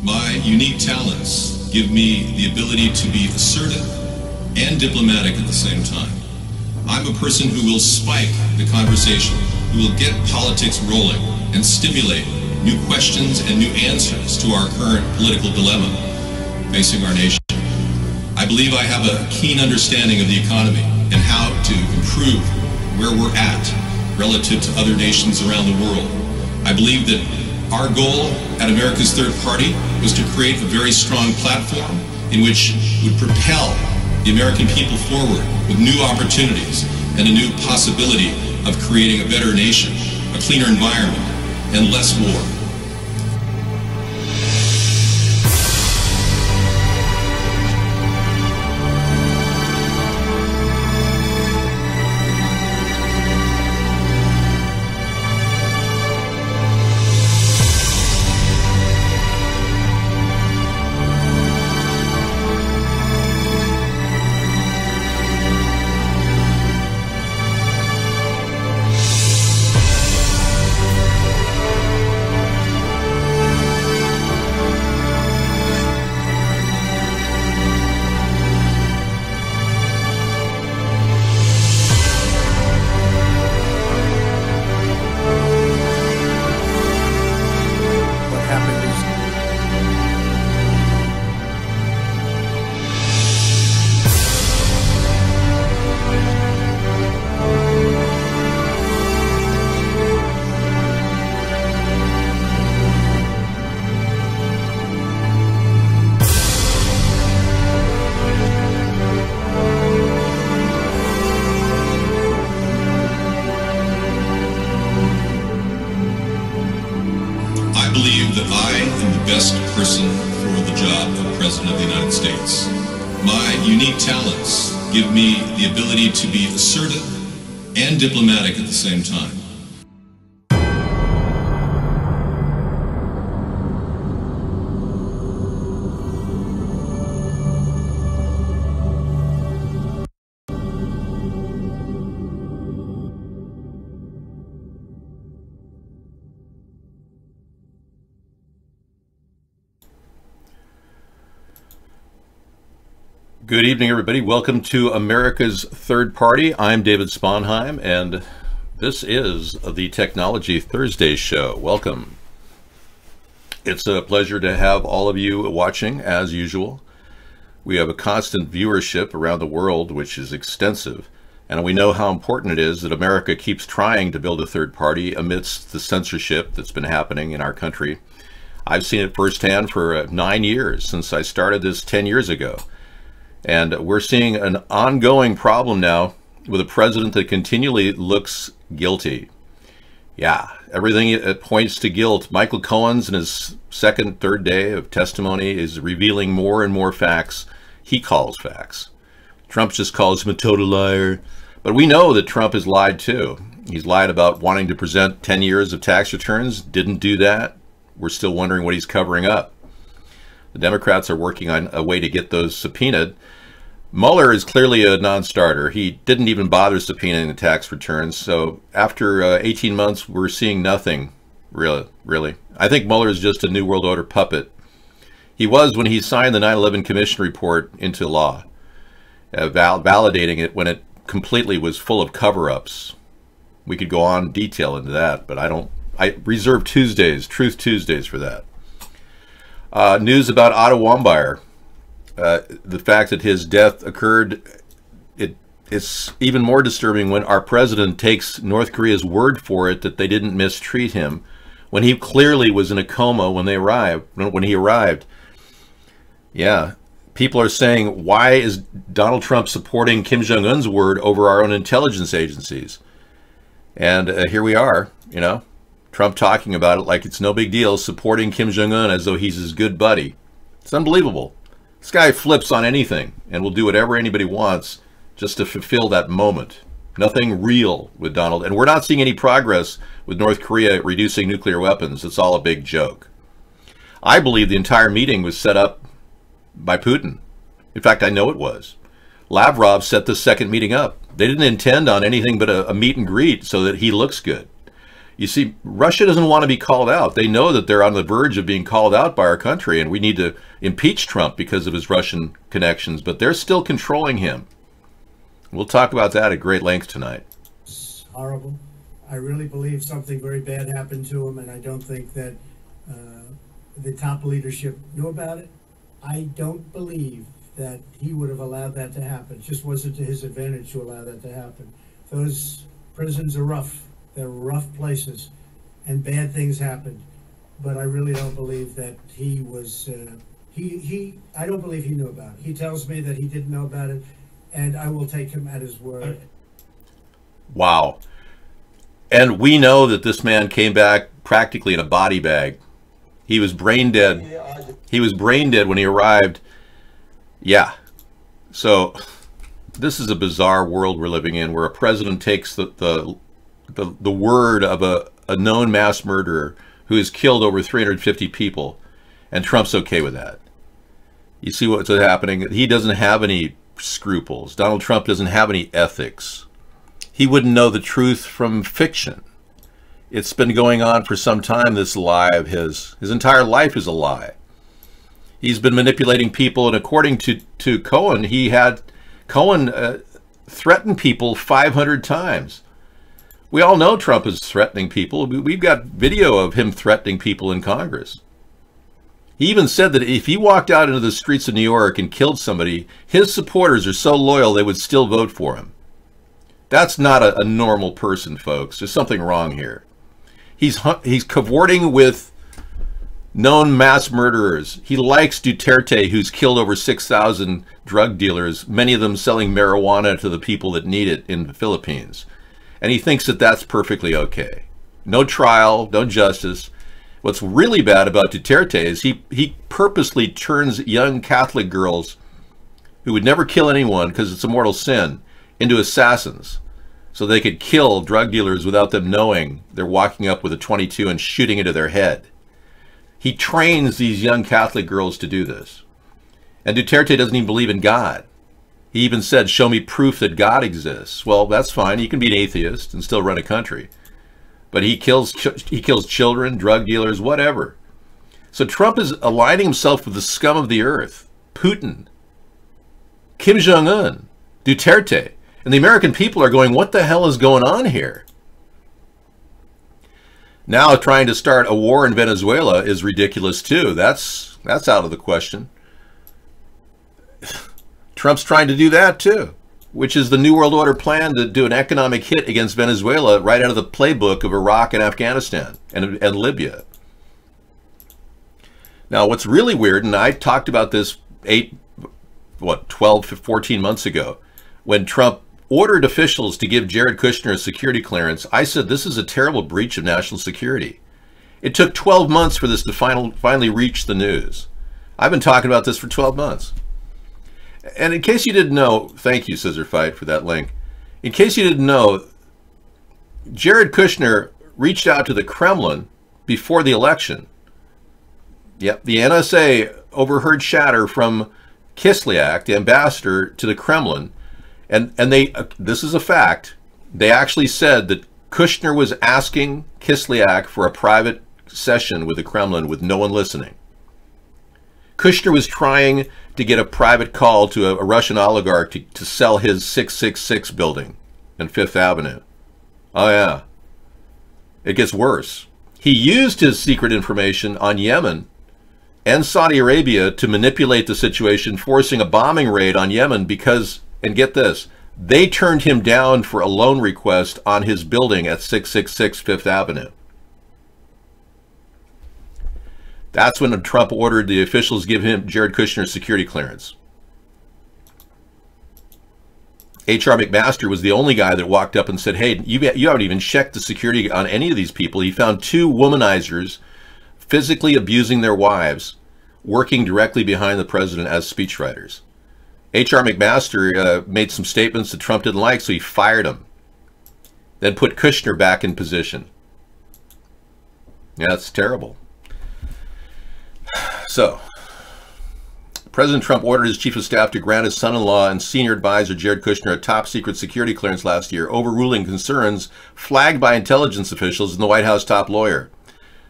My unique talents give me the ability to be assertive and diplomatic at the same time. I'm a person who will spike the conversation, who will get politics rolling and stimulate new questions and new answers to our current political dilemma facing our nation. I believe I have a keen understanding of the economy and how to improve where we're at relative to other nations around the world. I believe that our goal at America's Third Party was to create a very strong platform in which would propel the American people forward with new opportunities and a new possibility of creating a better nation, a cleaner environment, and less war. I believe that I am the best person for the job of President of the United States. My unique talents give me the ability to be assertive and diplomatic at the same time. Good evening, everybody. Welcome to America's Third Party. I'm David Sponheim, and this is the Technology Thursday show. Welcome. It's a pleasure to have all of you watching, as usual. We have a constant viewership around the world, which is extensive, and we know how important it is that America keeps trying to build a third party amidst the censorship that's been happening in our country. I've seen it firsthand for 9 years, since I started this 10 years ago. And we're seeing an ongoing problem now with a president that continually looks guilty. Yeah, everything points to guilt. Michael Cohen's in his third day of testimony is revealing more and more facts he calls facts. Trump just calls him a total liar. But we know that Trump has lied too. He's lied about wanting to present 10 years of tax returns, didn't do that. We're still wondering what he's covering up. The Democrats are working on a way to get those subpoenaed. Mueller is clearly a non-starter. He didn't even bother subpoenaing the tax returns. So after 18 months, we're seeing nothing, really. I think Mueller is just a New World Order puppet. He was when he signed the 9/11 Commission report into law, validating it when it completely was full of cover-ups. We could go on in detail into that, but I reserve Tuesdays, Truth Tuesdays for that. News about Otto Warmbier. The fact that his death occurred, it's even more disturbing when our president takes North Korea's word for it that they didn't mistreat him when he clearly was in a coma when he arrived. Yeah, people are saying, why is Donald Trump supporting Kim Jong-un's word over our own intelligence agencies? And here we are, you know, Trump talking about it like it's no big deal, supporting Kim Jong-un as though he's his good buddy. It's unbelievable. This guy flips on anything and will do whatever anybody wants just to fulfill that moment. Nothing real with Donald. And we're not seeing any progress with North Korea reducing nuclear weapons. It's all a big joke. I believe the entire meeting was set up by Putin. In fact, I know it was. Lavrov set the second meeting up. They didn't intend on anything but a meet and greet so that he looks good. You see, Russia doesn't want to be called out. They know that they're on the verge of being called out by our country, and we need to impeach Trump because of his Russian connections, but they're still controlling him. We'll talk about that at great length tonight. It's horrible. I really believe something very bad happened to him, and I don't think that the top leadership knew about it. I don't believe that he would have allowed that to happen. It just wasn't to his advantage to allow that to happen. Those prisons are rough. They're rough places, and bad things happened. But I really don't believe that he was, I don't believe he knew about it. He tells me that he didn't know about it, and I will take him at his word. Wow. And we know that this man came back practically in a body bag. He was brain dead. He was brain dead when he arrived. Yeah. So this is a bizarre world we're living in, where a president takes the word of a known mass murderer who has killed over 350 people, and Trump's okay with that. You see what's happening? He doesn't have any scruples. Donald Trump doesn't have any ethics. He wouldn't know the truth from fiction. It's been going on for some time, this lie of his. His entire life is a lie. He's been manipulating people, and according to Cohen, Cohen threatened people 500 times. We all know Trump is threatening people. We've got video of him threatening people in Congress. He even said that if he walked out into the streets of New York and killed somebody, his supporters are so loyal they would still vote for him. That's not a normal person, folks. There's something wrong here. He's cavorting with known mass murderers. He likes Duterte, who's killed over 6,000 drug dealers, many of them selling marijuana to the people that need it in the Philippines. And he thinks that that's perfectly okay. No trial, no justice. What's really bad about Duterte is he purposely turns young Catholic girls who would never kill anyone because it's a mortal sin into assassins, so they could kill drug dealers without them knowing they're walking up with a .22 and shooting into their head. He trains these young Catholic girls to do this. And Duterte doesn't even believe in God. He even said, show me proof that God exists. Well, that's fine. You can be an atheist and still run a country. But he kills children, drug dealers, whatever. So Trump is aligning himself with the scum of the earth. Putin, Kim Jong-un, Duterte. And the American people are going, what the hell is going on here? Now trying to start a war in Venezuela is ridiculous too. That's out of the question. Trump's trying to do that too, which is the New World Order plan to do an economic hit against Venezuela right out of the playbook of Iraq and Afghanistan and Libya. Now, what's really weird, and I talked about this 12, 14 months ago, when Trump ordered officials to give Jared Kushner a security clearance, I said this is a terrible breach of national security. It took 12 months for this to finally reach the news. I've been talking about this for 12 months. And in case you didn't know, thank you, Scissor Fight, for that link. In case you didn't know, Jared Kushner reached out to the Kremlin before the election. Yep, the NSA overheard chatter from Kislyak, the ambassador to the Kremlin, and they, this is a fact, they actually said that Kushner was asking Kislyak for a private session with the Kremlin with no one listening. Kushner was trying to get a private call to a Russian oligarch to sell his 666 building on Fifth Avenue. Oh yeah. It gets worse. He used his secret information on Yemen and Saudi Arabia to manipulate the situation, forcing a bombing raid on Yemen because, and get this, they turned him down for a loan request on his building at 666 Fifth Avenue. That's when Trump ordered the officials give him, Jared Kushner, security clearance. H.R. McMaster was the only guy that walked up and said, hey, you haven't even checked the security on any of these people. He found 2 womanizers physically abusing their wives, working directly behind the president as speechwriters. H.R. McMaster made some statements that Trump didn't like, so he fired him. Then put Kushner back in position. Yeah, that's terrible. So, President Trump ordered his chief of staff to grant his son-in-law and senior advisor Jared Kushner a top-secret security clearance last year, overruling concerns flagged by intelligence officials and the White House top lawyer.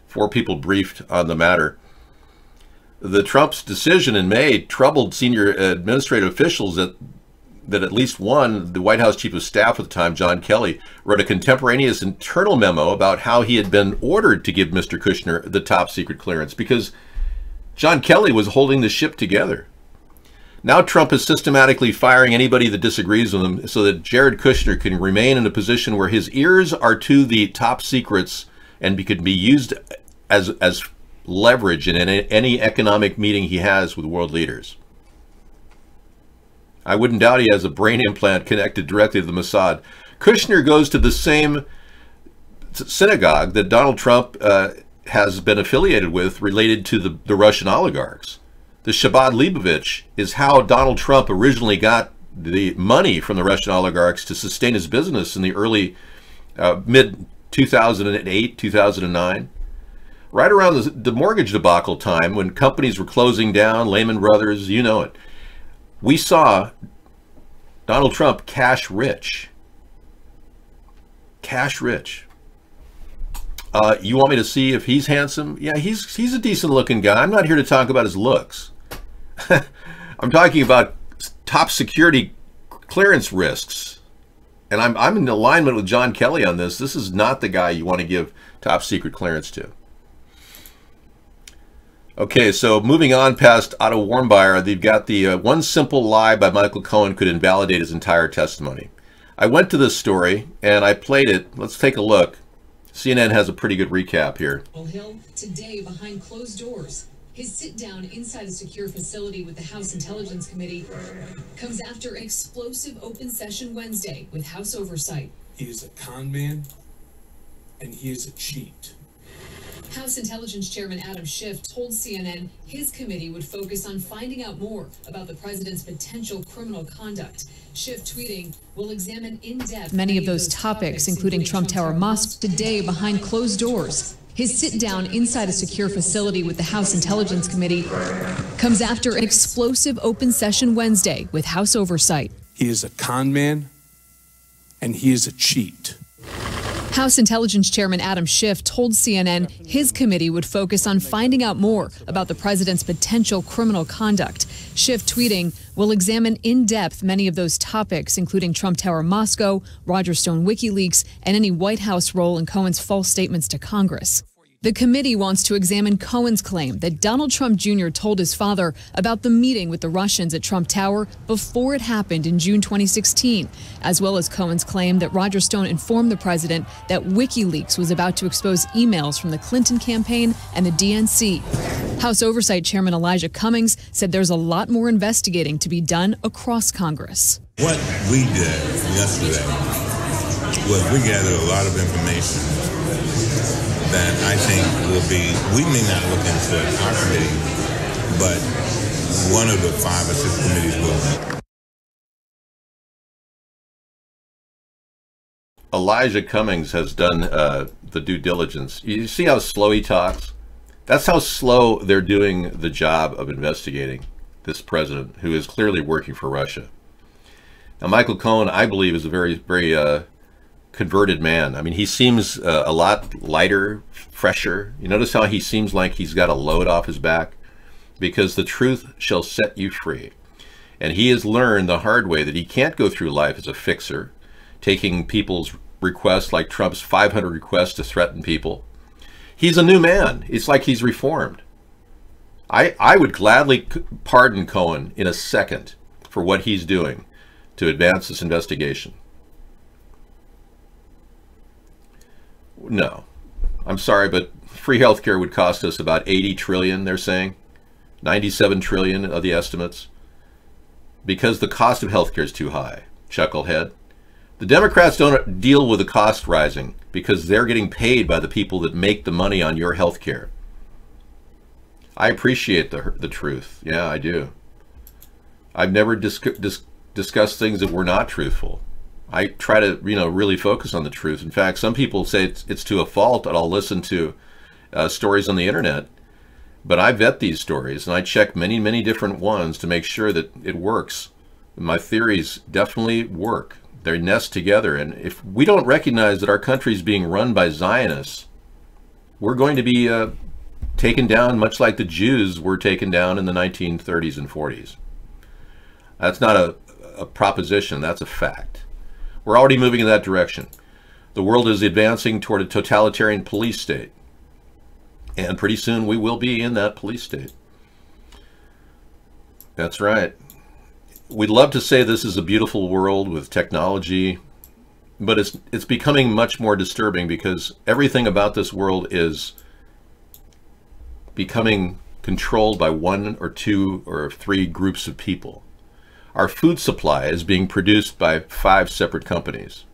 4 people briefed on the matter. The Trump's decision in May troubled senior administrative officials that at least one, the White House chief of staff at the time, John Kelly, wrote a contemporaneous internal memo about how he had been ordered to give Mr. Kushner the top-secret clearance because John Kelly was holding the ship together. Now Trump is systematically firing anybody that disagrees with him so that Jared Kushner can remain in a position where his ears are to the top secrets and could be used as leverage in any economic meeting he has with world leaders. I wouldn't doubt he has a brain implant connected directly to the Mossad. Kushner goes to the same synagogue that Donald Trump has been affiliated with related to the Russian oligarchs. The Chabad Leibovich is how Donald Trump originally got the money from the Russian oligarchs to sustain his business in the early mid-2008, 2009. Right around the mortgage debacle time when companies were closing down, Lehman Brothers, you know it. We saw Donald Trump cash rich. Cash rich. You want me to see if he's handsome? Yeah, he's a decent looking guy. I'm not here to talk about his looks. I'm talking about top security clearance risks. And I'm in alignment with John Kelly on this. This is not the guy you want to give top secret clearance to. Okay, so moving on past Otto Warmbier, they've got the one simple lie by Michael Cohen could invalidate his entire testimony. I went to this story and I played it. Let's take a look. CNN has a pretty good recap here. Hill today behind closed doors. His sit-down inside a secure facility with the House Intelligence Committee comes after an explosive open session Wednesday with House oversight. He is a con man and he is a cheat. House Intelligence Chairman Adam Schiff told CNN his committee would focus on finding out more about the president's potential criminal conduct. Schiff tweeting, "We'll examine in depth many of those topics, including Trump Tower Mosque, today behind closed doors." His sit-down inside a secure facility with the House Intelligence Committee comes after an explosive open session Wednesday with House oversight. He is a con man and he is a cheat. House Intelligence Chairman Adam Schiff told CNN his committee would focus on finding out more about the president's potential criminal conduct. Schiff tweeting, "We'll examine in depth many of those topics, including Trump Tower Moscow, Roger Stone WikiLeaks, and any White House role in Cohen's false statements to Congress." The committee wants to examine Cohen's claim that Donald Trump Jr. told his father about the meeting with the Russians at Trump Tower before it happened in June 2016, as well as Cohen's claim that Roger Stone informed the president that WikiLeaks was about to expose emails from the Clinton campaign and the DNC. House Oversight Chairman Elijah Cummings said there's a lot more investigating to be done across Congress. What we did yesterday was we gathered a lot of information that I think will be, we may not look into it, our committee, but one of the 5 or 6 committees will. Elijah Cummings has done the due diligence. You see how slow he talks? That's how slow they're doing the job of investigating this president, who is clearly working for Russia. Now, Michael Cohen, I believe, is a very, very converted man. I mean, he seems a lot lighter, fresher. You notice how he seems like he's got a load off his back? Because the truth shall set you free. And he has learned the hard way that he can't go through life as a fixer, taking people's requests like Trump's 500 requests to threaten people. He's a new man. It's like he's reformed. I would gladly pardon Cohen in a second for what he's doing to advance this investigation. No, I'm sorry, but free healthcare would cost us about 80 trillion, they're saying. 97 trillion of the estimates. Because the cost of healthcare is too high. Chucklehead. The Democrats don't deal with the cost rising because they're getting paid by the people that make the money on your healthcare. I appreciate the truth. Yeah, I do. I've never discussed things that were not truthful. I try to, really focus on the truth. In fact, some people say it's to a fault that I'll listen to stories on the internet. But I vet these stories, and I check many, many different ones to make sure that it works. My theories definitely work. They nest together, and if we don't recognize that our country is being run by Zionists, we're going to be taken down much like the Jews were taken down in the 1930s and 40s. That's not a proposition, that's a fact. We're already moving in that direction. The world is advancing toward a totalitarian police state. And pretty soon we will be in that police state. That's right. We'd love to say this is a beautiful world with technology, but it's becoming much more disturbing because everything about this world is becoming controlled by one or two or three groups of people. Our food supply is being produced by 5 separate companies.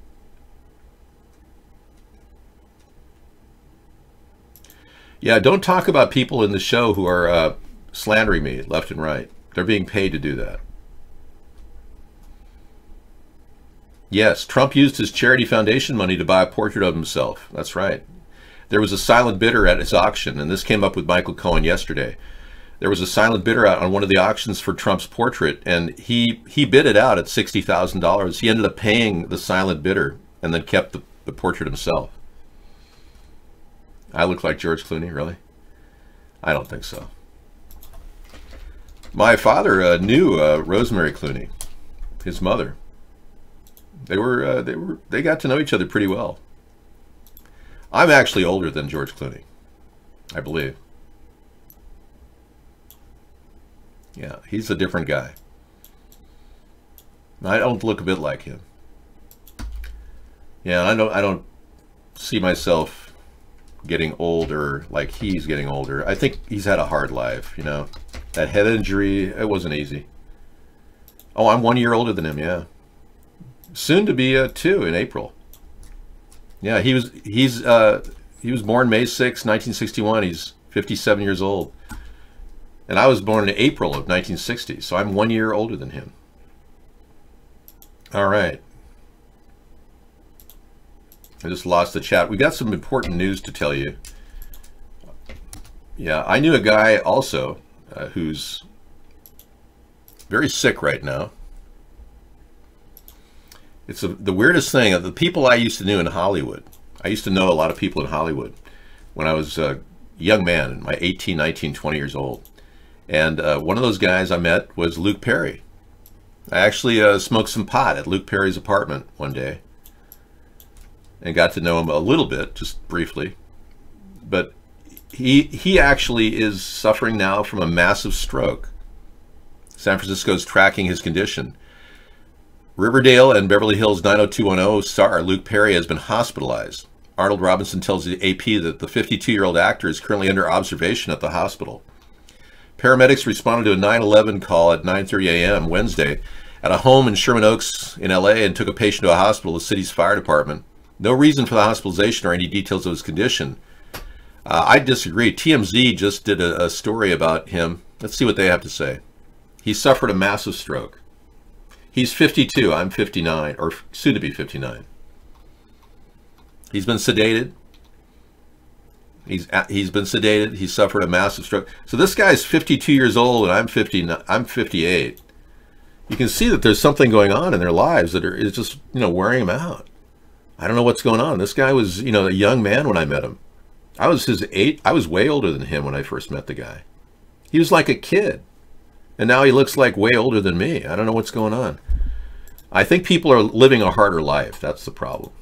Yeah, don't talk about people in the show who are slandering me left and right. They're being paid to do that. Yes, Trump used his charity foundation money to buy a portrait of himself. That's right. There was a silent bidder at his auction, and this came up with Michael Cohen yesterday. There was a silent bidder out on one of the auctions for Trump's portrait, and he bid it out at $60,000. He ended up paying the silent bidder and then kept the portrait himself. I look like George Clooney, really? I don't think so. My father knew Rosemary Clooney, his mother. They got to know each other pretty well. I'm actually older than George Clooney, I believe. Yeah, he's a different guy. I don't look a bit like him. Yeah, I don't see myself getting older like he's getting older. I think he's had a hard life, you know. That head injury, it wasn't easy. Oh, I'm 1 year older than him, yeah. Soon to be 2 in April. Yeah, he was born May 6, 1961. He's 57 years old. And I was born in April of 1960, so I'm 1 year older than him. All right. I just lost the chat. We got some important news to tell you. Yeah, I knew a guy also who's very sick right now. It's the weirdest thing. The people I used to know in Hollywood. I used to know a lot of people in Hollywood when I was a young man, my 18, 19, 20 years old. And one of those guys I met was Luke Perry. I actually smoked some pot at Luke Perry's apartment one day and got to know him a little bit, just briefly. But he actually is suffering now from a massive stroke. San Francisco's tracking his condition. Riverdale and Beverly Hills 90210 star Luke Perry has been hospitalized. Arnold Robinson tells the AP that the 52-year-old actor is currently under observation at the hospital. Paramedics responded to a 911 call at 9:30 a.m. Wednesday at a home in Sherman Oaks in LA and took a patient to a hospital, the city's fire department. No reason for the hospitalization or any details of his condition. I disagree. TMZ just did a story about him. Let's see what they have to say. He suffered a massive stroke. He's 52. I'm 59, or soon to be 59. He's been sedated. He's been sedated. He suffered a massive stroke. So this guy's 52 years old, and I'm 58. You can see that there's something going on in their lives that is just, wearing them out. I don't know what's going on. This guy was, a young man when I met him. I was I was way older than him when I first met the guy. He was like a kid. And now he looks like way older than me. I don't know what's going on. I think people are living a harder life. That's the problem.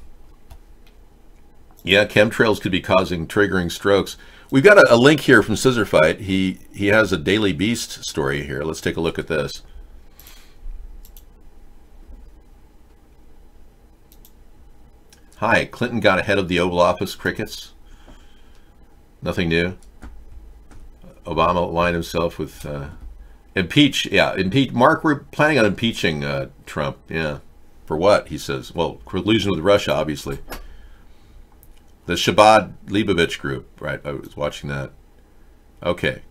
Yeah, chemtrails could be causing triggering strokes. We've got a link here from Scissor Fight. He has a Daily Beast story here. Let's take a look at this. Hi, Clinton got ahead of the Oval Office crickets. Nothing new. Obama aligned himself with impeach. Mark, we're planning on impeaching Trump. Yeah. For what? He says. Well, collusion with Russia, obviously. The Shabbat Leibovich group, right? I was watching that. Okay.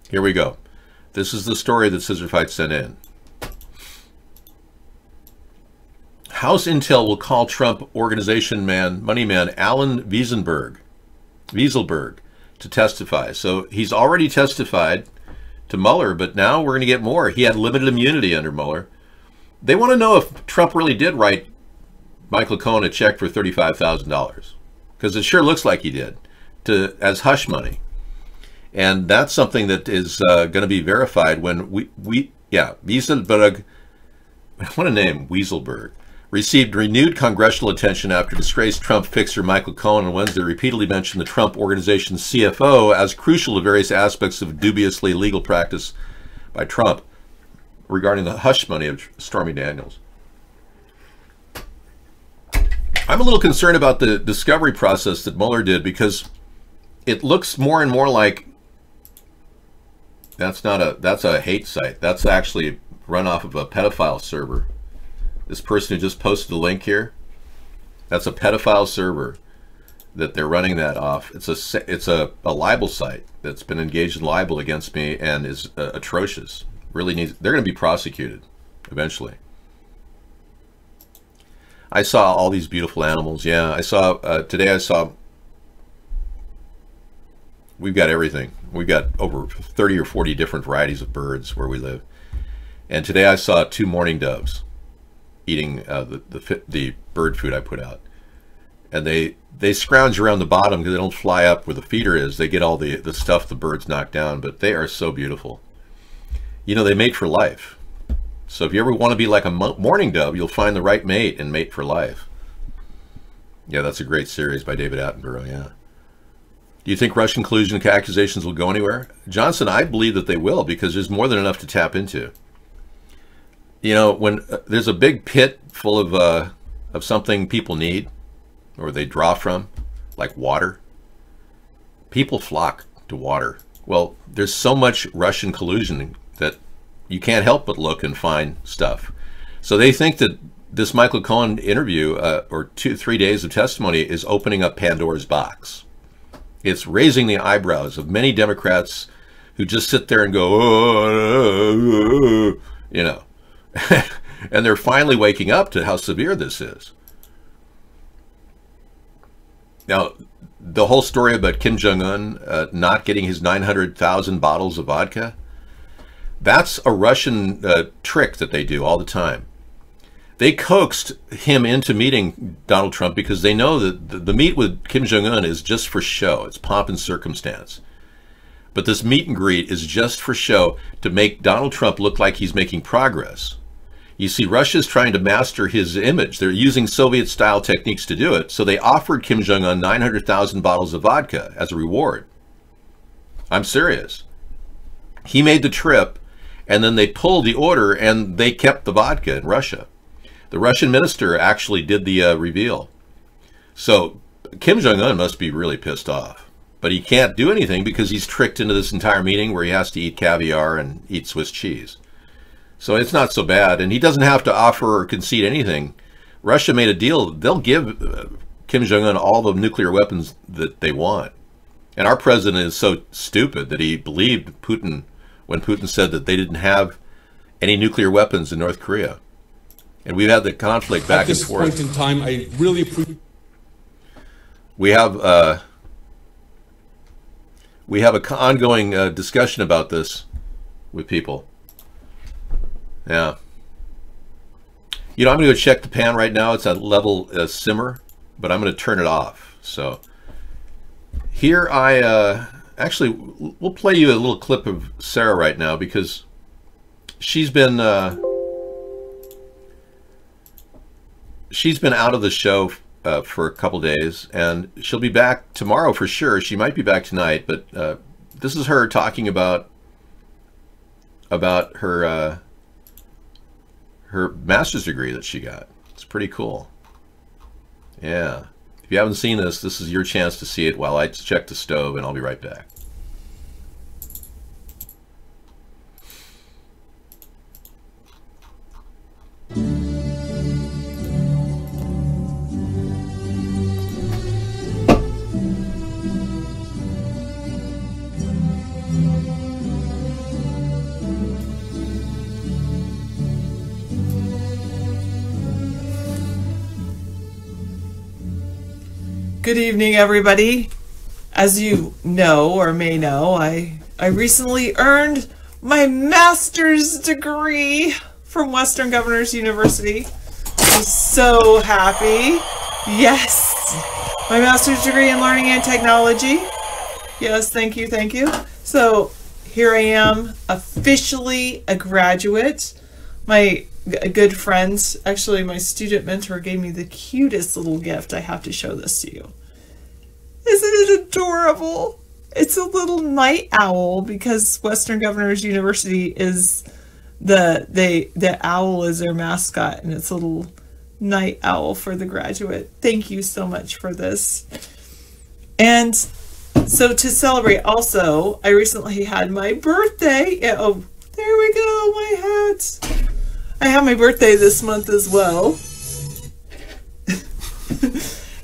Here we go. This is the story that Scissor Fight sent in. House Intel will call Trump organization money man Alan Wiesenberg Wieselberg to testify. So he's already testified to Mueller, but now we're going to get more. He had limited immunity under Mueller. They want to know if Trump really did write Michael Cohen a check for $35,000, because it sure looks like he did, as hush money. And that's something that is going to be verified when Wieselberg, what a name, Wieselberg, received renewed congressional attention after disgraced Trump fixer Michael Cohen on Wednesday repeatedly mentioned the Trump Organization's CFO as crucial to various aspects of dubiously legal practice by Trump regarding the hush money of Stormy Daniels. I'm a little concerned about the discovery process that Mueller did, because it looks more and more like that's a hate site. That's actually run off of a pedophile server. This person who just posted the link here, that's a pedophile server that they're running that off. It's a libel site that's been engaged in libel against me and is atrocious. Really needs, they're going to be prosecuted eventually. I saw all these beautiful animals. Yeah, I saw today. I saw. We've got everything. We've got over 30 or 40 different varieties of birds where we live. And today I saw 2 mourning doves eating the bird food I put out. And they scrounge around the bottom because they don't fly up where the feeder is. They get all the stuff the birds knock down, but they are so beautiful. You know, they mate for life. So if you ever want to be like a mourning dove, you'll find the right mate and mate for life. Yeah, that's a great series by David Attenborough, yeah. Do you think Russian collusion accusations will go anywhere? Johnson, I believe that they will, because there's more than enough to tap into. You know, when there's a big pit full of something people need, or they draw from, like water, people flock to water. Well, there's so much Russian collusion that you can't help but look and find stuff. So they think that this Michael Cohen interview, or 2-3 days of testimony, is opening up Pandora's box. It's raising the eyebrows of many Democrats who just sit there and go, oh, you know, and they're finally waking up to how severe this is. Now, the whole story about Kim Jong-un not getting his 900,000 bottles of vodka, that's a Russian trick that they do all the time. They coaxed him into meeting Donald Trump because they know that the meet with Kim Jong-un is just for show. It's pomp and circumstance. But this meet and greet is just for show to make Donald Trump look like he's making progress. You see, Russia's trying to master his image. They're using Soviet-style techniques to do it. So they offered Kim Jong-un 900,000 bottles of vodka as a reward. I'm serious. He made the trip, and then they pulled the order, and they kept the vodka in Russia. The Russian minister actually did the reveal. So Kim Jong-un must be really pissed off. But he can't do anything because he's tricked into this entire meeting where he has to eat caviar and eat Swiss cheese. So it's not so bad. And he doesn't have to offer or concede anything. Russia made a deal. They'll give Kim Jong-un all the nuclear weapons that they want. And our president is so stupid that he believed Putin when Putin said that they didn't have any nuclear weapons in North Korea. And we've had the conflict back and forth. At this point in time, I really appreciate. We have an ongoing discussion about this with people. Yeah. You know, I'm going to go check the pan right now. It's at level simmer, but I'm going to turn it off. So here actually, we'll play you a little clip of Sarah right now because she's been out of the show for a couple days, and she'll be back tomorrow for sure. She might be back tonight, but this is her talking about her her master's degree that she got. It's pretty cool. Yeah. If you haven't seen this, this is your chance to see it while I check the stove, and I'll be right back. Good evening, everybody. as you know or may know, I recently earned my master's degree from Western Governors University. I'm so happy. Yes, my master's degree in learning and technology. Yes, thank you, thank you. So here I am, officially a graduate. My good friend, actually my student mentor, gave me the cutest little gift. I have to show this to you. Isn't it adorable? It's a little night owl, because Western Governors University is the owl is their mascot, and it's a little night owl for the graduate. Thank you so much for this. And so to celebrate also, I recently had my birthday. Oh, there we go, my hat. I have my birthday this month as well.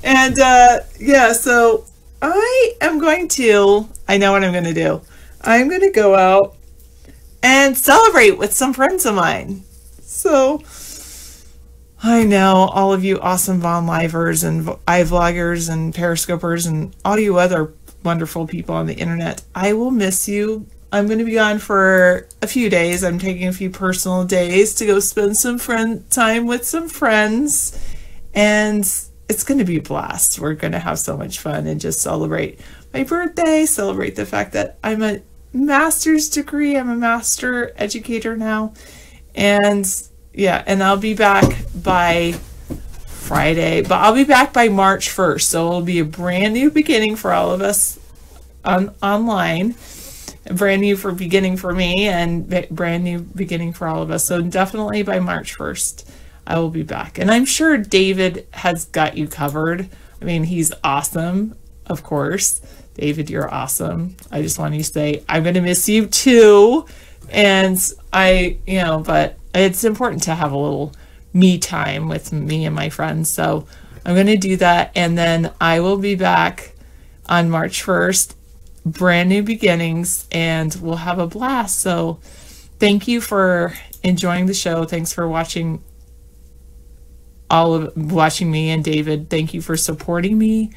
And yeah, so I am going to, I know what I'm going to do. I'm going to go out and celebrate with some friends of mine. So I know all of you awesome Vaughn Livers and iVloggers and Periscopers and all you other wonderful people on the internet. I will miss you. I'm going to be gone for a few days. I'm taking a few personal days to go spend some time with some friends. And it's going to be a blast. We're going to have so much fun and just celebrate my birthday, celebrate the fact that I'm a master's degree. I'm a master educator now. And yeah, and I'll be back by Friday, but I'll be back by March 1st. So it'll be a brand new beginning for all of us online. A brand new beginning for me, and brand new beginning for all of us. So definitely by March 1st, I will be back. And I'm sure David has got you covered. I mean, he's awesome, of course. David, you're awesome. I just want to say I'm going to miss you too. And but it's important to have a little me time with me and my friends. So I'm going to do that. And then I will be back on March 1st, brand new beginnings, and we'll have a blast. So thank you for enjoying the show. Thanks for watching me and David. Thank you for supporting me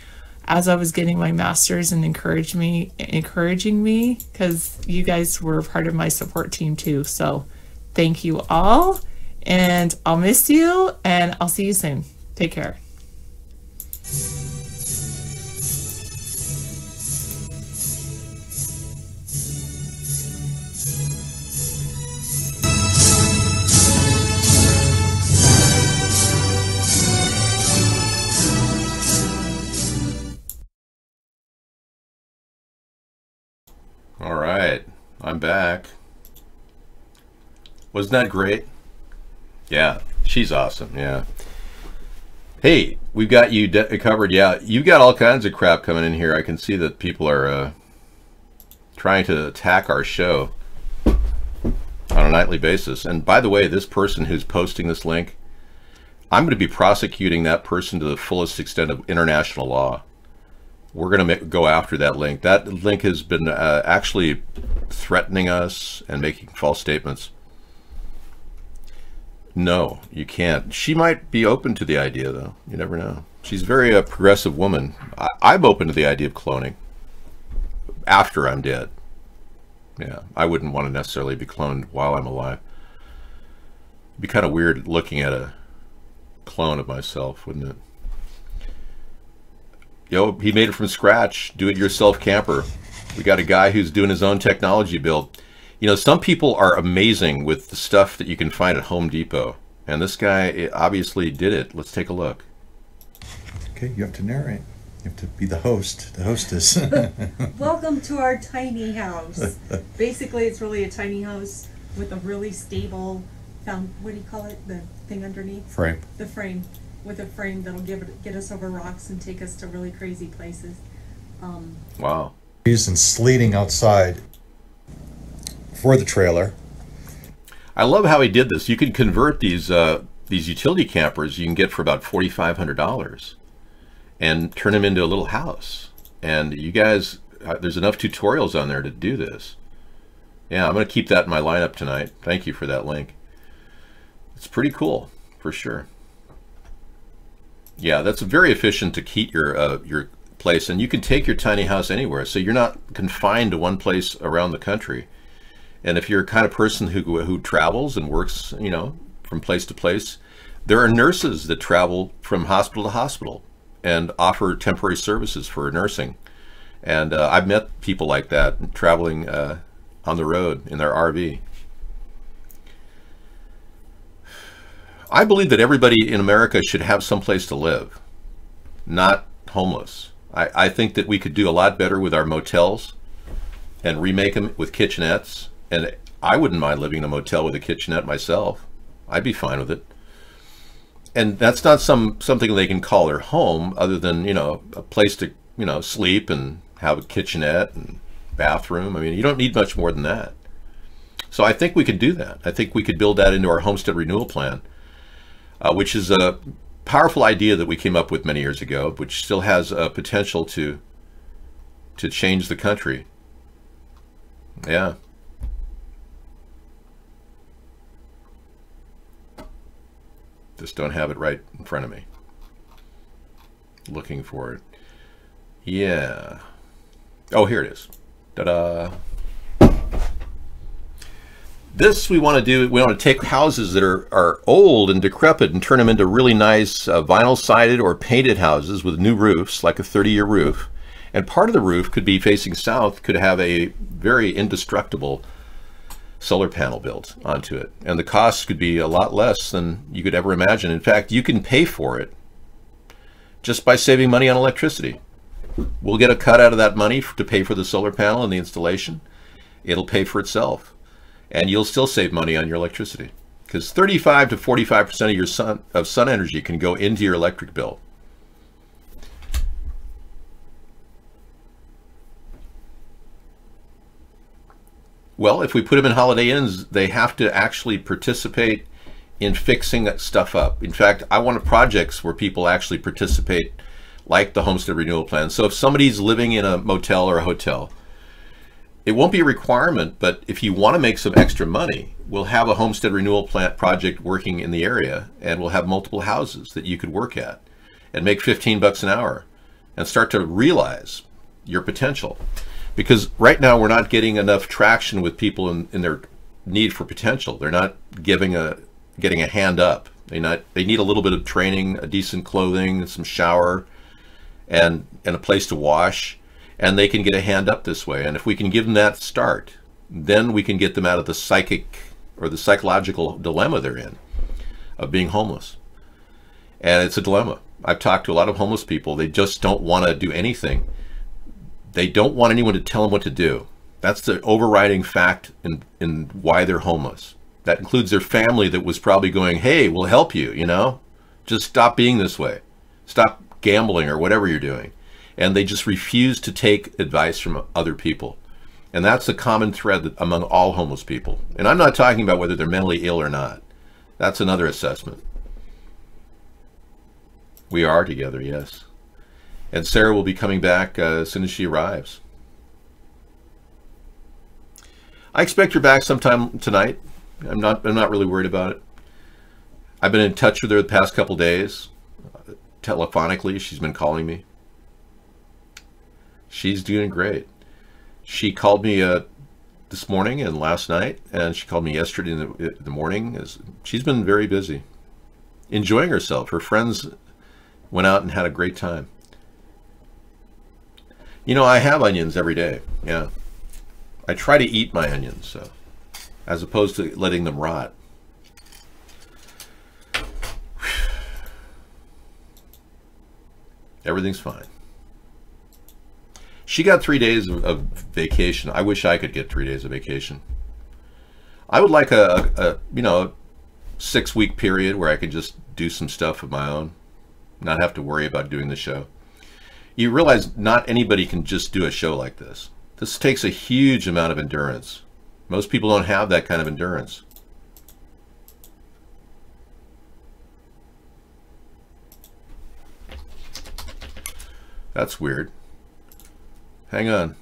as I was getting my master's and encouraging me, because you guys were part of my support team too. So thank you all, and I'll miss you, and I'll see you soon. Take care. All right, I'm back. Wasn't that great? Yeah, she's awesome. Yeah. Hey, we've got you covered. Yeah, you've got all kinds of crap coming in here. I can see that people are trying to attack our show on a nightly basis. And by the way, this person who's posting this link, I'm going to be prosecuting that person to the fullest extent of international law. We're going to go after that link. That link has been actually threatening us and making false statements. No, you can't. She might be open to the idea, though. You never know. She's a very progressive woman. I'm open to the idea of cloning after I'm dead. Yeah, I wouldn't want to necessarily be cloned while I'm alive. It'd be kind of weird looking at a clone of myself, wouldn't it? Yo, he made it from scratch. Do-it-yourself camper. We got a guy who's doing his own technology build. You know, some people are amazing with the stuff that you can find at Home Depot. And this guy obviously did it. Let's take a look. Okay, you have to narrate. You have to be the host, the hostess. Welcome to our tiny house. Basically, it's really a tiny house with a really stable, what do you call it? The thing underneath? Frame. The frame. With a frame that'll get us over rocks and take us to really crazy places. Wow. And sleeting outside for the trailer. I love how he did this. You can convert these utility campers you can get for about $4,500 and turn them into a little house. And you guys, there's enough tutorials on there to do this. Yeah, I'm going to keep that in my lineup tonight. Thank you for that link. It's pretty cool, for sure. Yeah, that's very efficient to keep your place, and you can take your tiny house anywhere. So you're not confined to one place around the country. And if you're a kind of person who travels and works, you know, from place to place, there are nurses that travel from hospital to hospital and offer temporary services for nursing. And I've met people like that traveling on the road in their RV. I believe that everybody in America should have some place to live, not homeless. I think that we could do a lot better with our motels and remake them with kitchenettes. And I wouldn't mind living in a motel with a kitchenette myself. I'd be fine with it. And that's not something they can call their home, other than, you know, a place to, you know, sleep and have a kitchenette and bathroom. I mean, you don't need much more than that. So I think we could do that. I think we could build that into our homestead renewal plan, which is a powerful idea that we came up with many years ago, which still has a potential to change the country. Yeah. Just don't have it right in front of me. Looking for it. Yeah. Oh, here it is. Ta-da. This we want to do, we want to take houses that are old and decrepit and turn them into really nice vinyl sided or painted houses with new roofs, like a 30-year roof. And part of the roof could be facing south, could have a very indestructible solar panel built onto it. And the cost could be a lot less than you could ever imagine. In fact, you can pay for it just by saving money on electricity. We'll get a cut out of that money to pay for the solar panel and the installation. It'll pay for itself. And you'll still save money on your electricity, because 35 to 45% of your sun energy can go into your electric bill. Well, if we put them in Holiday Inns, they have to actually participate in fixing that stuff up. In fact, I want projects where people actually participate, like the Homestead Renewal Plan. So if somebody's living in a motel or a hotel, it won't be a requirement, but if you want to make some extra money, we'll have a Homestead Renewal Plan project working in the area, and we'll have multiple houses that you could work at and make $15 an hour and start to realize your potential. Because right now we're not getting enough traction with people in their need for potential. They're not getting a hand up. They need a little bit of training, a decent clothing, some shower, and a place to wash, and they can get a hand up this way. And if we can give them that start, then we can get them out of the psychic or the psychological dilemma they're in of being homeless. And it's a dilemma. I've talked to a lot of homeless people. They just don't want to do anything. They don't want anyone to tell them what to do. That's the overriding fact in why they're homeless. That includes their family that was probably going, hey, we'll help you, you know? Just stop being this way. Stop gambling or whatever you're doing. And they just refuse to take advice from other people. And that's the common thread among all homeless people. And I'm not talking about whether they're mentally ill or not. That's another assessment. We are together, yes. And Sarah will be coming back as soon as she arrives. I expect her back sometime tonight. I'm not really worried about it. I've been in touch with her the past couple days. Telephonically, she's been calling me. She's doing great. She called me this morning and last night, and she called me yesterday in the morning. She's been very busy, enjoying herself. Her friends went out and had a great time. You know, I have onions every day. Yeah. I try to eat my onions, so, as opposed to letting them rot. Everything's fine. She got 3 days of vacation. I wish I could get 3 days of vacation. I would like a 6-week period where I could just do some stuff of my own, not have to worry about doing the show. You realize not anybody can just do a show like this. This takes a huge amount of endurance. Most people don't have that kind of endurance. That's weird. Hang on.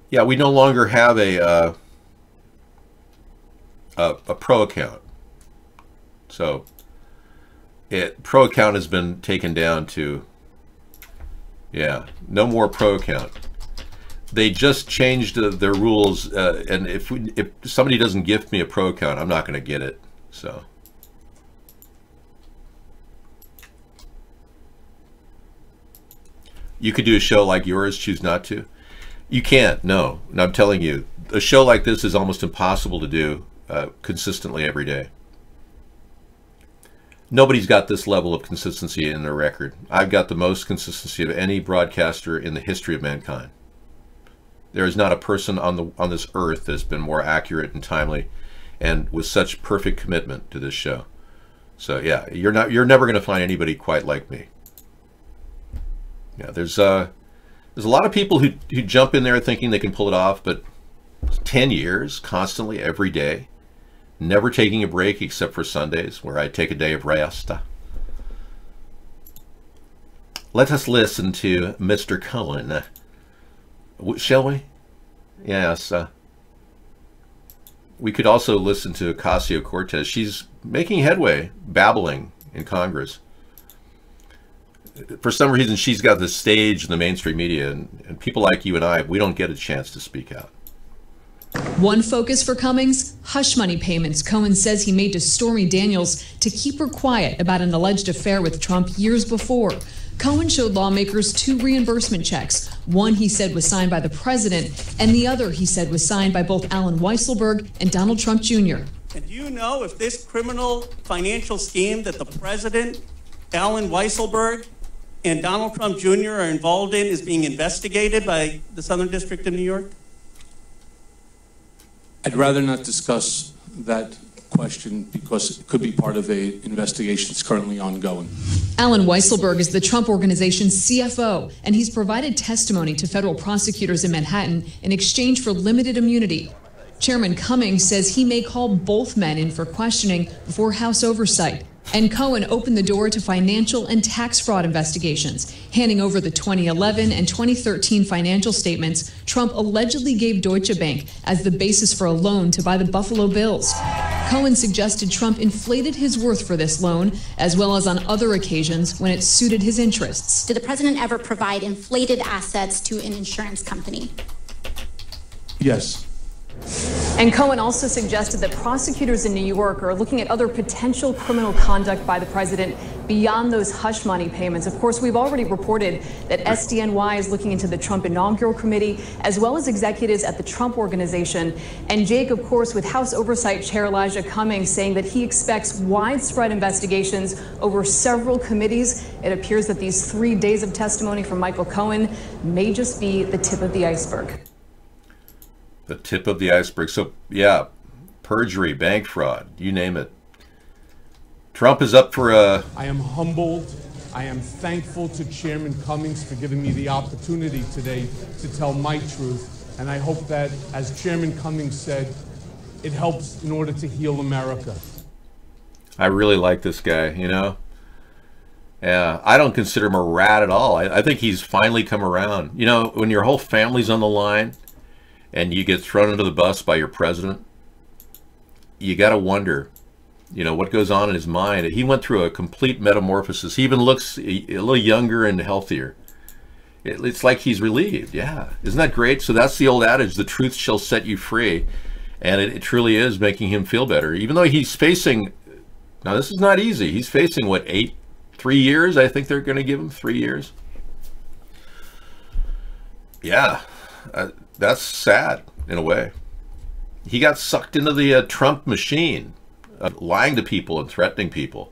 Yeah, we no longer have a pro account. So pro account has been taken down to, yeah, no more pro account. They just changed their rules, and if somebody doesn't gift me a pro account, I'm not going to get it. So you could do a show like yours, choose not to. You can't, no. And I'm telling you, a show like this is almost impossible to do consistently every day. Nobody's got this level of consistency in their record. I've got the most consistency of any broadcaster in the history of mankind. There is not a person on this earth that has been more accurate and timely and with such perfect commitment to this show. So yeah, you're never going to find anybody quite like me. Yeah, there's a lot of people who jump in there thinking they can pull it off, but 10 years constantly every day, never taking a break except for Sundays where I take a day of rest. Let us listen to Mr. Cohen. Shall we? Yes. We could also listen to Ocasio-Cortez. She's making headway, babbling in Congress. For some reason, she's got the stage in the mainstream media, and people like you and I, we don't get a chance to speak out. One focus for Cummings, hush money payments Cohen says he made to Stormy Daniels to keep her quiet about an alleged affair with Trump years before. Cohen showed lawmakers 2 reimbursement checks. One he said was signed by the president, and the other he said was signed by both Allen Weisselberg and Donald Trump Jr. And do you know if this criminal financial scheme that the president, Allen Weisselberg, and Donald Trump Jr. are involved in is being investigated by the Southern District of New York? I'd rather not discuss that question because it could be part of an investigation that's currently ongoing. Allen Weisselberg is the Trump Organization's CFO, and he's provided testimony to federal prosecutors in Manhattan in exchange for limited immunity. Chairman Cummings says he may call both men in for questioning before House oversight. And Cohen opened the door to financial and tax fraud investigations, handing over the 2011 and 2013 financial statements Trump allegedly gave Deutsche Bank as the basis for a loan to buy the Buffalo Bills. Cohen suggested Trump inflated his worth for this loan, as well as on other occasions when it suited his interests. Did the president ever provide inflated assets to an insurance company? Yes. And Cohen also suggested that prosecutors in New York are looking at other potential criminal conduct by the president beyond those hush money payments. Of course, we've already reported that SDNY is looking into the Trump Inaugural Committee, as well as executives at the Trump Organization. And Jake, of course, with House Oversight Chair Elijah Cummings saying that he expects widespread investigations over several committees. It appears that these 3 days of testimony from Michael Cohen may just be the tip of the iceberg. The tip of the iceberg. So, yeah, perjury, bank fraud, you name it. Trump is up for a... I am humbled. I am thankful to Chairman Cummings for giving me the opportunity today to tell my truth. And I hope that, as Chairman Cummings said, it helps in order to heal America. I really like this guy, you know? Yeah, I don't consider him a rat at all. I think he's finally come around. You know, when your whole family's on the line and you get thrown under the bus by your president, you got to wonder, you know, what goes on in his mind. He went through a complete metamorphosis. He even looks a little younger and healthier. It's like he's relieved. Yeah. Isn't that great? So that's the old adage, the truth shall set you free. And it truly is making him feel better. Even though he's facing, now this is not easy. He's facing, what, 3 years? I think they're going to give him 3 years. Yeah. That's sad, in a way. He got sucked into the Trump machine, lying to people and threatening people.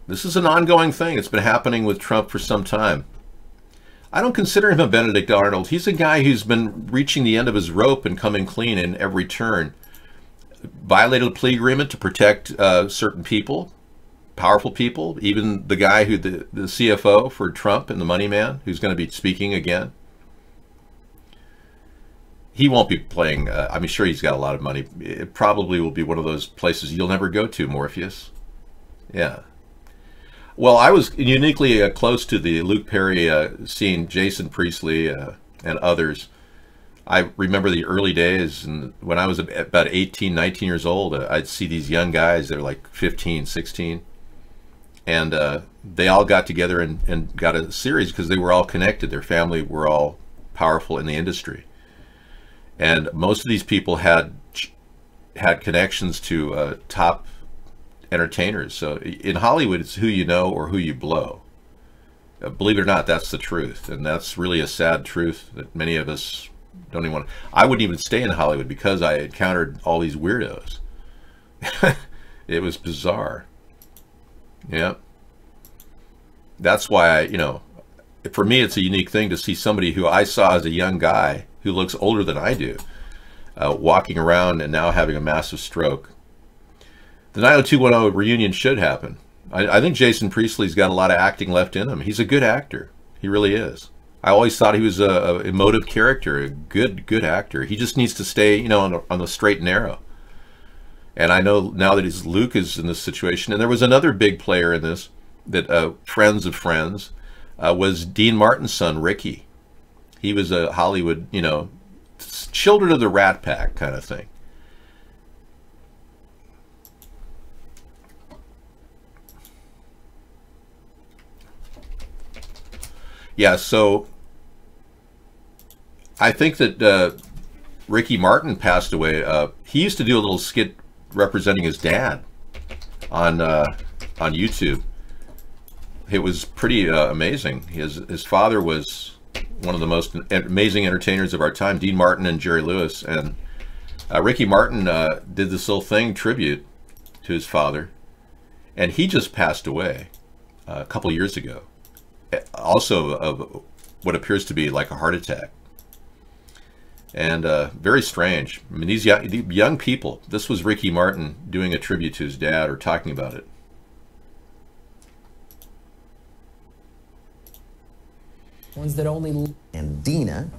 This is an ongoing thing. It's been happening with Trump for some time. I don't consider him a Benedict Arnold. He's a guy who's been reaching the end of his rope and coming clean in every turn. Violated a plea agreement to protect certain people, powerful people, even the guy who the CFO for Trump and the money man, who's going to be speaking again. He won't be playing, I'm sure he's got a lot of money. It probably will be one of those places you'll never go to, Morpheus. Yeah. Well, I was uniquely close to the Luke Perry scene, Jason Priestley and others. I remember the early days, and when I was about 18, 19 years old, I'd see these young guys, they're like 15, 16, and they all got together and got a series because they were all connected. Their family were all powerful in the industry. And most of these people had connections to top entertainers. So in Hollywood, it's who you know or who you blow. Believe it or not, that's the truth. And that's really a sad truth that many of us don't even want. I wouldn't even stay in Hollywood because I encountered all these weirdos. It was bizarre. Yeah. That's why for me, it's a unique thing to see somebody who I saw as a young guy who looks older than I do, walking around and now having a massive stroke. The 90210 reunion should happen. I think Jason Priestley's got a lot of acting left in him. He's a good actor. He really is. I always thought he was a emotive character, a good actor. He just needs to stay, on the straight and narrow. And I know now that Luke is in this situation, and there was another big player in this, that friends of friends, was Dean Martin's son, Ricky. He was a Hollywood, children of the Rat Pack kind of thing. Yeah, so I think that Ricky Martin passed away. He used to do a little skit representing his dad on YouTube. It was pretty amazing. His father was one of the most amazing entertainers of our time, Dean Martin and Jerry Lewis. And Ricky Martin did this little thing, tribute to his father. And he just passed away a couple years ago. Also of what appears to be like a heart attack. And very strange. I mean, these young people, this was Ricky Martin doing a tribute to his dad or talking about it. Ones that only... And Dina.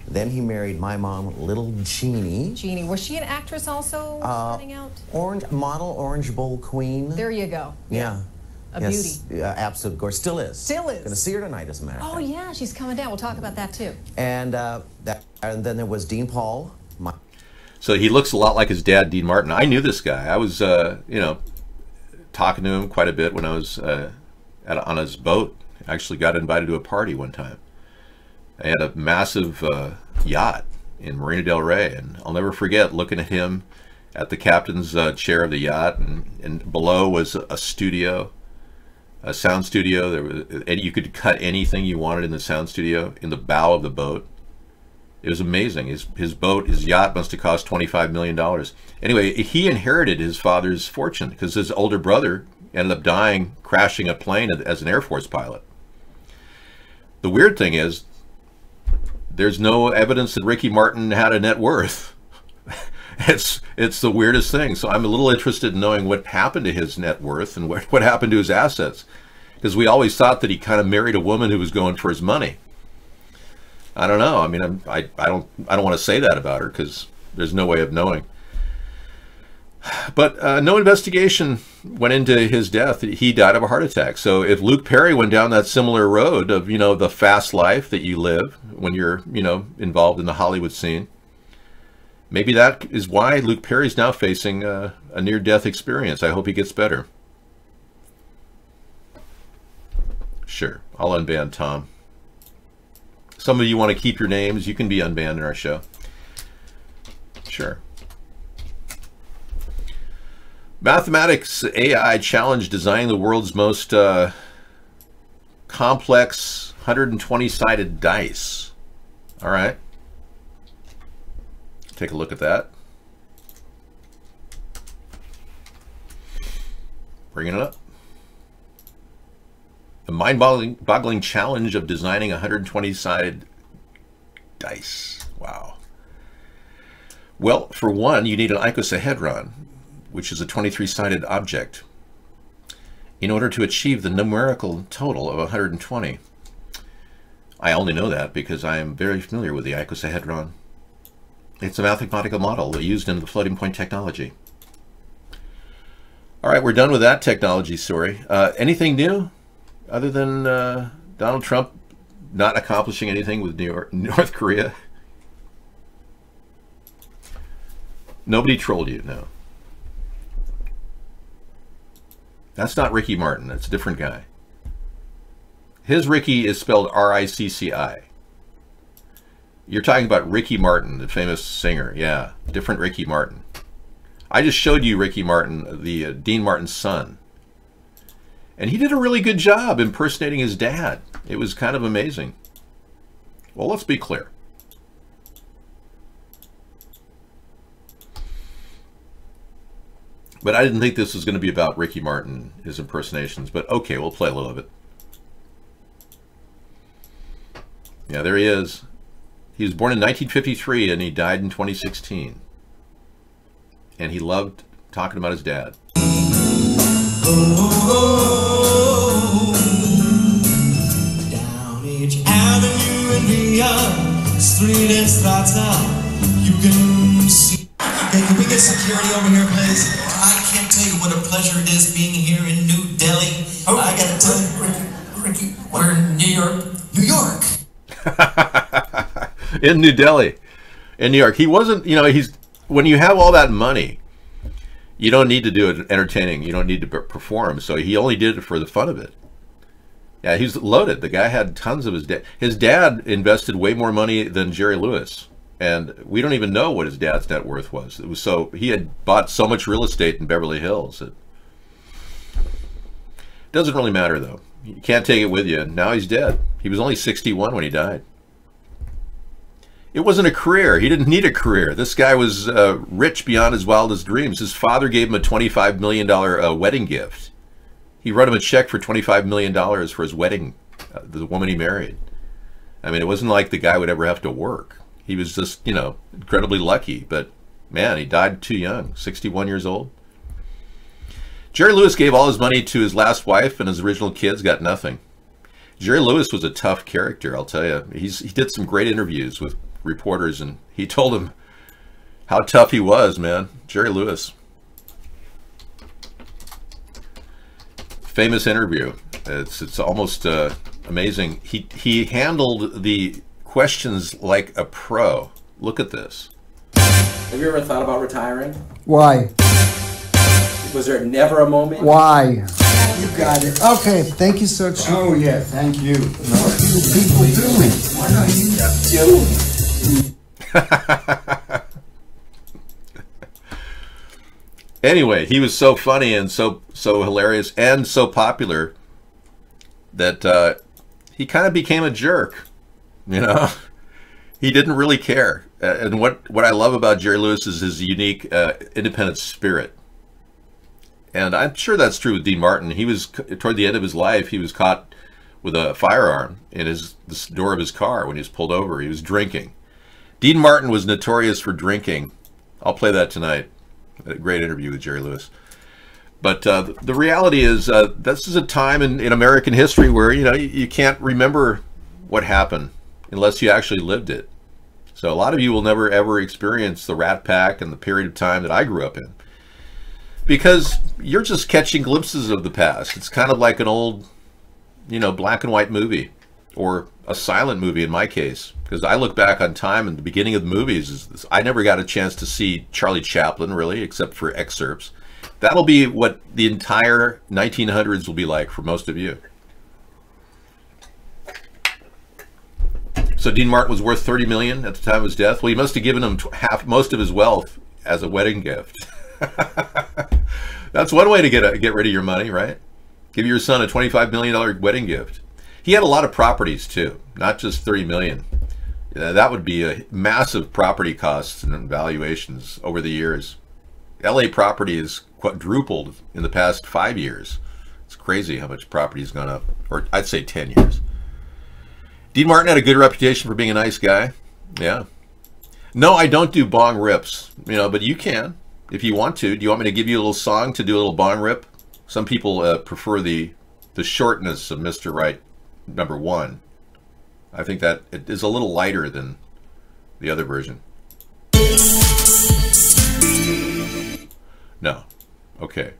Then he married my mom, Little Jeannie. Jeannie, was she an actress also starting out? Orange Bowl queen. There you go. Yeah. A beauty. Absolute gorgeous. Still is. Still is. Gonna see her tonight, as a matter of fact. Oh yeah, she's coming down. We'll talk about that too. And then there was Dean Paul. So he looks a lot like his dad, Dean Martin. I knew this guy. I was, talking to him quite a bit when I was on his boat. Actually got invited to a party one time. I had a massive yacht in Marina del Rey, and I'll never forget looking at him at the captain's chair of the yacht, and below was a studio, a sound studio. There was, and you could cut anything you wanted in the sound studio in the bow of the boat. It was amazing. His yacht must have cost $25 million. Anyway, he inherited his father's fortune because his older brother ended up dying crashing a plane as an Air Force pilot. The weird thing is, there's no evidence that Ricky Martin had a net worth. It's the weirdest thing. So I'm a little interested in knowing what happened to his net worth and what happened to his assets, because we always thought that he kind of married a woman who was going for his money. I don't know. I mean, I don't want to say that about her because there's no way of knowing. But no investigation went into his death. He died of a heart attack. So if Luke Perry went down that similar road of, the fast life that you live when you're, involved in the Hollywood scene, maybe that is why Luke Perry's now facing a near-death experience. I hope he gets better. Sure, I'll unban Tom. Some of you want to keep your names. You can be unbanned in our show. Sure. Mathematics AI challenge designing the world's most complex 120-sided dice. All right. Take a look at that. Bringing it up. The mind-boggling challenge of designing a 120-sided dice. Wow. Well, for one, you need an icosahedron, which is a 23-sided object, in order to achieve the numerical total of 120. I only know that because I am very familiar with the icosahedron. It's a mathematical model used in the floating point technology. All right, we're done with that technology story. Anything new other than Donald Trump not accomplishing anything with North Korea? Nobody trolled you, no. That's not Ricky Martin. That's a different guy. His Ricky is spelled R-I-C-C-I. You're talking about Ricky Martin, the famous singer. Yeah, different Ricky Martin. I just showed you Ricky Martin, the Dean Martin's son. And he did a really good job impersonating his dad. It was kind of amazing. Well, let's be clear. But I didn't think this was going to be about Ricky Martin, his impersonations. But okay, we'll play a little of it. Yeah, there he is. He was born in 1953 and he died in 2016. And he loved talking about his dad. Down each avenue and beyond, street and strata, you can see. Hey, can we get security over here, please? I can't tell you what a pleasure it is being here in New Delhi. Oh, I gotta tell you, Ricky, we're in New York. New York. In New Delhi. In New York. He wasn't, you know, when you have all that money, you don't need to do it entertaining. You don't need to perform. So he only did it for the fun of it. Yeah, he's loaded. The guy had tons of his dad. His dad invested way more money than Jerry Lewis. And we don't even know what his dad's net worth was. It was so, he had bought so much real estate in Beverly Hills. It doesn't really matter, though. You can't take it with you. Now he's dead. He was only 61 when he died. It wasn't a career. He didn't need a career. This guy was rich beyond his wildest dreams. His father gave him a $25 million wedding gift. He wrote him a check for $25 million for his wedding, the woman he married. I mean, it wasn't like the guy would ever have to work. He was just, you know, incredibly lucky. But, man, he died too young, 61 years old. Jerry Lewis gave all his money to his last wife, and his original kids got nothing. Jerry Lewis was a tough character, I'll tell you. He did some great interviews with reporters, and he told them how tough he was, man. Jerry Lewis. Famous interview. It's almost amazing. He handled the questions like a pro. Look at this. Have you ever thought about retiring? Why? Was there never a moment? Why? You got it. Okay, thank you so much. Oh, yeah, thank you. What are you people doing? What are you doing? Anyway, he was so funny and so hilarious and so popular that he kind of became a jerk. You know, he didn't really care. And what I love about Jerry Lewis is his unique independent spirit. And I'm sure that's true with Dean Martin. He was, toward the end of his life, he was caught with a firearm in the door of his car when he was pulled over. He was drinking. Dean Martin was notorious for drinking. I'll play that tonight. A great interview with Jerry Lewis. But the reality is this is a time in American history where, you know, you can't remember what happened unless you actually lived it. So a lot of you will never ever experience the Rat Pack and the period of time that I grew up in, because you're just catching glimpses of the past. It's kind of like an old, you know, black and white movie, or a silent movie in my case, because I look back on time and the beginning of the movies. I never got a chance to see Charlie Chaplin, really, except for excerpts. That'll be what the entire 1900s will be like for most of you. So Dean Martin was worth $30 million at the time of his death. Well, he must have given him most of his wealth as a wedding gift. That's one way to get rid of your money, right? Give your son a $25 million wedding gift. He had a lot of properties too, not just $30 million. That would be a massive property costs and valuations over the years. LA property has quadrupled in the past 5 years. It's crazy how much property has gone up, or I'd say 10 years. Dean Martin had a good reputation for being a nice guy. Yeah. No, I don't do bong rips, you know, but you can if you want to. Do you want me to give you a little song to do a little bong rip? Some people prefer the shortness of Mr. Right #1. I think that it is a little lighter than the other version. No. Okay.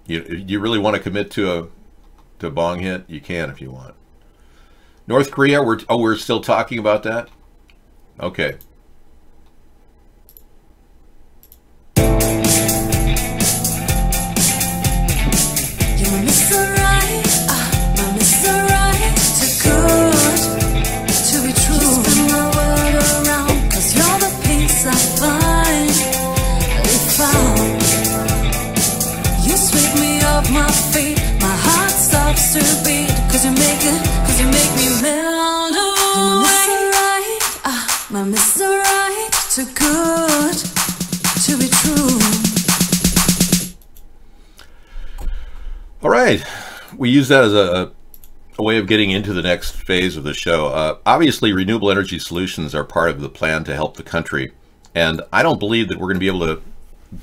You really want to commit to a bong hit? You can if you want. North Korea, we're still talking about that? Okay. All right, we use that as a way of getting into the next phase of the show. Obviously, renewable energy solutions are part of the plan to help the country, and I don't believe that we're going to be able to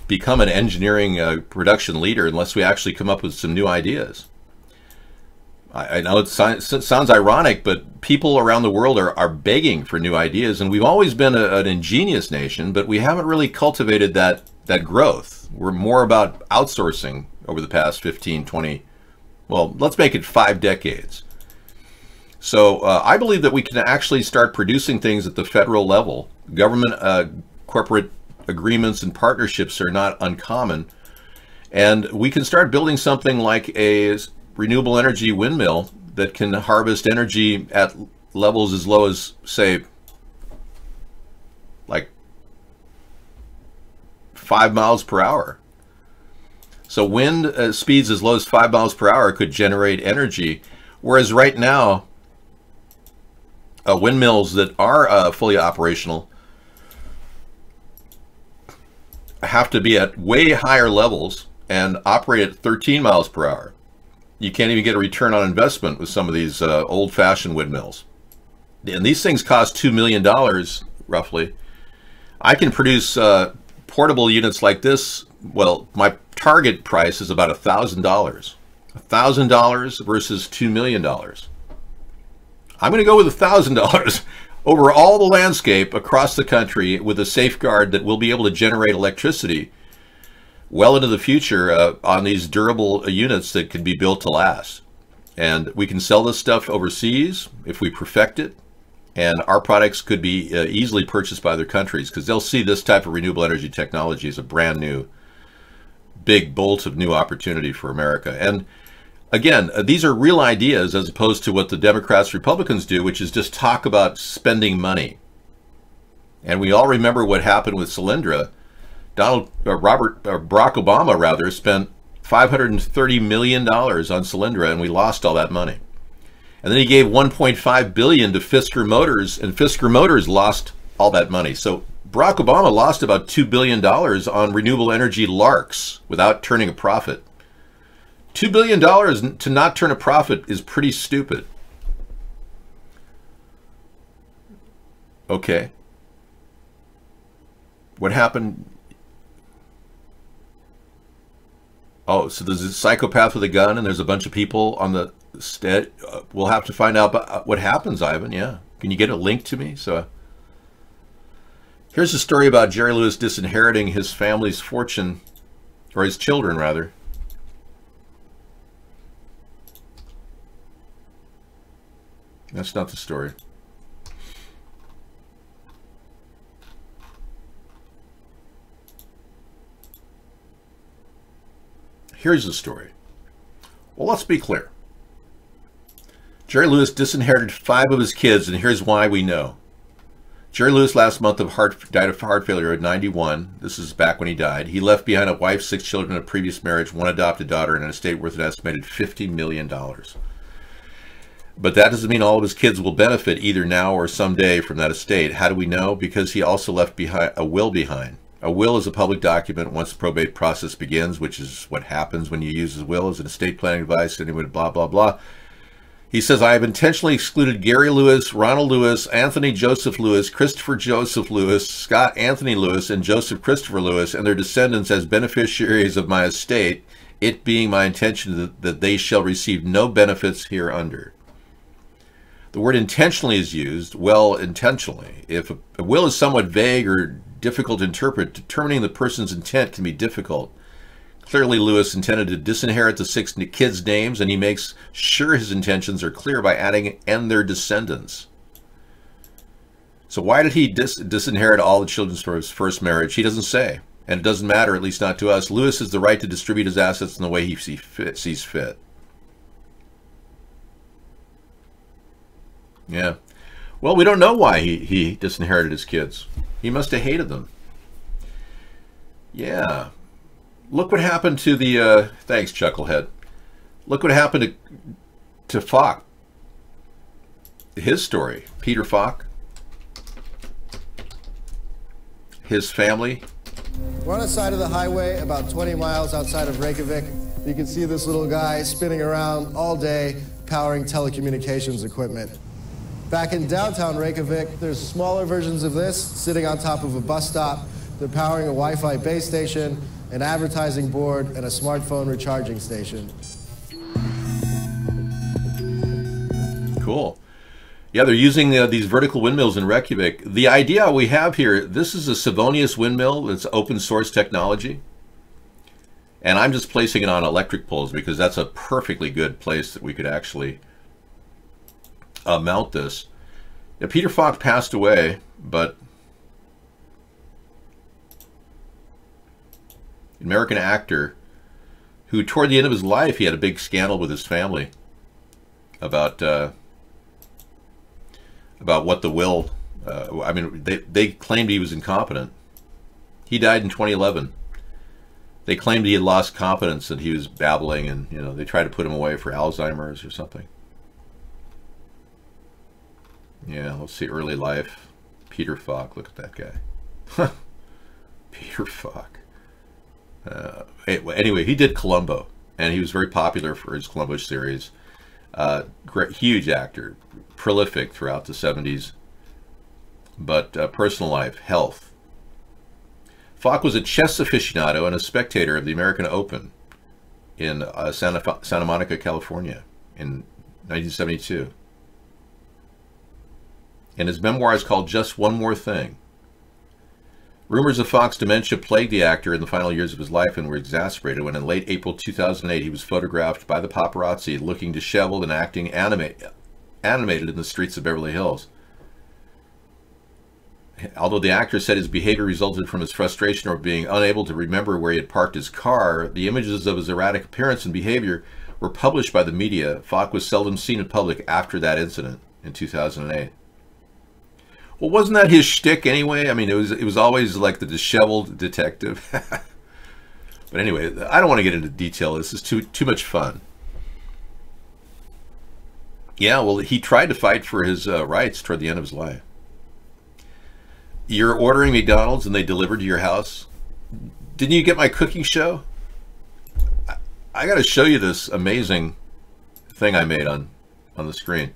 become an engineering production leader unless we actually come up with some new ideas. I know it sounds ironic, but people around the world are begging for new ideas, and we've always been an ingenious nation, but we haven't really cultivated that growth. We're more about outsourcing over the past 15, 20, well, let's make it 5 decades. So I believe that we can actually start producing things at the federal level. Government, corporate agreements and partnerships are not uncommon, and we can start building something like a renewable energy windmill that can harvest energy at levels as low as, say, like 5 miles per hour. So wind speeds as low as 5 miles per hour could generate energy, whereas right now, windmills that are fully operational have to be at way higher levels and operate at 13 miles per hour. You can't even get a return on investment with some of these old-fashioned windmills. And these things cost $2 million, roughly. I can produce portable units like this. Well, my target price is about $1,000. $1,000 versus $2 million. I'm going to go with $1,000 over all the landscape across the country with a safeguard that we'll be able to generate electricity well into the future on these durable units that can be built to last. And we can sell this stuff overseas if we perfect it, and our products could be easily purchased by other countries because they'll see this type of renewable energy technology as a brand new big bolt of new opportunity for America. And again, these are real ideas as opposed to what the Democrats, Republicans do, which is just talk about spending money. And we all remember what happened with Solyndra. Barack Obama rather spent $530 million on Solyndra, and we lost all that money. And then he gave $1.5 billion to Fisker Motors, and Fisker Motors lost all that money. So Barack Obama lost about $2 billion on renewable energy larks without turning a profit. $2 billion to not turn a profit is pretty stupid. Okay. What happened? Oh, so there's a psychopath with a gun and there's a bunch of people on the stead. We'll have to find out what happens, Ivan. Yeah. Can you get a link to me? So here's a story about Jerry Lewis disinheriting his family's fortune, or his children, rather. That's not the story. Here's the story. Well, let's be clear. Jerry Lewis disinherited 5 of his kids, and here's why we know. Jerry Lewis last month died of heart failure at 91. This is back when he died. He left behind a wife, 6 children, a previous marriage, 1 adopted daughter, and an estate worth an estimated $50 million. But that doesn't mean all of his kids will benefit either now or someday from that estate. How do we know? Because he also left behind a will behind. A will is a public document once the probate process begins, which is what happens when you use his will as an estate planning device, anyway, blah, blah, blah. He says, I have intentionally excluded Gary Lewis, Ronald Lewis, Anthony Joseph Lewis, Christopher Joseph Lewis, Scott Anthony Lewis, and Joseph Christopher Lewis and their descendants as beneficiaries of my estate, it being my intention that they shall receive no benefits hereunder. The word intentionally is used, well, intentionally. If a will is somewhat vague or difficult to interpret, determining the person's intent can be difficult. Clearly, Lewis intended to disinherit the 6 kids' names, and he makes sure his intentions are clear by adding "and their descendants." So why did he disinherit all the children from his first marriage? He doesn't say, and it doesn't matter, at least not to us. Lewis has the right to distribute his assets in the way he sees fit. Yeah. Well, we don't know why he disinherited his kids. He must have hated them. Yeah. Look what happened to the, thanks, Chucklehead. Look what happened to Falk. His story. Peter Falk. His family. We're on the side of the highway about 20 miles outside of Reykjavik. You can see this little guy spinning around all day powering telecommunications equipment. Back in downtown Reykjavik, there's smaller versions of this sitting on top of a bus stop. They're powering a Wi-Fi base station, an advertising board, and a smartphone recharging station. Cool. Yeah, they're using these vertical windmills in Reykjavik. The idea we have here, this is a Savonius windmill. It's open source technology. And I'm just placing it on electric poles because that's a perfectly good place that we could actually mount this. Yeah, Peter Falk passed away, but American actor who toward the end of his life, he had a big scandal with his family about what the will, I mean, they claimed he was incompetent. He died in 2011. They claimed he had lost competence and he was babbling, and, you know, they tried to put him away for Alzheimer's or something. Yeah, let's see, early life. Peter Falk, look at that guy. Peter Falk. Anyway, he did Columbo, and he was very popular for his Columbo series. Great, huge actor, prolific throughout the 70s. But personal life, health. Falk was a chess aficionado and a spectator of the American Open in Santa Monica, California in 1972. And his memoir is called Just One More Thing. Rumors of Falk's dementia plagued the actor in the final years of his life and were exacerbated when in late April 2008 he was photographed by the paparazzi looking disheveled and acting animated in the streets of Beverly Hills. Although the actor said his behavior resulted from his frustration or being unable to remember where he had parked his car, the images of his erratic appearance and behavior were published by the media. Falk was seldom seen in public after that incident in 2008. Well, wasn't that his shtick anyway? I mean, it was always like the disheveled detective. But anyway, I don't want to get into detail. This is too much fun. Yeah, well, he tried to fight for his rights toward the end of his life. You're ordering McDonald's and they delivered to your house. Didn't you get my cooking show? I got to show you this amazing thing I made on the screen.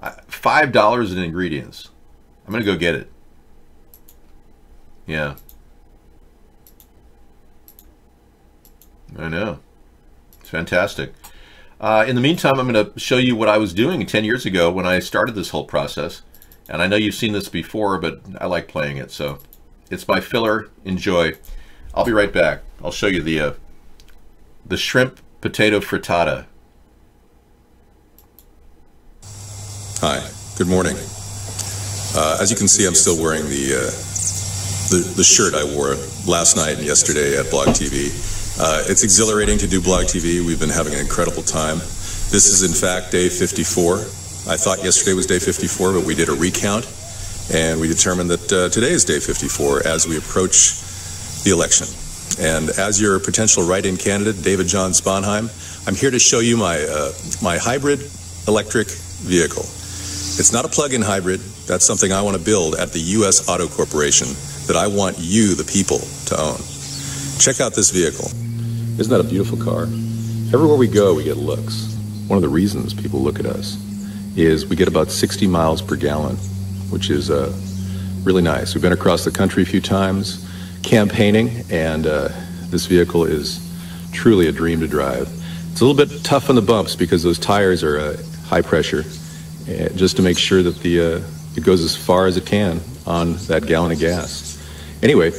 $5 in ingredients. I'm going to go get it. Yeah. I know. It's fantastic. In the meantime, I'm going to show you what I was doing 10 years ago when I started this whole process. And I know you've seen this before, but I like playing it. So it's my filler. Enjoy. I'll be right back. I'll show you the shrimp potato frittata. Hi. Good morning. As you can see, I'm still wearing the shirt I wore last night and yesterday at Blog TV. It's exhilarating to do Blog TV. We've been having an incredible time. This is, in fact, day 54. I thought yesterday was day 54, but we did a recount, and we determined that today is day 54 as we approach the election. And as your potential write-in candidate, David John Sponheim, I'm here to show you my hybrid electric vehicle. It's not a plug-in hybrid. That's something I want to build at the U.S. Auto Corporation that I want you, the people, to own. Check out this vehicle. Isn't that a beautiful car? Everywhere we go, we get looks. One of the reasons people look at us is we get about 60 miles per gallon, which is really nice. We've been across the country a few times campaigning, and this vehicle is truly a dream to drive. It's a little bit tough on the bumps because those tires are high pressure, just to make sure that it goes as far as it can on that gallon of gas. Anyway,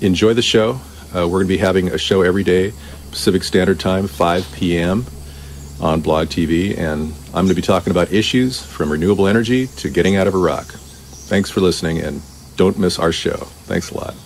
enjoy the show. We're going to be having a show every day, Pacific Standard Time, 5 p.m. on Blog TV, and I'm going to be talking about issues from renewable energy to getting out of Iraq. Thanks for listening, and don't miss our show. Thanks a lot.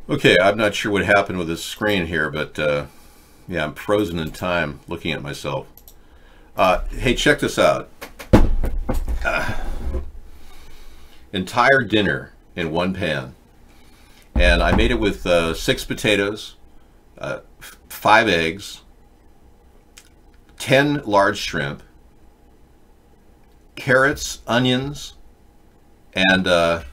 Okay, I'm not sure what happened with this screen here, but yeah, I'm frozen in time looking at myself. Hey, check this out. Entire dinner in one pan. And I made it with 6 potatoes, 5 eggs, 10 large shrimp, carrots, onions, and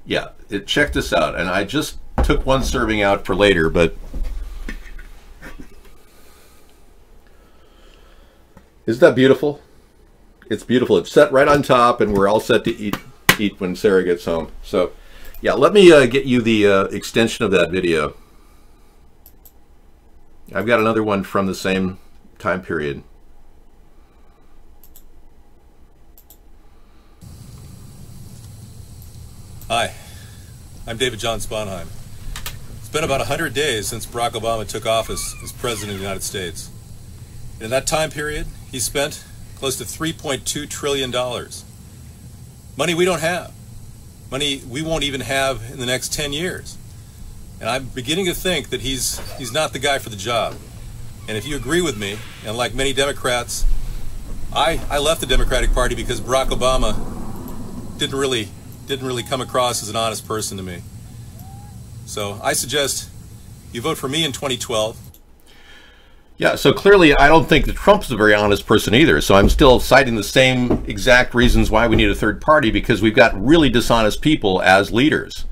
yeah, check this out. And I just took one serving out for later, but isn't that beautiful? It's beautiful. It's set right on top, and we're all set to eat when Sarah gets home. So yeah, let me get you the extension of that video. I've got another one from the same time period. Hi, I'm David John Sponheim. It's been about 100 days since Barack Obama took office as President of the United States. In that time period, he spent close to $3.2 trillion. Money we don't have. Money we won't even have in the next 10 years. And I'm beginning to think that he's not the guy for the job. And if you agree with me, and like many Democrats, I left the Democratic Party because Barack Obama didn't really come across as an honest person to me. So I suggest you vote for me in 2012. Yeah, so clearly I don't think that Trump's a very honest person either. So I'm still citing the same exact reasons why we need a third party, because we've got really dishonest people as leaders.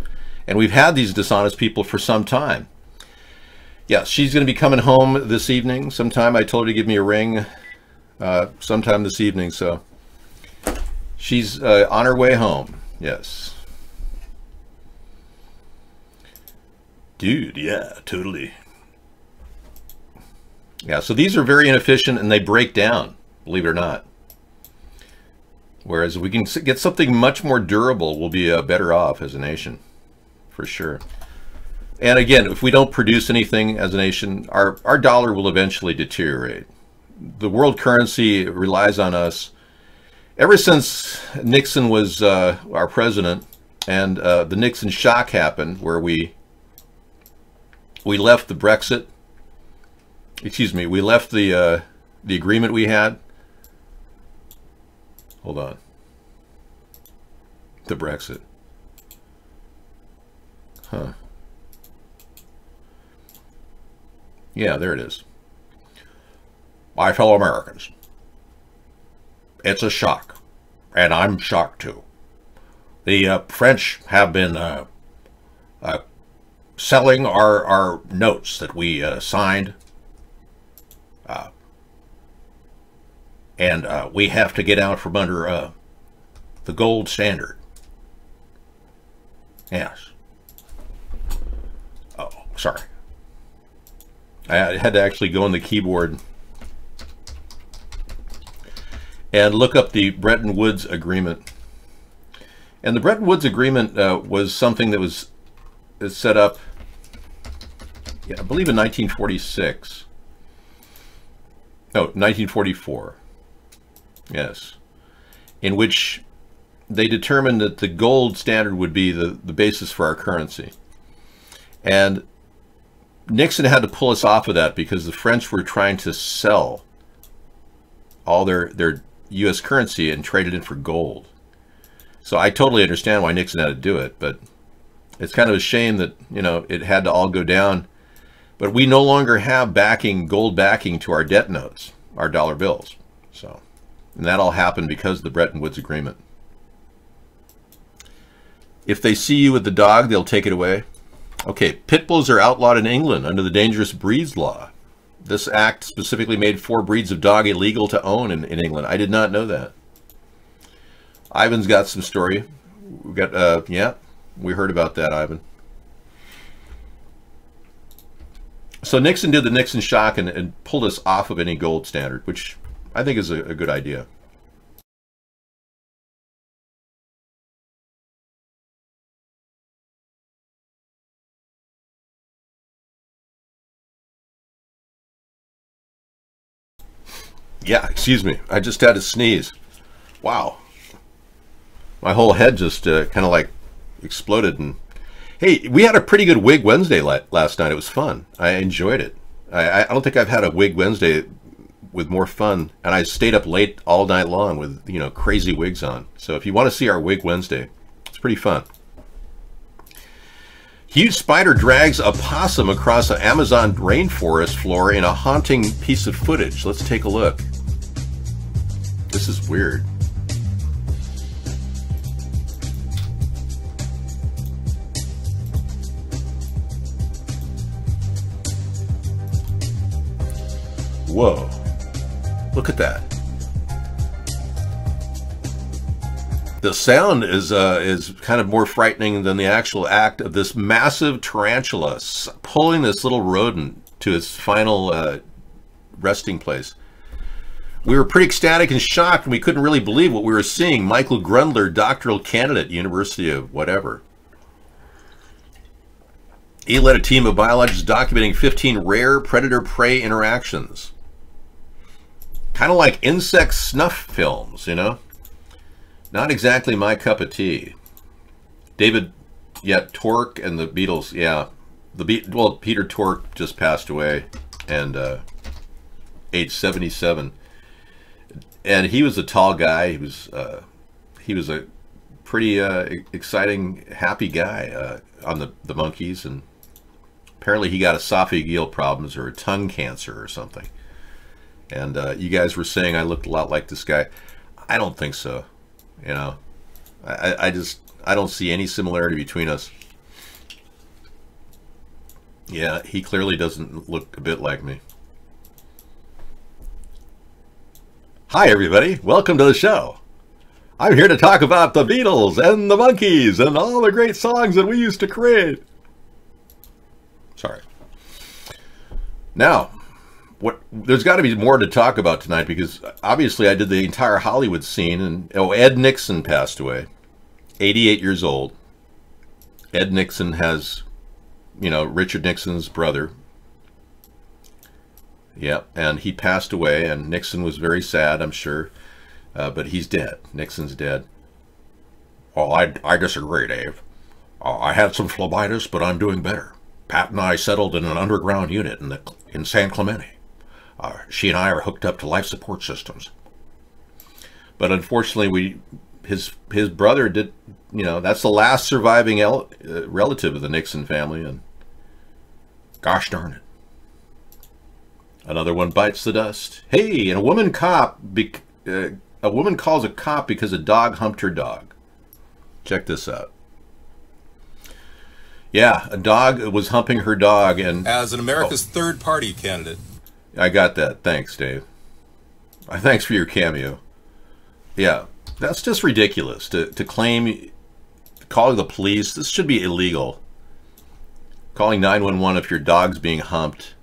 And we've had these dishonest people for some time. Yeah, she's going to be coming home this evening sometime. I told her to give me a ring sometime this evening. So she's on her way home. Yes. Dude, yeah, totally. Yeah, so these are very inefficient and they break down, believe it or not. Whereas if we can get something much more durable, we'll be better off as a nation, for sure. And again, if we don't produce anything as a nation, our dollar will eventually deteriorate. The world currency relies on us. Ever since Nixon was our president, and the Nixon shock happened, where we left the Brexit, excuse me, we left the agreement we had. Hold on. The Brexit. Huh. Yeah, there it is. My fellow Americans. It's a shock, and I'm shocked too. The French have been selling our notes that we signed, and we have to get out from under the gold standard. Yes. Oh, sorry. I had to actually go on the keyboard and look up the Bretton Woods Agreement. And the Bretton Woods Agreement was something that was set up, yeah, I believe in 1946. No, 1944. Yes. In which they determined that the gold standard would be the basis for our currency. And Nixon had to pull us off of that because the French were trying to sell all their U.S. currency and trade it in for gold. So I totally understand why Nixon had to do it, but It's kind of a shame that, you know, it had to all go down. But we no longer have backing, gold backing to our debt notes, our dollar bills. So, and that all happened because of the Bretton Woods Agreement. If they see you with the dog, they'll take it away. Okay, pit bulls are outlawed in England under the Dangerous Breeds Law. This act specifically made 4 breeds of dog illegal to own in England. I did not know that. Ivan's got some story. We got, yeah, we heard about that, Ivan. So Nixon did the Nixon shock and pulled us off of any gold standard, which I think is a good idea. Yeah, excuse me. I just had to sneeze. Wow. My whole head just kind of like exploded. And hey, we had a pretty good Wig Wednesday last night. It was fun. I enjoyed it. I don't think I've had a Wig Wednesday with more fun. And I stayed up late all night long with, you know, crazy wigs on. So if you want to see our Wig Wednesday, it's pretty fun. Huge spider drags a possum across an Amazon rainforest floor in a haunting piece of footage. Let's take a look. This is weird. Whoa. Look at that. The sound is kind of more frightening than the actual act of this massive tarantula pulling this little rodent to its final resting place. We were pretty ecstatic and shocked, and we couldn't really believe what we were seeing. Michael Grundler, doctoral candidate, University of whatever. He led a team of biologists documenting 15 rare predator-prey interactions. Kind of like insect snuff films, you know? Not exactly my cup of tea. David, yeah, Tork and the Beatles, yeah. Well, Peter Tork just passed away, and age 77. And he was a tall guy. He was a pretty exciting, happy guy on the Monkees, and apparently he got esophageal problems or a tongue cancer or something. And you guys were saying I looked a lot like this guy. I don't think so. You know, I don't see any similarity between us. Yeah, he clearly doesn't look a bit like me. Hi everybody, welcome to the show. I'm here to talk about the Beatles and the Monkees and all the great songs that we used to create. Sorry. Now, there's got to be more to talk about tonight, because obviously I did the entire Hollywood scene, and Ed Nixon passed away, 88 years old. Ed Nixon has, you know, Richard Nixon's brother. Yep, and he passed away, and Nixon was very sad, I'm sure, but he's dead. Nixon's dead. Oh, I disagree, Dave. I had some phlebitis, but I'm doing better. Pat and I settled in an underground unit in San Clemente. She and I are hooked up to life support systems. But unfortunately, his brother did, you know, that's the last surviving relative of the Nixon family, and gosh darn it. Another one bites the dust. Hey, and a woman calls a cop because a dog humped her dog. Check this out. Yeah, a dog was humping her dog, and as an America's third party candidate. I got that. Thanks, Dave. Thanks for your cameo. Yeah, that's just ridiculous to claim calling the police. This should be illegal. Calling 911 if your dog's being humped.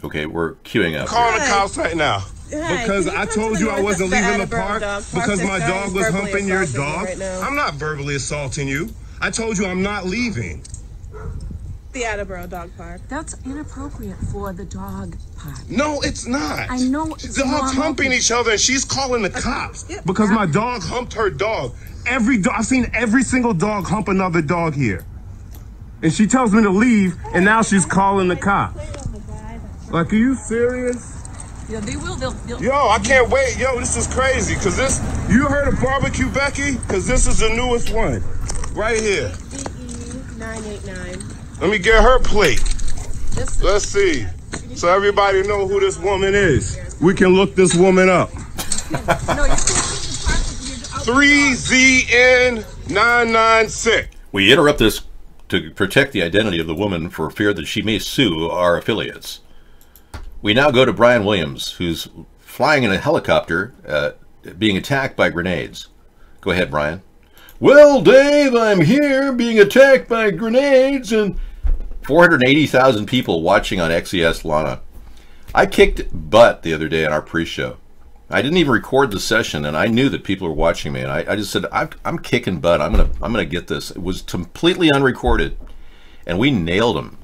Okay, we're queuing up. Calling the cops right now. Because I told you I wasn't leaving the park because my dog was humping your dog. I'm not verbally assaulting you. I told you I'm not leaving. The Attleboro Dog Park. That's inappropriate for the dog park. No, it's not. I know it's dogs humping each other, and she's calling the cops because my dog humped her dog. I've seen every single dog hump another dog here. And she tells me to leave, and now she's calling the cops. Like, are you serious? Yeah, they will. They'll... Yo, I can't wait. Yo, this is crazy. Because this, you heard of Barbecue Becky? Because this is the newest one. Right here. DE989. Let me get her plate. Let's see. So everybody know who this woman is. We can look this woman up. 3ZN996. We interrupt this to protect the identity of the woman for fear that she may sue our affiliates. We now go to Brian Williams, who's flying in a helicopter, being attacked by grenades. Go ahead, Brian. Well, Dave, I'm here being attacked by grenades and 480,000 people watching on XES Lana. I kicked butt the other day on our pre-show. I didn't even record the session, and I knew that people were watching me, and I just said, I'm kicking butt. I'm gonna get this. It was completely unrecorded, and we nailed them.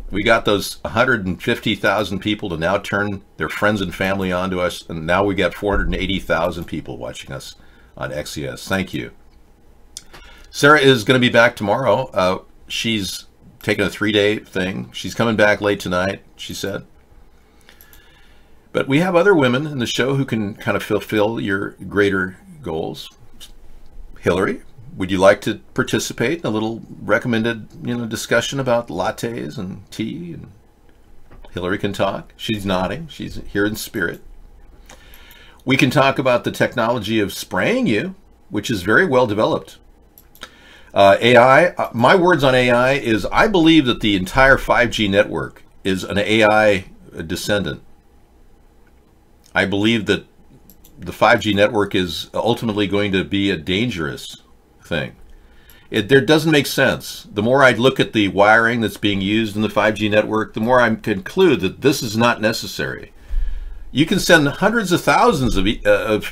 We got those 150,000 people to now turn their friends and family onto us, and now we got 480,000 people watching us on XES. Thank you. Sarah is going to be back tomorrow. She's taking a 3-day thing. She's coming back late tonight, she said. But we have other women in the show who can kind of fulfill your greater goals. Hillary, would you like to participate in a little recommended, discussion about lattes and tea? And Hillary can talk. She's nodding. She's here in spirit. We can talk about the technology of spraying you, which is very well developed. AI, my words on AI is I believe that the entire 5G network is an AI descendant. I believe that the 5G network is ultimately going to be a dangerous thing. There doesn't make sense. The more I look at the wiring that's being used in the 5G network, the more I conclude that this is not necessary. You can send hundreds of thousands of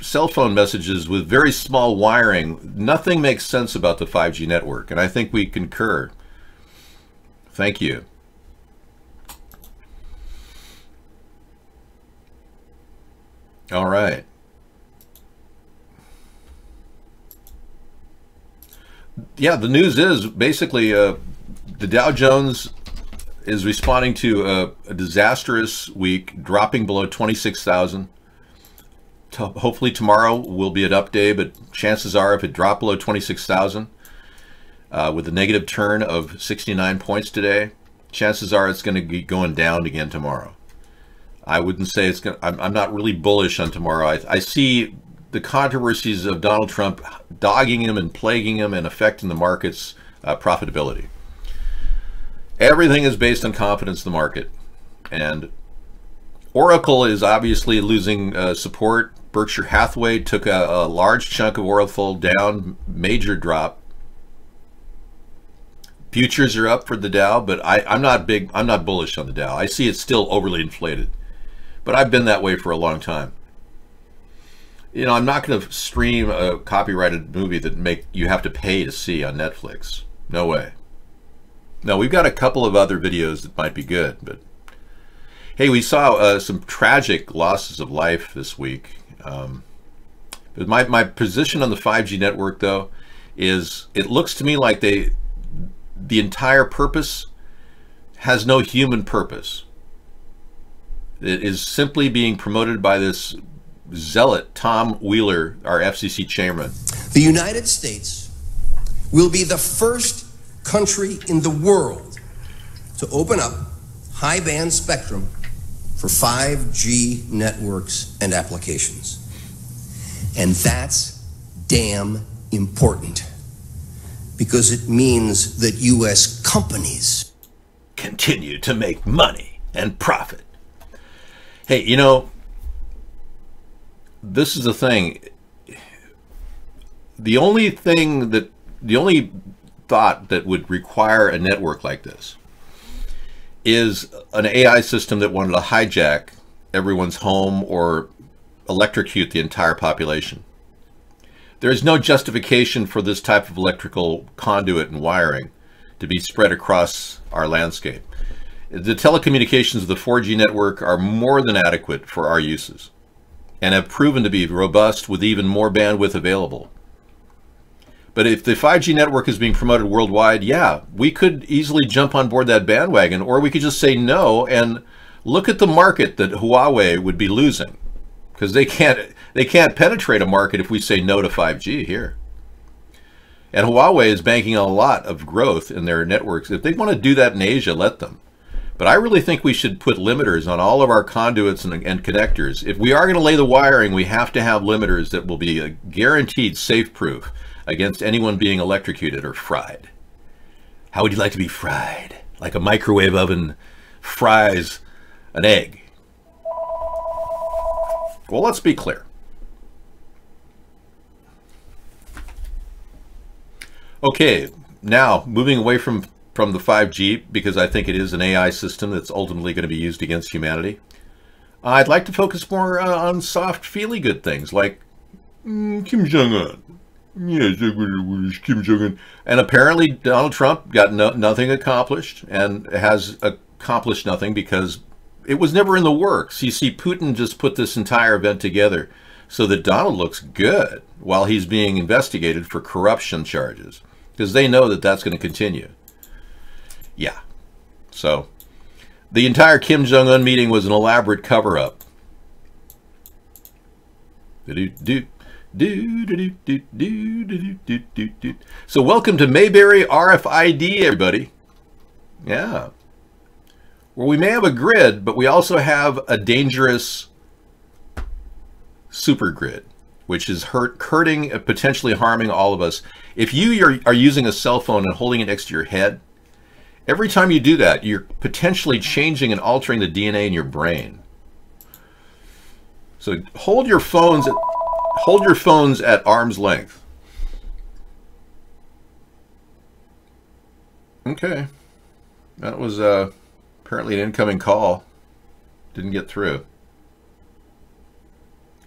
cell phone messages with very small wiring. Nothing makes sense about the 5G network, and I think we concur. Thank you. All right. Yeah, the news is basically the Dow Jones is responding to a disastrous week, dropping below 26,000. Hopefully tomorrow will be an up day, but chances are if it dropped below 26,000 with a negative turn of 69 points today, chances are it's going to be going down again tomorrow. I wouldn't say it's going to, I'm not really bullish on tomorrow. I see the controversies of Donald Trump dogging him and plaguing him and affecting the market's profitability. Everything is based on confidence in the market, and Oracle is obviously losing support. Berkshire Hathaway took a large chunk of Oracle down, major drop. Futures are up for the Dow, but I'm not bullish on the Dow. I see it's still overly inflated, but I've been that way for a long time. I'm not going to stream a copyrighted movie that you have to pay to see on Netflix. No way. No, we've got a couple of other videos that might be good, but hey, we saw some tragic losses of life this week. But my position on the 5G network, though, is it looks to me like the entire purpose has no human purpose. It is simply being promoted by this zealot, Tom Wheeler, our FCC chairman. The United States will be the first country in the world to open up high-band spectrum for 5G networks and applications. And that's damn important, because it means that U.S. companies continue to make money and profit. Hey, this is the thing. The only thought that would require a network like this is an AI system that wanted to hijack everyone's home or electrocute the entire population. There is no justification for this type of electrical conduit and wiring to be spread across our landscape. The telecommunications of the 4G network are more than adequate for our uses and have proven to be robust with even more bandwidth available. But if the 5G network is being promoted worldwide, yeah, we could easily jump on board that bandwagon, or we could just say no and Look at the market that Huawei would be losing, because they can't penetrate a market if we say no to 5G here. And Huawei is banking on a lot of growth in their networks. If they want to do that in Asia, let them. But I really think we should put limiters on all of our conduits and connectors. If we are going to lay the wiring, we have to have limiters that will be a guaranteed safe-proof against anyone being electrocuted or fried. How would you like to be fried? Like a microwave oven fries an egg. Well, let's be clear. Okay, now moving away from the 5G, because I think it is an AI system that's ultimately going to be used against humanity. I'd like to focus more on soft, feely-good things like Kim Jong-un. Yes, Kim Jong-un. And apparently Donald Trump got nothing accomplished and has accomplished nothing because it was never in the works. You see, Putin just put this entire event together so that Donald looks good while he's being investigated for corruption charges, because they know that that's going to continue. Yeah. So the entire Kim Jong-un meeting was an elaborate cover-up. So welcome to Mayberry RFID, everybody. Yeah. Well, we may have a grid, but we also have a dangerous super grid, which is hurting, potentially harming all of us. If you are using a cell phone and holding it next to your head, every time you do that, you're potentially changing and altering the DNA in your brain. So hold your phones at arm's length. Okay. That was apparently an incoming call. Didn't get through.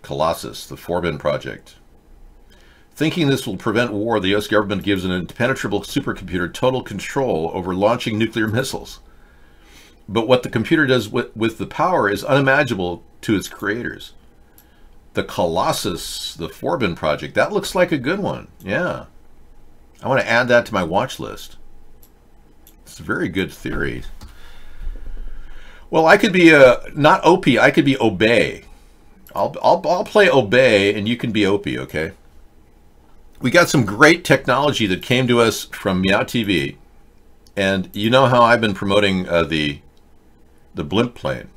Colossus, the Forbin Project. Thinking this will prevent war, the U.S. government gives an impenetrable supercomputer total control over launching nuclear missiles. But what the computer does with the power is unimaginable to its creators. The Colossus, the Forbin Project, that looks like a good one. Yeah. I want to add that to my watch list. It's a very good theory. Well, I could be not Opie, I could be Obey. I'll play Obey and you can be Opie, okay? We got some great technology that came to us from Meow TV, and you know how I've been promoting the blimp plane.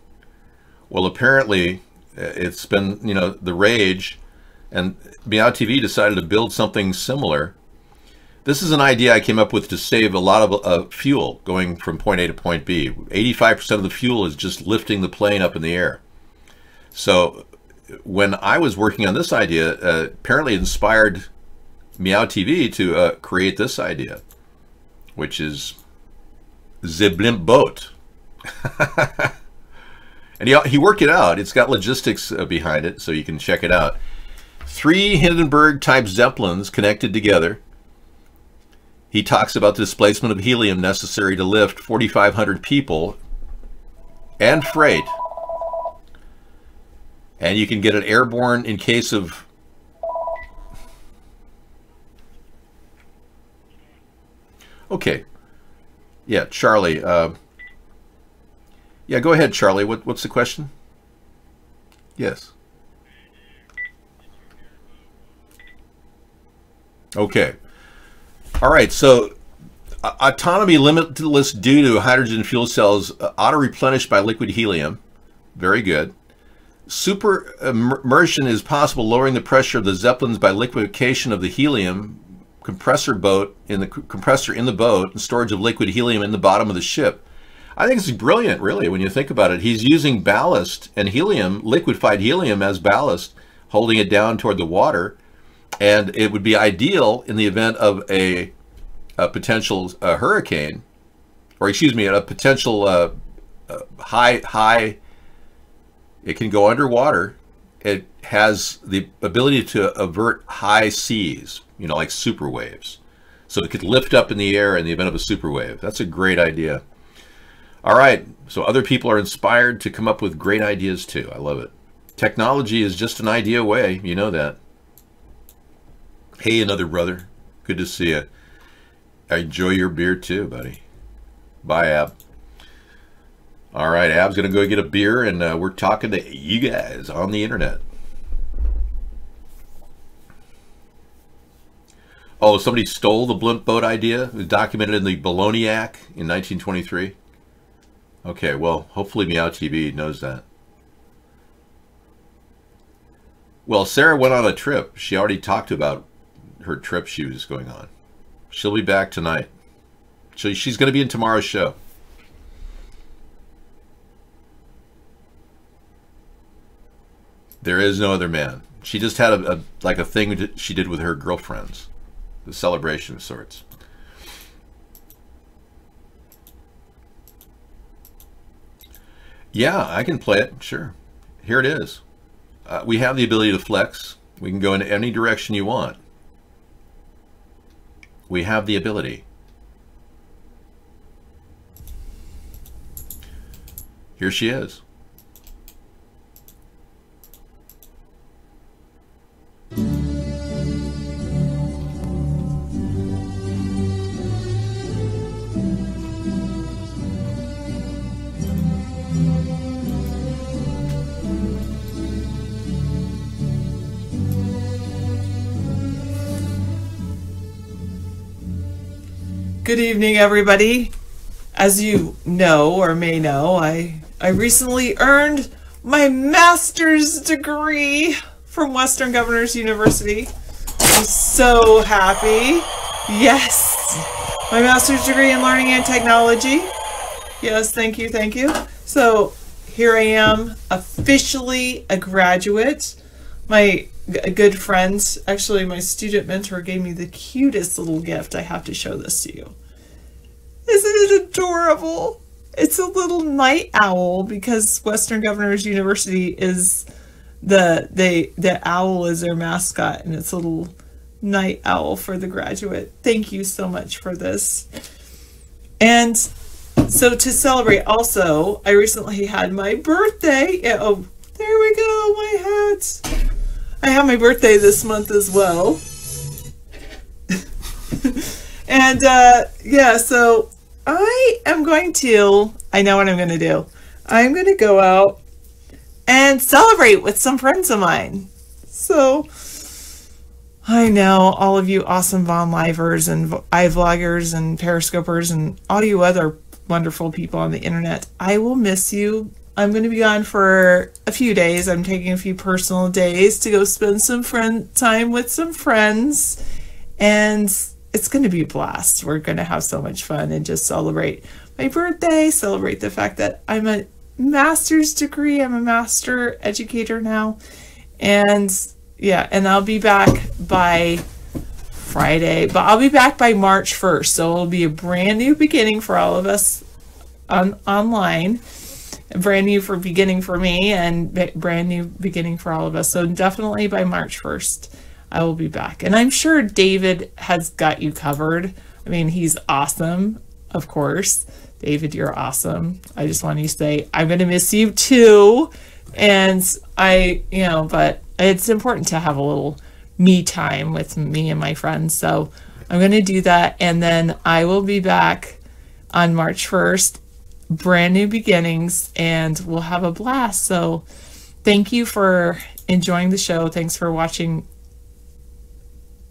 Well, apparently it's been, you know, the rage, and Meow TV decided to build something similar. This is an idea I came up with to save a lot of fuel going from point A to point B. 85% of the fuel is just lifting the plane up in the air. So when I was working on this idea, apparently it inspired Meow TV to create this idea, which is the blimp boat. And he worked it out. It's got logistics behind it, so you can check it out. 3 Hindenburg-type Zeppelins connected together. He talks about the displacement of helium necessary to lift 4,500 people and freight. And you can get it airborne in case of... Okay. Yeah, Charlie. Yeah, go ahead, Charlie. What's the question? Yes. Okay. All right, so autonomy limitless due to hydrogen fuel cells auto-replenished by liquid helium. Very good. Super immersion is possible, lowering the pressure of the Zeppelins by liquefaction of the helium compressor in the boat and storage of liquid helium in the bottom of the ship. I think it's brilliant, really, when you think about it. He's using ballast and helium, liquefied helium as ballast, holding it down toward the water. And it would be ideal in the event of a potential hurricane, or excuse me, a potential high. It can go underwater. It has the ability to avert high seas, you know, like super waves. So it could lift up in the air in the event of a super wave. That's a great idea. All right, so other people are inspired to come up with great ideas too. I love it. Technology is just an idea away. You know that. Hey, another brother. Good to see you. I enjoy your beer too, buddy. Bye, Ab. All right, Ab's going to go get a beer, and we're talking to you guys on the internet. Oh, somebody stole the blimp boat idea? It was documented in the Bologniac in 1923? Okay, well, hopefully Meow TV knows that. Well, Sarah went on a trip. She already talked about her trip she was going on. She'll be back tonight. She's going to be in tomorrow's show. There is no other man. She just had a thing that she did with her girlfriends. The celebration of sorts. Yeah, I can play it. Sure. Here it is. We have the ability to flex. We can go in any direction you want. We have the ability. Here she is. Good evening, everybody. As you know or may know, I recently earned my master's degree from Western Governors University. I'm so happy. Yes, my master's degree in learning and technology. Yes, thank you, thank you. So here I am, officially a graduate. My good friends, actually my student mentor, gave me the cutest little gift. I have to show this to you. Isn't it adorable? It's a little night owl because Western Governors University is the owl is their mascot, and it's a little night owl for the graduate. Thank you so much for this. And so to celebrate also, I recently had my birthday. Oh, there we go, my hat. I have my birthday this month as well. And yeah, so I am going to, I know what I'm going to do. I'm going to go out and celebrate with some friends of mine. So I know all of you awesome Vaughn Livers and iVloggers and Periscopers and all you other wonderful people on the internet. I will miss you. I'm going to be gone for a few days. I'm taking a few personal days to go spend some time with some friends, and it's going to be a blast. We're going to have so much fun and just celebrate my birthday, celebrate the fact that I'm a master's degree. I'm a master educator now. And yeah, and I'll be back by Friday, but I'll be back by March 1st. So it'll be a brand new beginning for all of us online. Brand new beginning for me, and brand new beginning for all of us. So definitely by March 1st, I will be back. And I'm sure David has got you covered. I mean, he's awesome, of course. David, you're awesome. I just want to say I'm going to miss you too. And but it's important to have a little me time with me and my friends. So I'm going to do that. And then I will be back on March 1st. Brand new beginnings, and we'll have a blast. So thank you for enjoying the show. Thanks for watching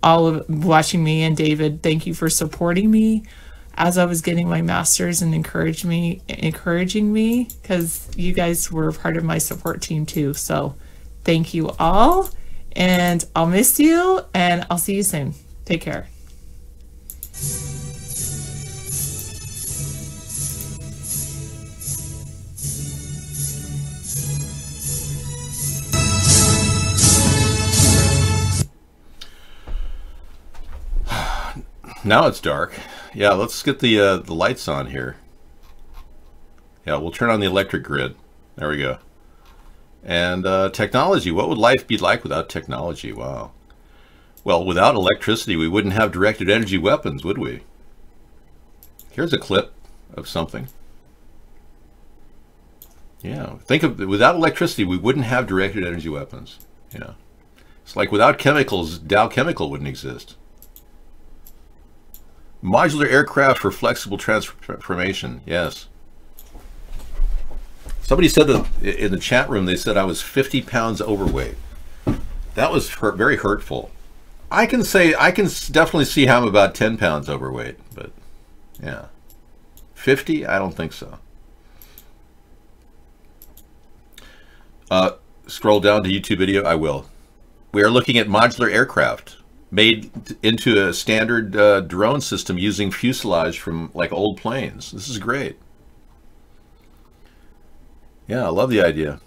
me and David. Thank you for supporting me as I was getting my master's and encouraging me, because you guys were part of my support team too. So thank you all, and I'll miss you, and I'll see you soon. Take care. Now it's dark. Yeah, let's get the lights on here. Yeah, we'll turn on the electric grid. There we go. And technology. What would life be like without technology? Wow. Well, without electricity, we wouldn't have directed energy weapons, would we? Here's a clip of something. Yeah, think of without electricity, we wouldn't have directed energy weapons. Yeah, it's like without chemicals, Dow Chemical wouldn't exist. Modular aircraft for flexible transformation. Yes. Somebody said that in the chat room, they said I was 50 pounds overweight. That was very hurtful. I can definitely see how I'm about 10 pounds overweight, but yeah. 50? I don't think so. Scroll down to YouTube video. I will. We are looking at modular aircraft made into a standard drone system using fuselage from like old planes. This is great. Yeah, I love the idea.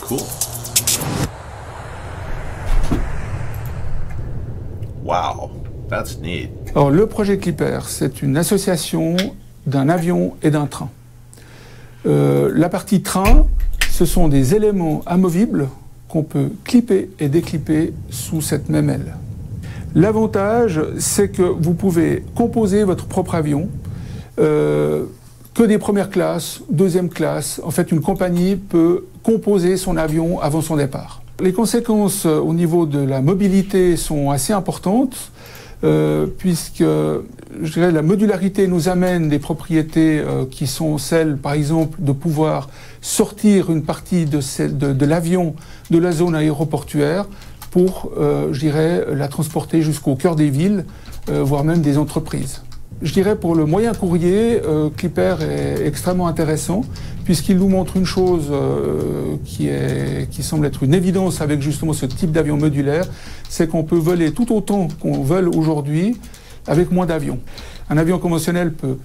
Cool. Wow, that's neat. Alors, le projet Clipper, c'est une association d'un avion et d'un train. La partie train, ce sont des éléments amovibles qu'on peut clipper et déclipper sous cette même aile. L'avantage, c'est que vous pouvez composer votre propre avion, que des premières classes, deuxième classe. En fait, une compagnie peut composer son avion avant son départ. Les conséquences au niveau de la mobilité sont assez importantes, puisque je dirais, la modularité nous amène des propriétés qui sont celles, par exemple, de pouvoir sortir une partie de l'avion de la zone aéroportuaire pour, je dirais, la transporter jusqu'au cœur des villes, voire même des entreprises. Je dirais pour le moyen courrier, Clipper est extrêmement intéressant puisqu'il nous montre une chose qui semble être une évidence avec justement ce type d'avion modulaire, c'est qu'on peut voler tout autant qu'on vole aujourd'hui avec moins d'avions. Un avion conventionnel peut,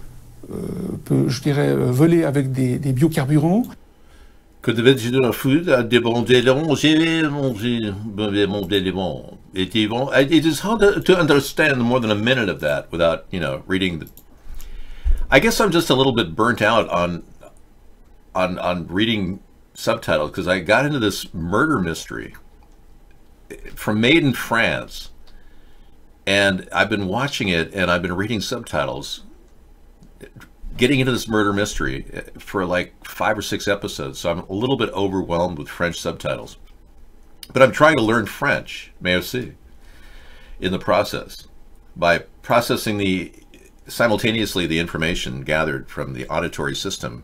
je dirais, voler avec des biocarburants. Que devais-je de la food? Des bons éléments, j'ai mangé des bons éléments. It is hard to understand more than a minute of that without, you know, reading the... I guess I'm just a little bit burnt out on reading subtitles because I got into this murder mystery from Made in France, and I've been watching it and I've been reading subtitles, getting into this murder mystery for like 5 or 6 episodes, so I'm a little bit overwhelmed with French subtitles. But I'm trying to learn French, mais aussi, in the process, by processing simultaneously the information gathered from the auditory system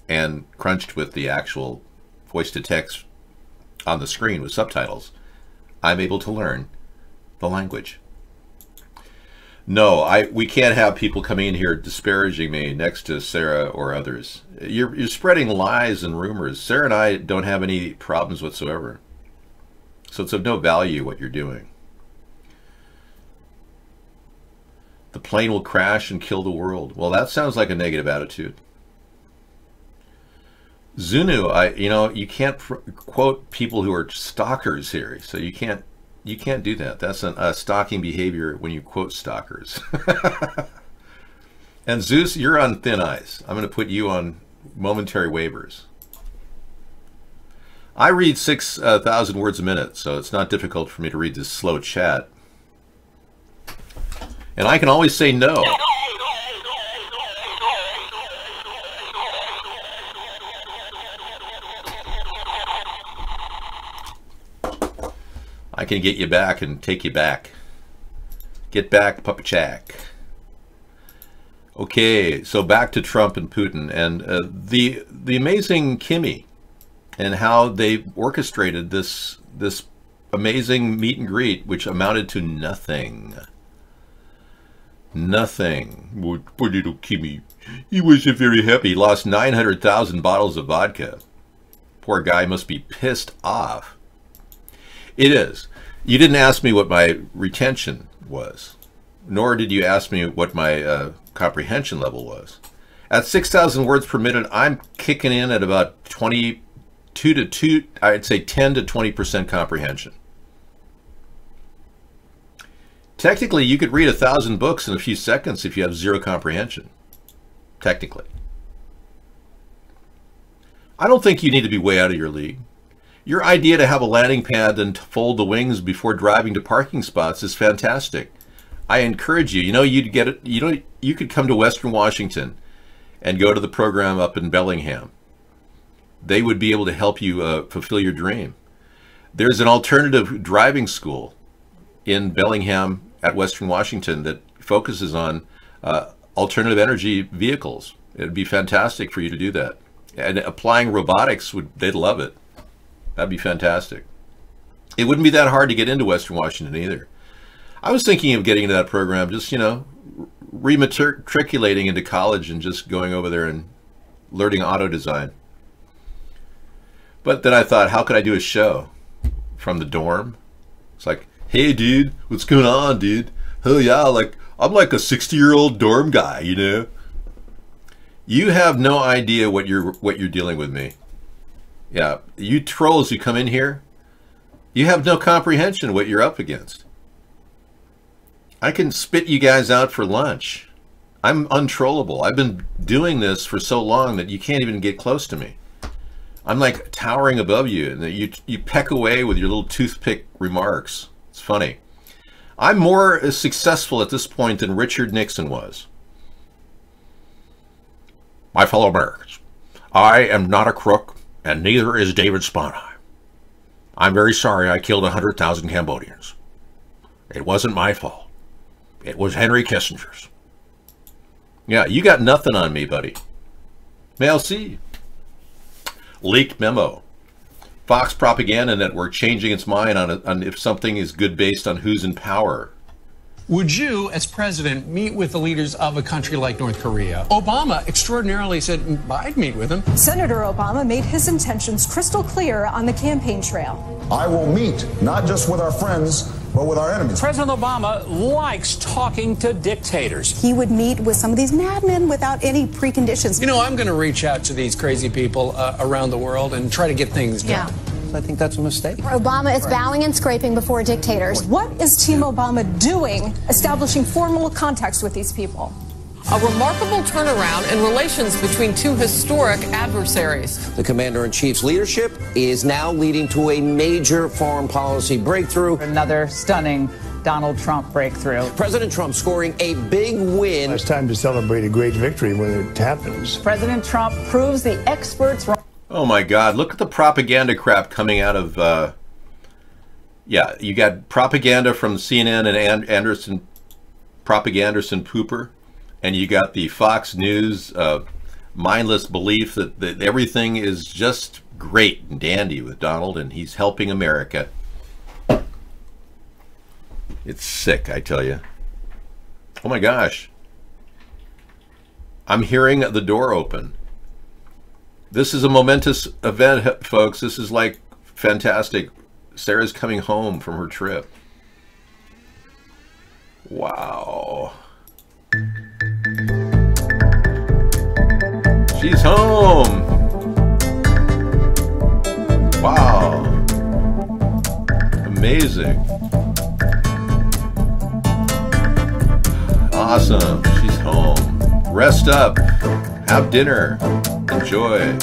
and crunched with the actual voice-to-text on the screen with subtitles. I'm able to learn the language. No, we can't have people coming in here disparaging me next to Sarah or others. You're spreading lies and rumors. Sarah and I don't have any problems whatsoever. So it's of no value what you're doing. The plane will crash and kill the world. Well, that sounds like a negative attitude. Zunu, you know, you can't quote people who are stalkers here, so you can't do that. That's a stalking behavior when you quote stalkers. And Zeus, you're on thin ice. I'm going to put you on momentary waivers. I read 6,000 words a minute, so it's not difficult for me to read this slow chat. And I can always say no. I can get you back and take you back. Get back, Papa Jack. Okay, so back to Trump and Putin and the amazing Kimmy and how they orchestrated this amazing meet and greet, which amounted to nothing. Nothing. Poor little Kimmy. He wasn't very happy. He lost 900,000 bottles of vodka. Poor guy must be pissed off. It is. You didn't ask me what my retention was, nor did you ask me what my comprehension level was. At 6,000 words per minute, I'm kicking in at about I'd say 10 to 20% comprehension. Technically, you could read 1,000 books in a few seconds if you have zero comprehension. Technically. I don't think you need to be way out of your league. Your idea to have a landing pad and fold the wings before driving to parking spots is fantastic. I encourage you. You know, you'd get it. You know, you could come to Western Washington and go to the program up in Bellingham. They would be able to help you fulfill your dream. There's an alternative driving school in Bellingham at Western Washington that focuses on alternative energy vehicles. It'd be fantastic for you to do that. And applying robotics, they'd love it. That'd be fantastic. It wouldn't be that hard to get into Western Washington either. I was thinking of getting into that program, just, you know, rematriculating into college and just going over there and learning auto design. But then I thought, how could I do a show from the dorm? It's like, hey, dude, what's going on, dude? Oh, yeah, like, I'm like a 60-year-old dorm guy, you know? You have no idea what you're dealing with me. Yeah, you trolls who come in here, you have no comprehension of what you're up against. I can spit you guys out for lunch. I'm untrollable. I've been doing this for so long that you can't even get close to me. I'm like towering above you, and you peck away with your little toothpick remarks. It's funny. I'm more successful at this point than Richard Nixon was. My fellow Americans, I am not a crook, and neither is David Sponheim. I'm very sorry I killed 100,000 Cambodians. It wasn't my fault. It was Henry Kissinger's. Yeah, you got nothing on me, buddy. May see. Leaked memo. Fox Propaganda Network changing its mind on if something is good based on who's in power. Would you, as president, meet with the leaders of a country like North Korea? Obama extraordinarily said, I'd meet with him. Senator Obama made his intentions crystal clear on the campaign trail. I will meet not just with our friends, but with our enemies. President Obama likes talking to dictators. He would meet with some of these madmen without any preconditions. You know, I'm going to reach out to these crazy people around the world and try to get things done. Yeah. I think that's a mistake. Obama is bowing and scraping before dictators. What is Team Obama doing establishing formal contacts with these people? A remarkable turnaround in relations between two historic adversaries. The commander-in-chief's leadership is now leading to a major foreign policy breakthrough. Another stunning Donald Trump breakthrough. President Trump scoring a big win. It's time to celebrate a great victory when it happens. President Trump proves the experts wrong. Oh my God, look at the propaganda crap coming out of, yeah, you got propaganda from CNN and Anderson, Propaganderson Pooper, and you got the Fox News mindless belief that everything is just great and dandy with Donald and he's helping America. It's sick, I tell you. Oh my gosh. I'm hearing the door open. This is a momentous event, folks. This is like fantastic. Sarah's coming home from her trip. Wow. She's home. Wow. Amazing. Awesome. She's home. Rest up. Have dinner. Enjoy.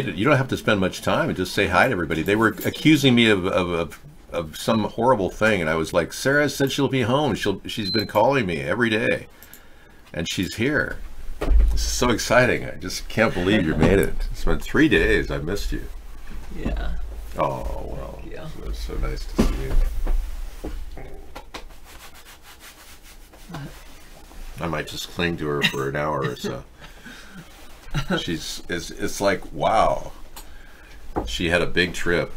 You don't have to spend much time and just say hi to everybody. They were accusing me of some horrible thing, and I was like, Sarah said she'll be home. She's been calling me every day, and she's here. This is so exciting. I just can't believe you made it. It's been 3 days. I missed you. Yeah. Oh, well. Yeah. It was so nice to see you. I might just cling to her for an hour or so. It's like, wow. She had a big trip.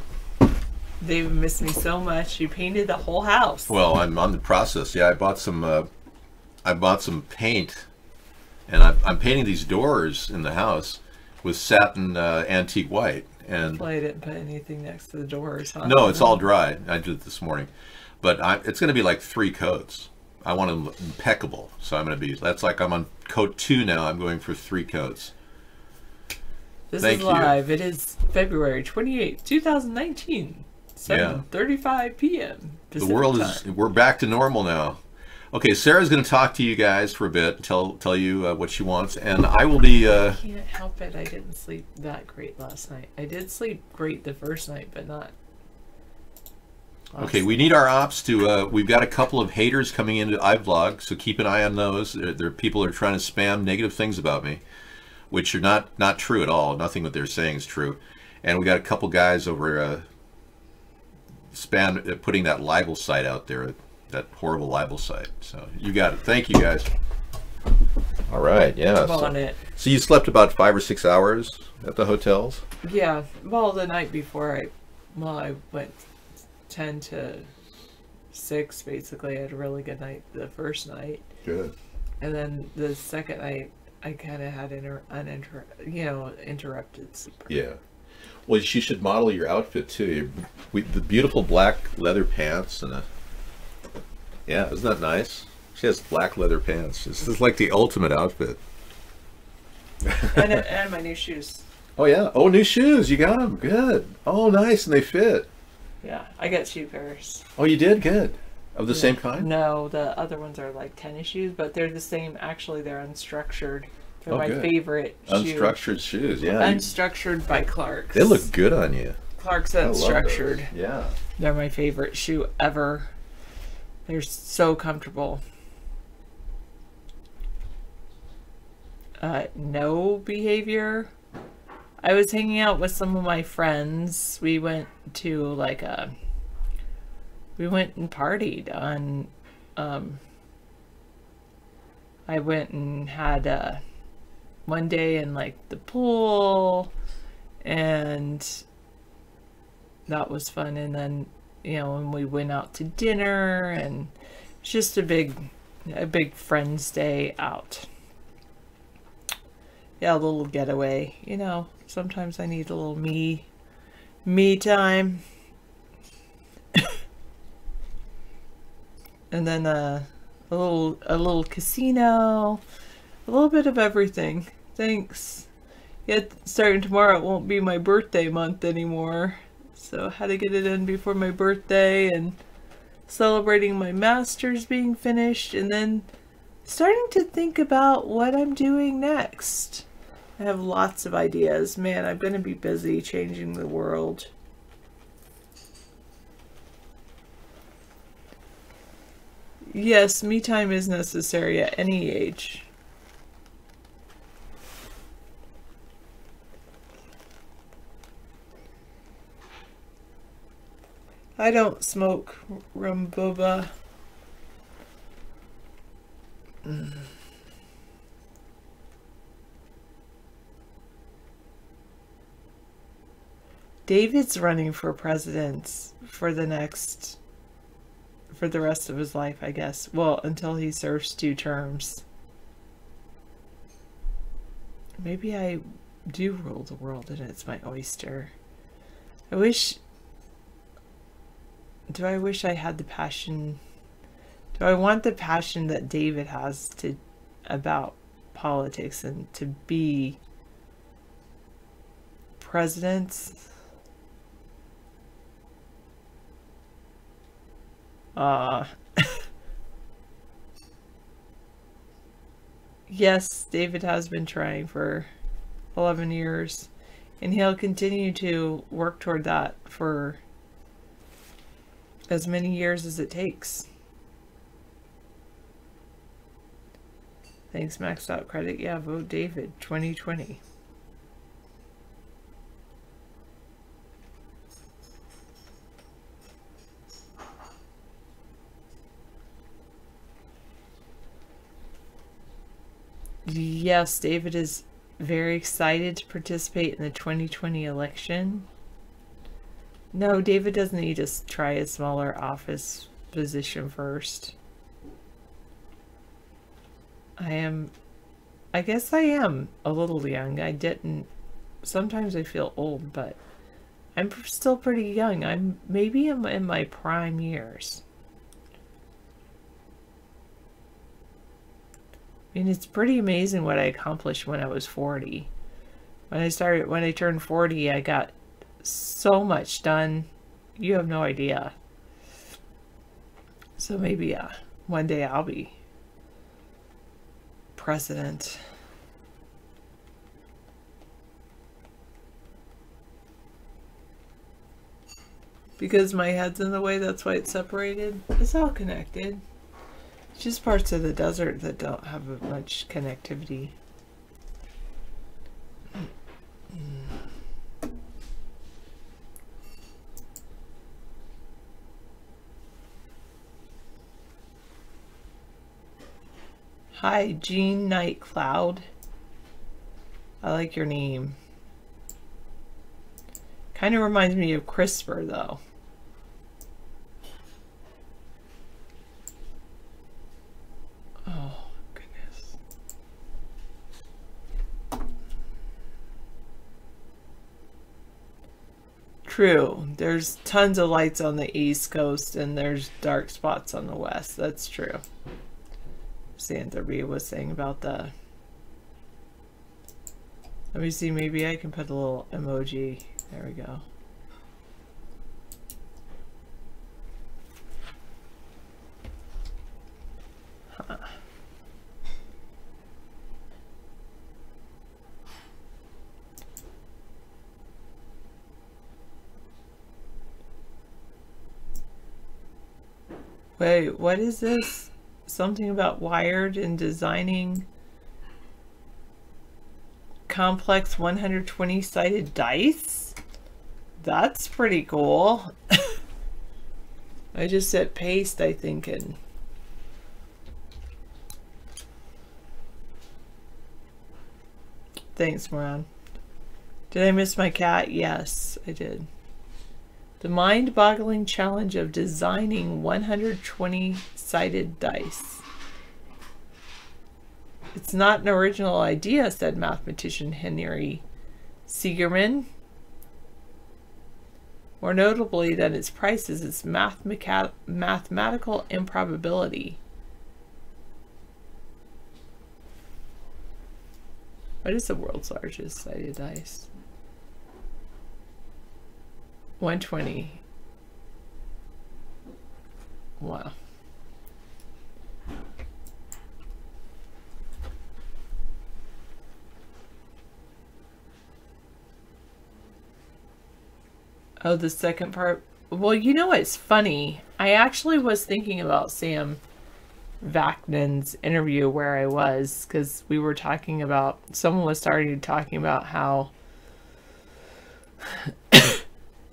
They missed me so much. You painted the whole house. Well, I'm on the process. Yeah, I bought some paint, and I'm painting these doors in the house with satin antique white. And I didn't put anything next to the doors, huh? No, it's all dry. I did it this morning, but it's going to be like 3 coats. I want them impeccable, so I'm going to be. That's like I'm on coat 2 now. I'm going for 3 coats. This Thank is you. live. It is February 28th, 2019, 7:35 p.m. The world is, we're back to normal now. Okay, Sarah's going to talk to you guys for a bit, tell you what she wants, and I will be... I can't help it. I didn't sleep that great last night. I did sleep great the first night, but not... Okay, we need our ops to... we've got a couple of haters coming into iVlog, so keep an eye on those. There are people that are trying to spam negative things about me, which are not true at all. Nothing that they're saying is true. And we got a couple guys over putting that libel site out there, that horrible libel site. So you got it. Thank you, guys. All right, yeah. I'm on it. So you slept about 5 or 6 hours at the hotels? Yeah, well, the night before I went 10 to 6, basically. I had a really good night the first night. Good. And then the second night, I kind of had interrupted sleep. Yeah. Well, she should model your outfit too. The beautiful black leather pants and yeah, isn't that nice? She has black leather pants. This is like the ultimate outfit. and my new shoes. Oh yeah. Oh, new shoes. You got them. Good. Oh, nice, and they fit. Yeah, I got shoe pairs. Oh, you did? Good. Of the same kind? No, the other ones are like tennis shoes, but they're the same. Actually, they're unstructured. They're my good. favorite Unstructured shoes, yeah. Unstructured by Clarks. They look good on you. Clarks Unstructured. Yeah. They're my favorite shoe ever. They're so comfortable. No behavior. I was hanging out with some of my friends. We went to we went and partied on, I went and had one day in like the pool, and that was fun. And then, and we went out to dinner, and it's just a big friends day out. Yeah, a little getaway, sometimes I need a little me time. And then a little casino, a little bit of everything. Thanks. Yet starting tomorrow, it won't be my birthday month anymore. So I had to get it in before my birthday, and celebrating my master's being finished, and then starting to think about what I'm doing next. I have lots of ideas. Man, I'm going to be busy changing the world. Yes, me time is necessary at any age. I don't smoke Rumboba. David's running for president for the rest of his life, I guess. Well, until he serves 2 terms. Maybe I do rule the world and it's my oyster. Do I wish I had the passion? Do I want the passion that David has about politics and to be president? Yes, David has been trying for 11 years, and he'll continue to work toward that for as many years as it takes. Thanks, Maxed Out Credit. Yeah, vote David 2020. Yes, David is very excited to participate in the 2020 election. No, David doesn't need to try a smaller office position first. I guess I am a little young. Sometimes I feel old, but I'm still pretty young. Maybe I'm in my prime years. I mean, it's pretty amazing what I accomplished when I was 40. When I turned 40, I got so much done. You have no idea. So maybe one day I'll be president. Because my head's in the way, that's why it's separated. It's all connected. It's just parts of the desert that don't have much connectivity. Hi, Jean Night Cloud. I like your name. Kind of reminds me of CRISPR, though. Oh, goodness. True. There's tons of lights on the East Coast, and there's dark spots on the West. That's true. Xanthropy was saying about the... Let me see, maybe I can put a little emoji. There we go. Huh. Wait, what is this? Something about Wired and designing complex 120-sided dice? That's pretty cool. I just hit paste, I think, and thanks, Moran. Did I miss my cat? Yes, I did. The mind-boggling challenge of designing 120-sided dice. It's not an original idea, said mathematician Henry Siegerman. More notably than its price is its mathematical improbability. What is the world's largest sided dice? 120. Wow. Oh, the second part. Well, you know what's funny? I actually was thinking about Sam Vaknin's interview where I was, because we were talking about, someone was starting talking about how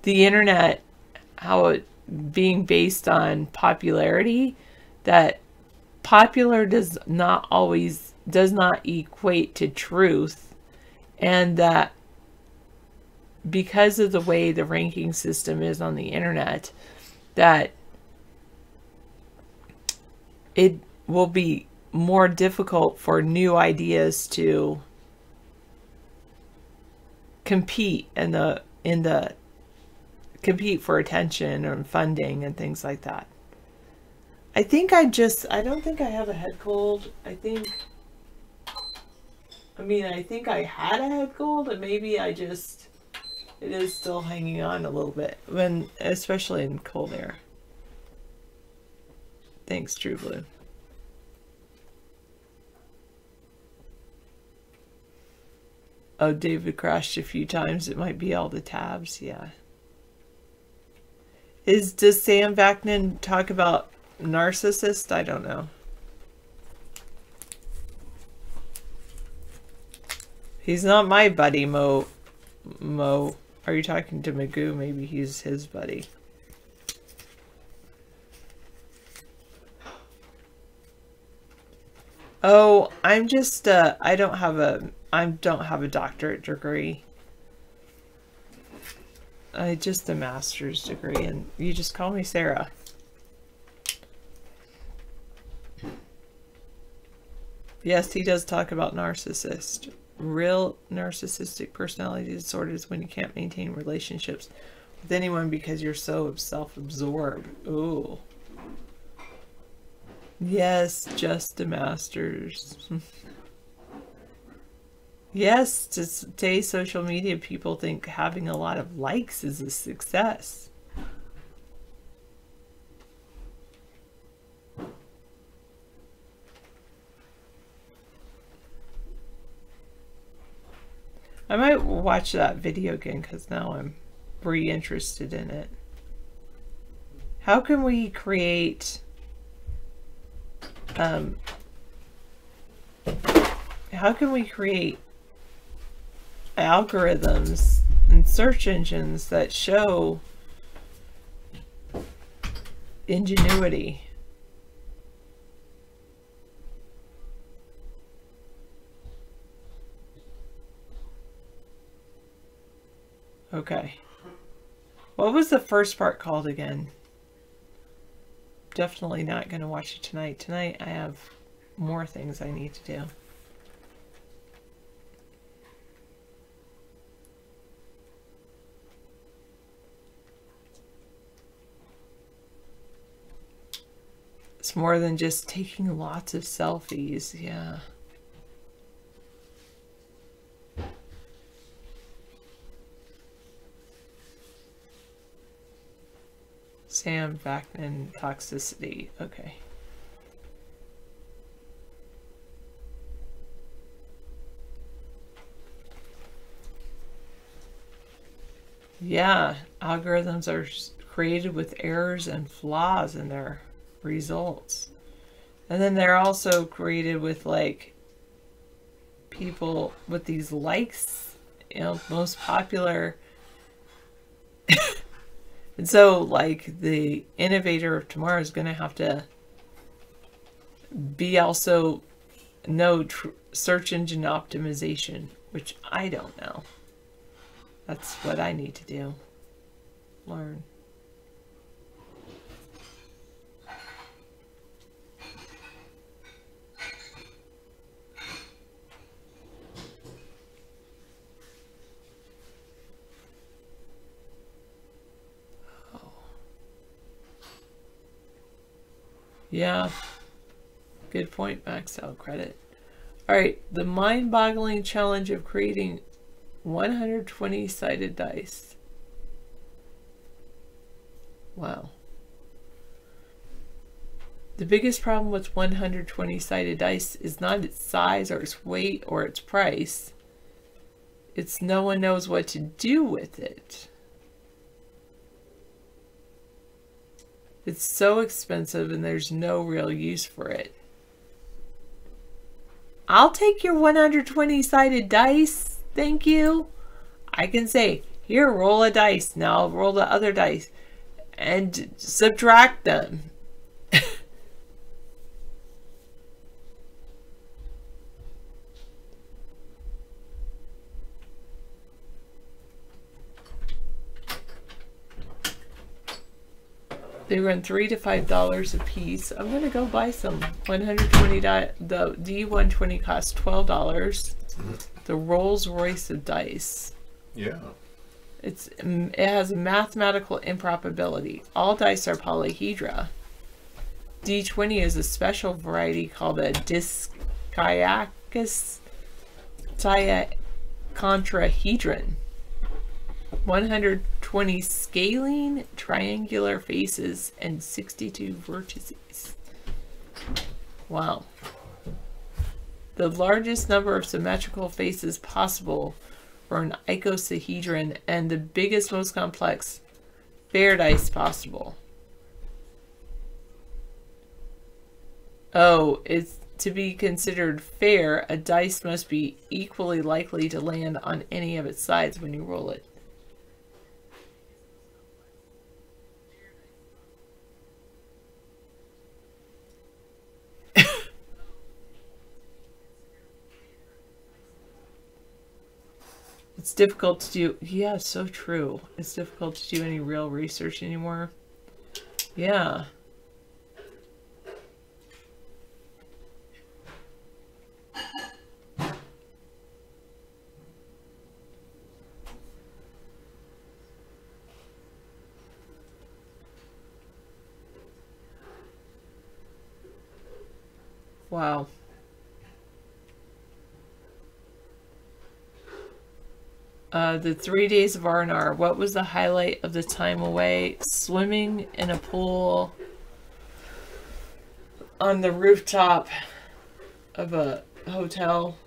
the internet, how it being based on popularity, that popular does not equate to truth, and that because of the way the ranking system is on the internet, that it will be more difficult for new ideas to compete in the compete for attention and funding and things like that. I think I don't think I have a head cold. I think I had a head cold, and maybe it is still hanging on a little bit, especially in cold air. Thanks, True Blue. Oh, David crashed a few times. It might be all the tabs. Yeah. Does Sam Vaknin talk about narcissist? I don't know. He's not my buddy, Mo. Are you talking to Magoo? Maybe he's his buddy. Oh, I'm just I don't have a doctorate degree. Just a master's degree, and you just call me Sarah. Yes, he does talk about narcissist. Real narcissistic personality disorder is when you can't maintain relationships with anyone because you're so self-absorbed. Ooh. Yes, just a master's. Yes, today's social media, people think having a lot of likes is a success. I might watch that video again because now I'm re-interested in it. How can we create algorithms and search engines that show ingenuity? Okay. What was the first part called again? Definitely not going to watch it tonight. Tonight I have more things I need to do. It's more than just taking lots of selfies. Yeah. Sam Vaknin toxicity. Okay. Yeah, algorithms are created with errors and flaws in their results. And then they're also created with like people with these likes, you know, most popular. And so, like, the innovator of tomorrow is going to have to be also know search engine optimization, which I don't know. That's what I need to do. Learn. Yeah, good point, maxed out credit. All right, the mind-boggling challenge of creating 120-sided dice. Wow. The biggest problem with 120-sided dice is not its size or its weight or its price. It's no one knows what to do with it. It's so expensive and there's no real use for it. I'll take your 120-sided dice, thank you. I can say, here, roll a dice. Now I'll roll the other dice and subtract them. They run $3 to $5 a piece. I'm gonna go buy some. 120. The D120 costs $12. The Rolls Royce of dice. Yeah. It has a mathematical improbability. All dice are polyhedra. D20 is a special variety called a Disciacus contrahedron. 120 scalene triangular faces and 62 vertices. Wow. The largest number of symmetrical faces possible for an icosahedron and the biggest, most complex fair dice possible. Oh, it's to be considered fair, a dice must be equally likely to land on any of its sides when you roll it. It's difficult to do. Yeah, so true. It's difficult to do any real research anymore. Yeah. Wow. The 3 days of R&R. What was the highlight of the time away? Swimming in a pool on the rooftop of a hotel.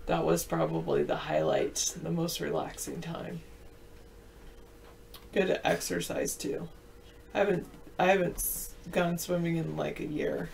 That was probably the highlight, the most relaxing time. Good exercise too. I haven't gone swimming in like a year.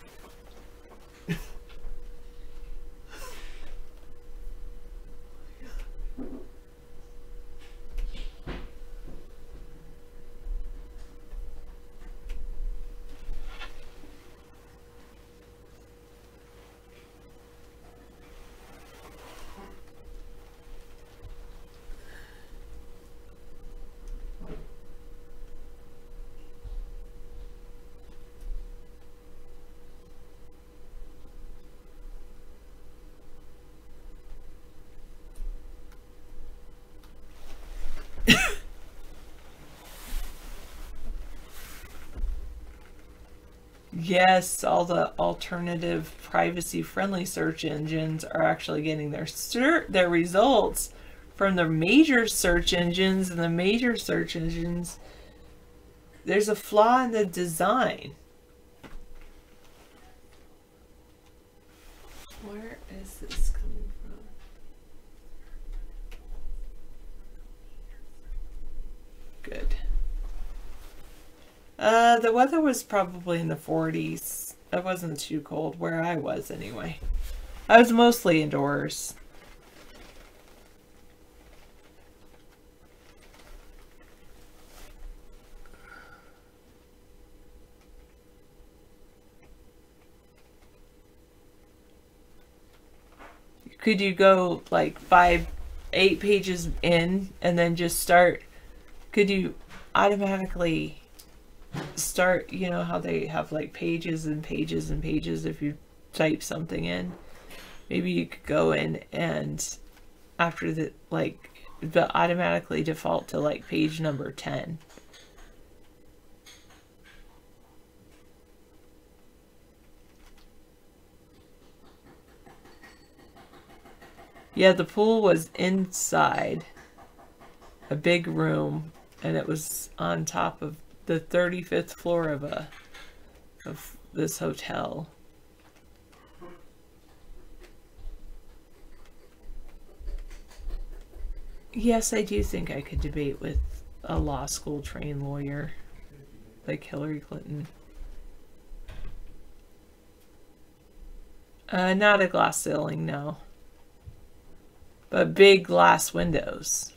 Yes, all the alternative privacy-friendly search engines are actually getting their results from the major search engines, and the major search engines, there's a flaw in the design. Where is this coming from? Good. The weather was probably in the 40s. It wasn't too cold where I was anyway. I was mostly indoors. Could you go like 8 pages in and then just start? Could you automatically start, you know how they have like pages and pages and pages if you type something in? Maybe you could go in and after the automatically default to like page number 10. Yeah, the pool was inside a big room, and it was on top of the 35th floor of this hotel. Yes, I do think I could debate with a law school trained lawyer like Hillary Clinton. Not a glass ceiling, no. But big glass windows.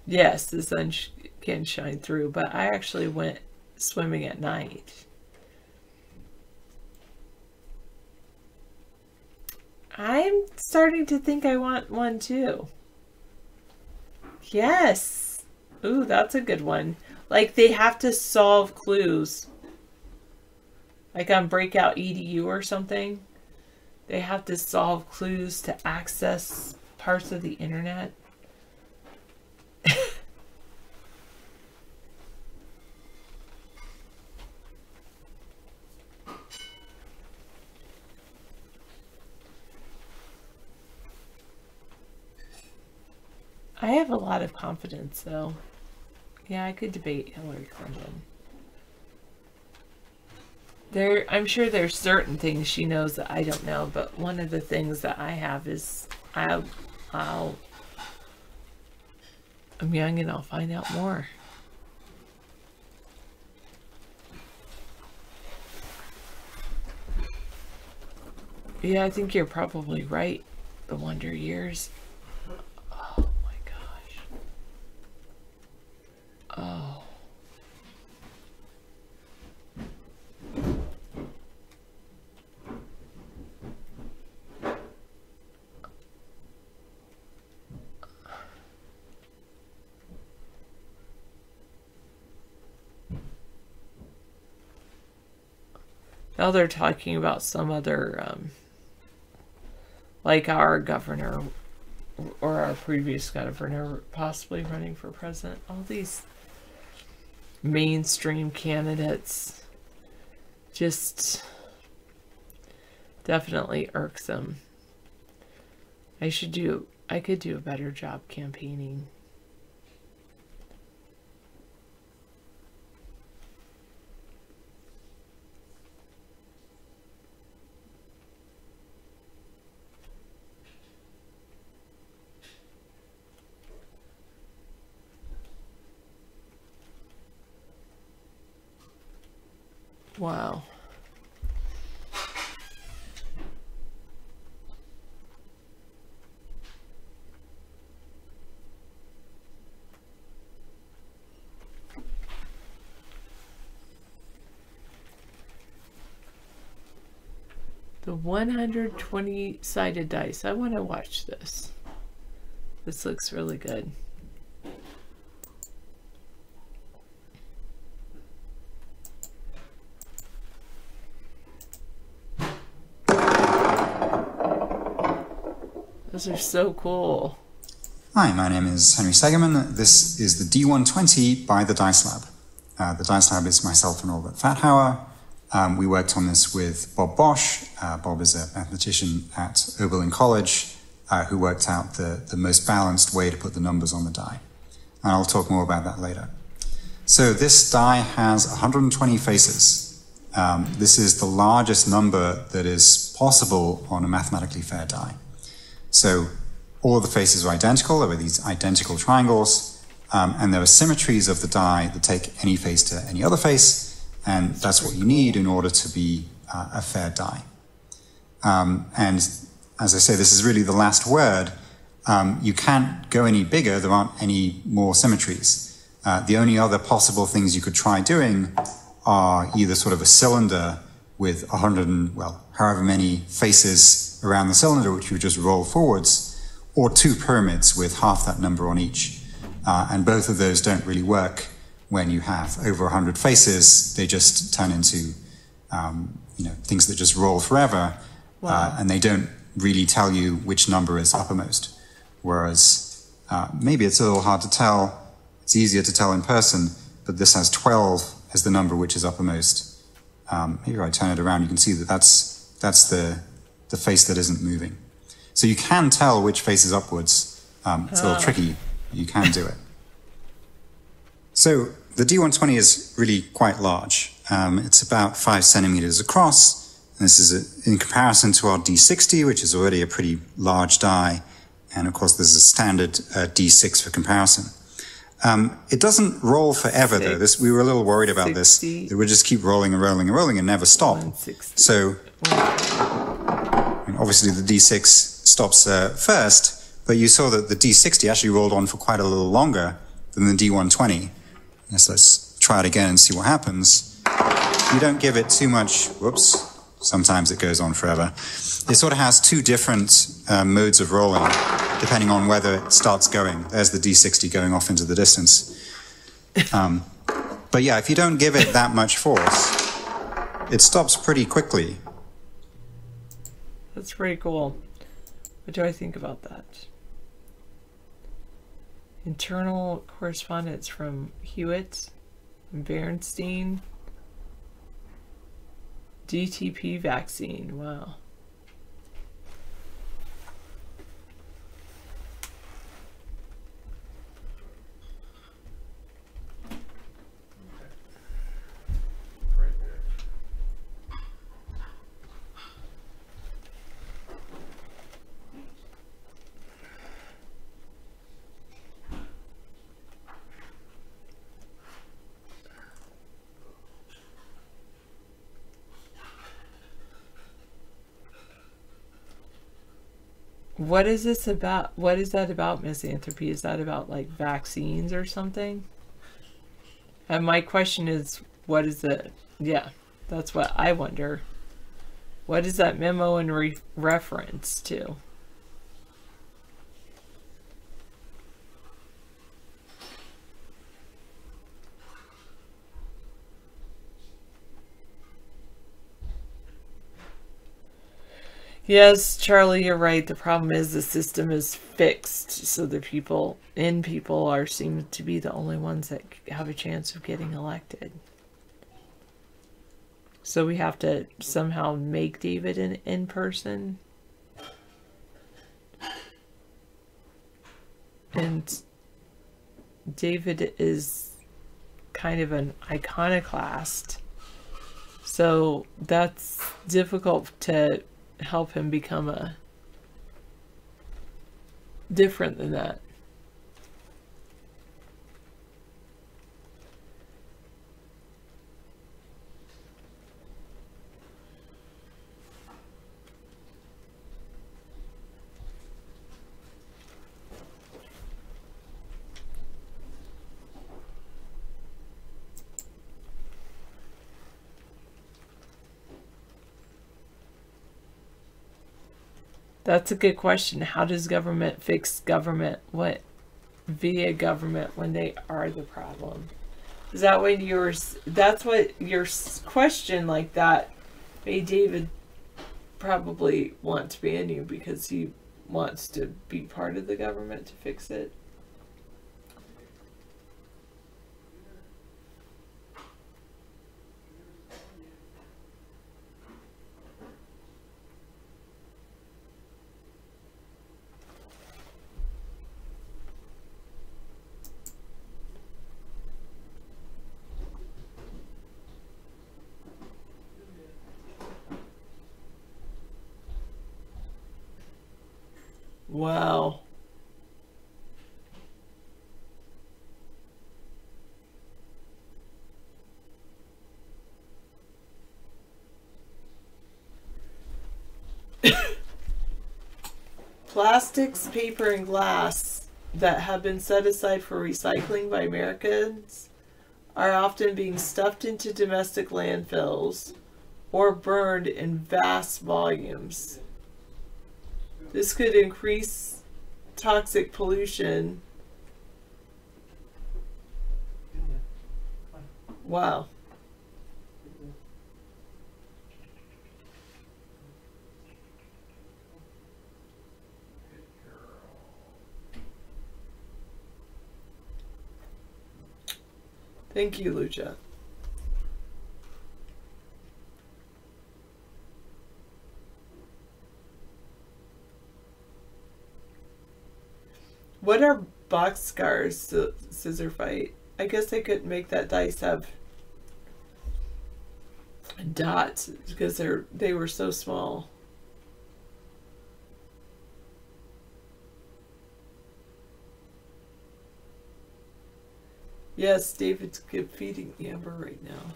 Yes, the sun can shine through, but I actually went swimming at night. I'm starting to think I want one too. Yes. Ooh, that's a good one. Like they have to solve clues. Like on Breakout EDU or something. They have to solve clues to access parts of the internet. I have a lot of confidence, though. Yeah, I could debate Hillary Clinton. I'm sure there's certain things she knows that I don't know, but one of the things that I have is I'm young and I'll find out more. Yeah, I think you're probably right. The Wonder Years. Oh. Now they're talking about some other, like our governor or our previous governor possibly running for president. All these mainstream candidates just definitely irksome. I could do a better job campaigning. Wow. The 120-sided dice. I want to watch this. This looks really good. Those are so cool. Hi, my name is Henry Segerman. This is the D120 by the Dice Lab. The Dice Lab is myself and Robert Fathauer. We worked on this with Bob Bosch. Bob is a mathematician at Oberlin College who worked out the most balanced way to put the numbers on the die. And I'll talk more about that later. So this die has 120 faces. This is the largest number that is possible on a mathematically fair die. So all of the faces are identical. There are these identical triangles, and there are symmetries of the die that take any face to any other face, and that's what you need in order to be a fair die. And as I say, this is really the last word. You can't go any bigger. There aren't any more symmetries. The only other possible things you could try doing are either sort of a cylinder with 100 and, well, however many faces around the cylinder, which you just roll forwards, or two pyramids with half that number on each. And both of those don't really work when you have over 100 faces. They just turn into things that just roll forever. Wow. And they don't really tell you which number is uppermost. Whereas maybe it's a little hard to tell. It's easier to tell in person, but this has 12 as the number which is uppermost. Maybe if I turn it around, you can see that that's the face that isn't moving. So you can tell which face is upwards. It's a little tricky. You can do it. So the D120 is really quite large. It's about 5 centimeters across. This is in comparison to our D60, which is already a pretty large die. And of course, there's a standard D6 for comparison. It doesn't roll forever, though. We were a little worried about 60. This. It would just keep rolling and rolling and rolling and never stop. 160. So obviously the D6 stops first, but you saw that the D60 actually rolled on for quite a little longer than the D120. So let's try it again and see what happens. You don't give it too much, whoops, sometimes it goes on forever. It sort of has two different modes of rolling, depending on whether it starts going. There's the D60 going off into the distance. But yeah, if you don't give it that much force, it stops pretty quickly. That's pretty cool. What do I think about that? Internal correspondence from Hewitt and Bernstein. DTP vaccine. Wow. What is this about? What is that about, Misanthropy? Is that about like vaccines or something? And my question is, what is it? Yeah, that's what I wonder. What is that memo in reference to? Yes, Charlie, you're right. The problem is the system is fixed, so the people seem to be the only ones that have a chance of getting elected. So we have to somehow make David an in-person. And David is kind of an iconoclast, so that's difficult to help him become a different than that. That's a good question. How does government fix government? What via government when they are the problem? Is that when that's what your question like that made David probably want to ban you, because he wants to be part of the government to fix it? Wow. Plastics, paper, and glass that have been set aside for recycling by Americans are often being stuffed into domestic landfills or burned in vast volumes. This could increase toxic pollution. Wow. Thank you, Lucha. What are boxcars, Scissor Fight? I guess I couldn't make that dice have dots because they were so small. Yes, David's feeding Amber right now.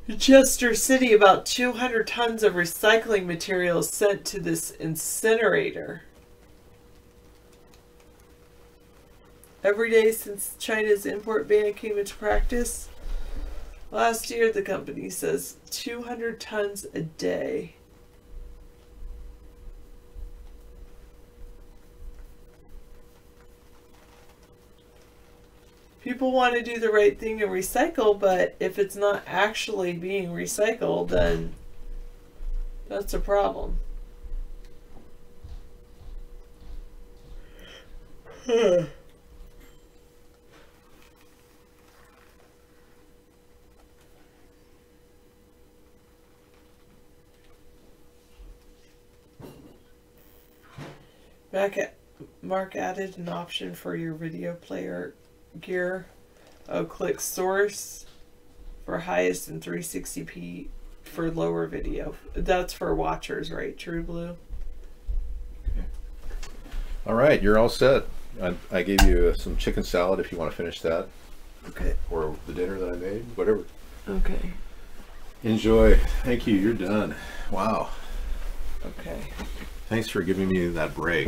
In Chester City, about 200 tons of recycling material sent to this incinerator. Every day since China's import ban came into practice. Last year, the company says 200 tons a day. People want to do the right thing and recycle, but if it's not actually being recycled, then that's a problem. Mark added an option for your video player gear. Oh, click source for highest in 360p for lower video. That's for watchers, right? True Blue. Okay. All right, you're all set. I gave you some chicken salad if you want to finish that. Okay. Or the dinner that I made, whatever. Okay. Enjoy. Thank you. You're done. Wow. Okay. Thanks for giving me that break.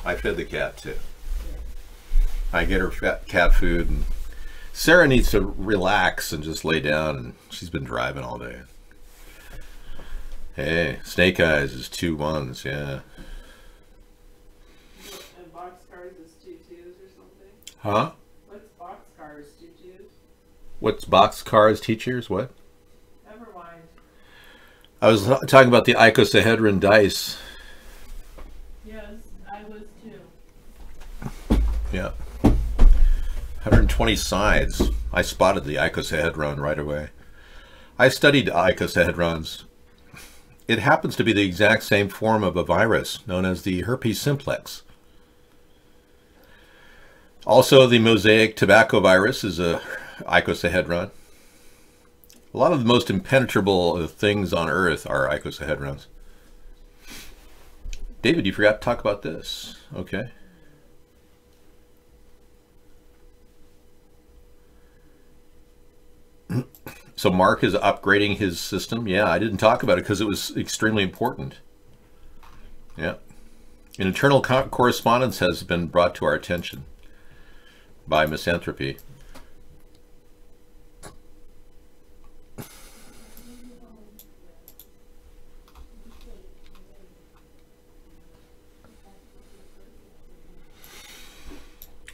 I fed the cat too. I get her cat food, and Sarah needs to relax and just lay down, and she's been driving all day. Hey, Snake Eyes is 2-1s, yeah. And boxcars is 2-2s or something? Huh? What's boxcars, 2-2s? What's boxcars, teachers? What? Never mind. I was talking about the icosahedron dice. Yes, I was too. Yeah. 120 sides. I spotted the icosahedron right away. I studied icosahedrons. It happens to be the exact same form of a virus known as the herpes simplex. Also, the mosaic tobacco virus is a icosahedron. A lot of the most impenetrable things on Earth are icosahedrons. David, you forgot to talk about this. Okay. So Mark is upgrading his system. Yeah, I didn't talk about it because it was extremely important. Yeah. An internal correspondence has been brought to our attention by Misanthropy.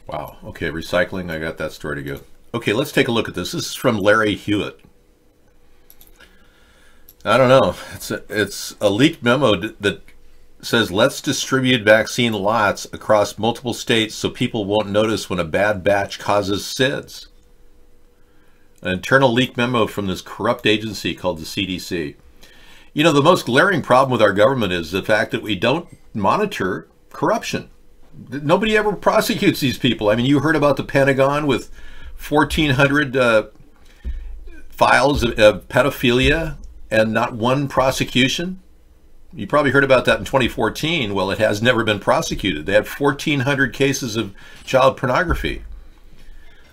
Wow. Okay, recycling. I got that story to go. Okay, let's take a look at this. This is from Larry Hewitt. I don't know. It's a leaked memo that says, let's distribute vaccine lots across multiple states so people won't notice when a bad batch causes SIDS. An internal leaked memo from this corrupt agency called the CDC. You know, the most glaring problem with our government is the fact that we don't monitor corruption. Nobody ever prosecutes these people. I mean, you heard about the Pentagon with 1,400 files of pedophilia and not one prosecution. You probably heard about that in 2014. Well, it has never been prosecuted. They had 1,400 cases of child pornography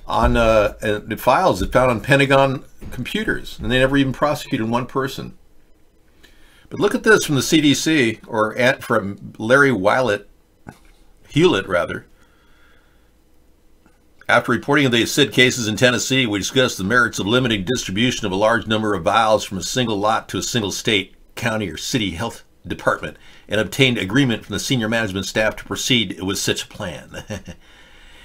on the files that found on Pentagon computers, and they never even prosecuted one person. But look at this from the CDC, or from Larry Hewlett, rather. After reporting the SID cases in Tennessee, we discussed the merits of limiting distribution of a large number of vials from a single lot to a single state, county, or city health department, and obtained agreement from the senior management staff to proceed with such a plan.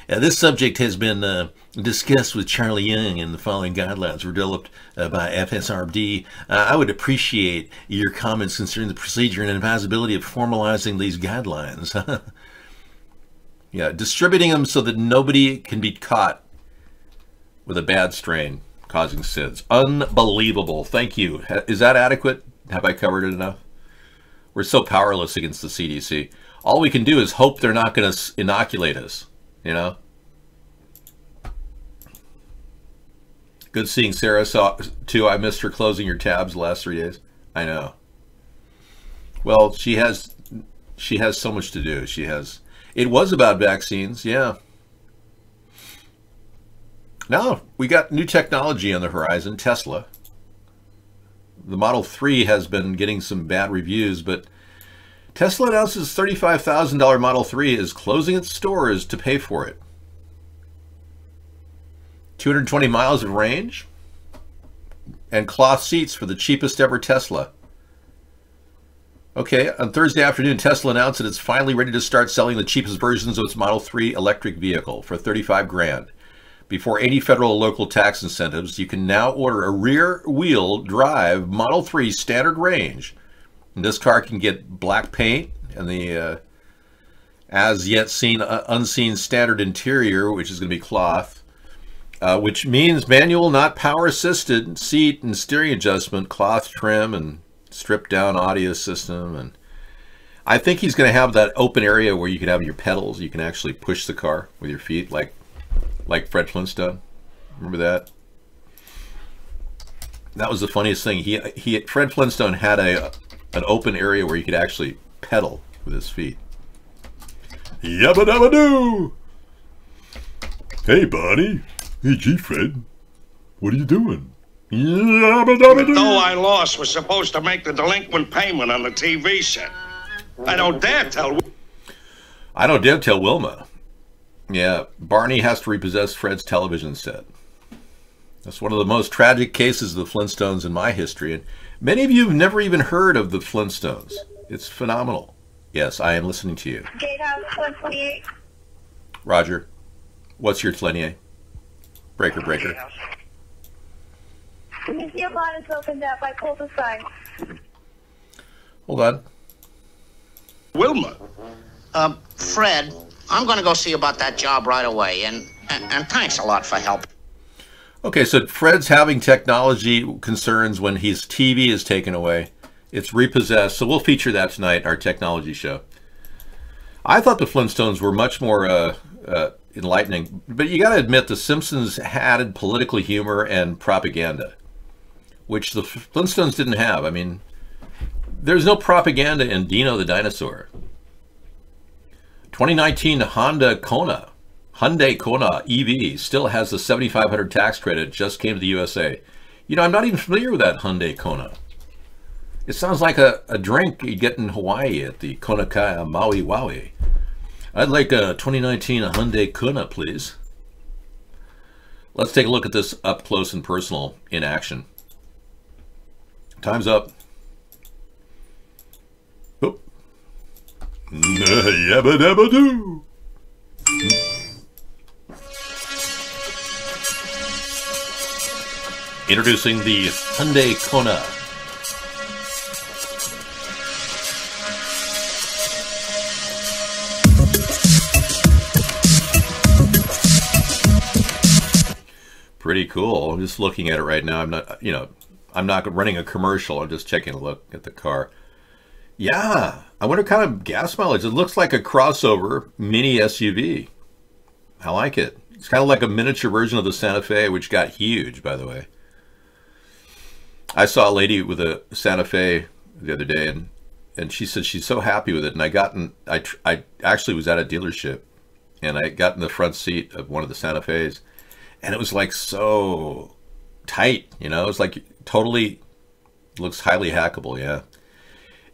This subject has been discussed with Charlie Young, and the following guidelines were developed by FSRD. I would appreciate your comments concerning the procedure and advisability of formalizing these guidelines. Yeah, distributing them so that nobody can be caught with a bad strain causing SIDS. Unbelievable. Thank you. Is that adequate? Have I covered it enough? We're so powerless against the CDC. All we can do is hope they're not going to inoculate us, you know? Good seeing Sarah, too. I missed her closing your tabs the last 3 days. I know. Well, she has so much to do. It was about vaccines, yeah. Now, we got new technology on the horizon, Tesla. The Model 3 has been getting some bad reviews, but Tesla announces $35,000 Model 3 is closing its stores to pay for it. 220 miles of range and cloth seats for the cheapest ever Tesla. Okay, on Thursday afternoon, Tesla announced that it's finally ready to start selling the cheapest versions of its Model 3 electric vehicle for $35 grand. Before any federal or local tax incentives, you can now order a rear-wheel drive Model 3 standard range. And this car can get black paint and the as-yet unseen standard interior, which is going to be cloth, which means manual, not power-assisted, seat and steering adjustment, cloth trim, and stripped-down audio system. And I think he's going to have that open area where you can have your pedals. You can actually push the car with your feet, like Fred Flintstone. Remember that? That was the funniest thing. Fred Flintstone had an open area where you could actually pedal with his feet. Yabba dabba doo! Hey, Bonnie. Hey, G Fred. What are you doing? Though I lost, was supposed to make the delinquent payment on the TV set. I don't dare tell Wilma. Yeah, Barney has to repossess Fred's television set. That's one of the most tragic cases of the Flintstones in my history, and many of you have never even heard of the Flintstones. It's phenomenal. Yes, I am listening to you. Gatehouse 128. Roger. What's your Tlenier? Breaker. Your line is opened up. I pulled aside. Hold on. Wilma. Fred, I'm going to go see about that job right away, and thanks a lot for help. Okay, so Fred's having technology concerns when his TV is taken away. It's repossessed, so we'll feature that tonight in our technology show. I thought the Flintstones were much more enlightening, but you got to admit the Simpsons had political humor and propaganda, which the Flintstones didn't have. I mean, there's no propaganda in Dino the Dinosaur. 2019 Hyundai Kona EV still has the 7,500 tax credit. Just came to the USA. You know, I'm not even familiar with that Hyundai Kona. It sounds like a drink you get in Hawaii at the Konakaya Maui Waui. I'd like a 2019 Hyundai Kona, please. Let's take a look at this up close and personal in action. Time's up. Oh. Yabba dabba doo. Introducing the Hyundai Kona. Pretty cool. I'm just looking at it right now. I'm not running a commercial. I'm just taking a look at the car. Yeah, I wonder what kind of gas mileage. It looks like a crossover mini SUV. I like it. It's kind of like a miniature version of the Santa Fe, which got huge, by the way. I saw a lady with a Santa Fe the other day, and she said she's so happy with it. And I actually was at a dealership, and I got in the front seat of one of the Santa Fe's, and it was like so tight, you know. It's like totally looks highly hackable. Yeah,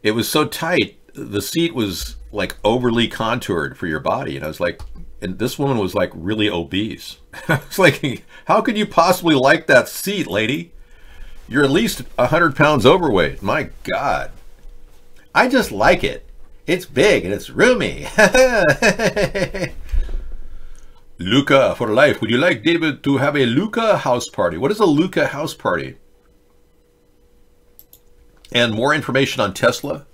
it was so tight. The seat was like overly contoured for your body, and I was like, and this woman was like really obese. It's like, how could you possibly like that seat, lady? You're at least 100 pounds overweight. My God. I just like it. It's big and it's roomy. Luca for life. Would you like David to have a Luca house party? What is a Luca house party? And more information on Tesla.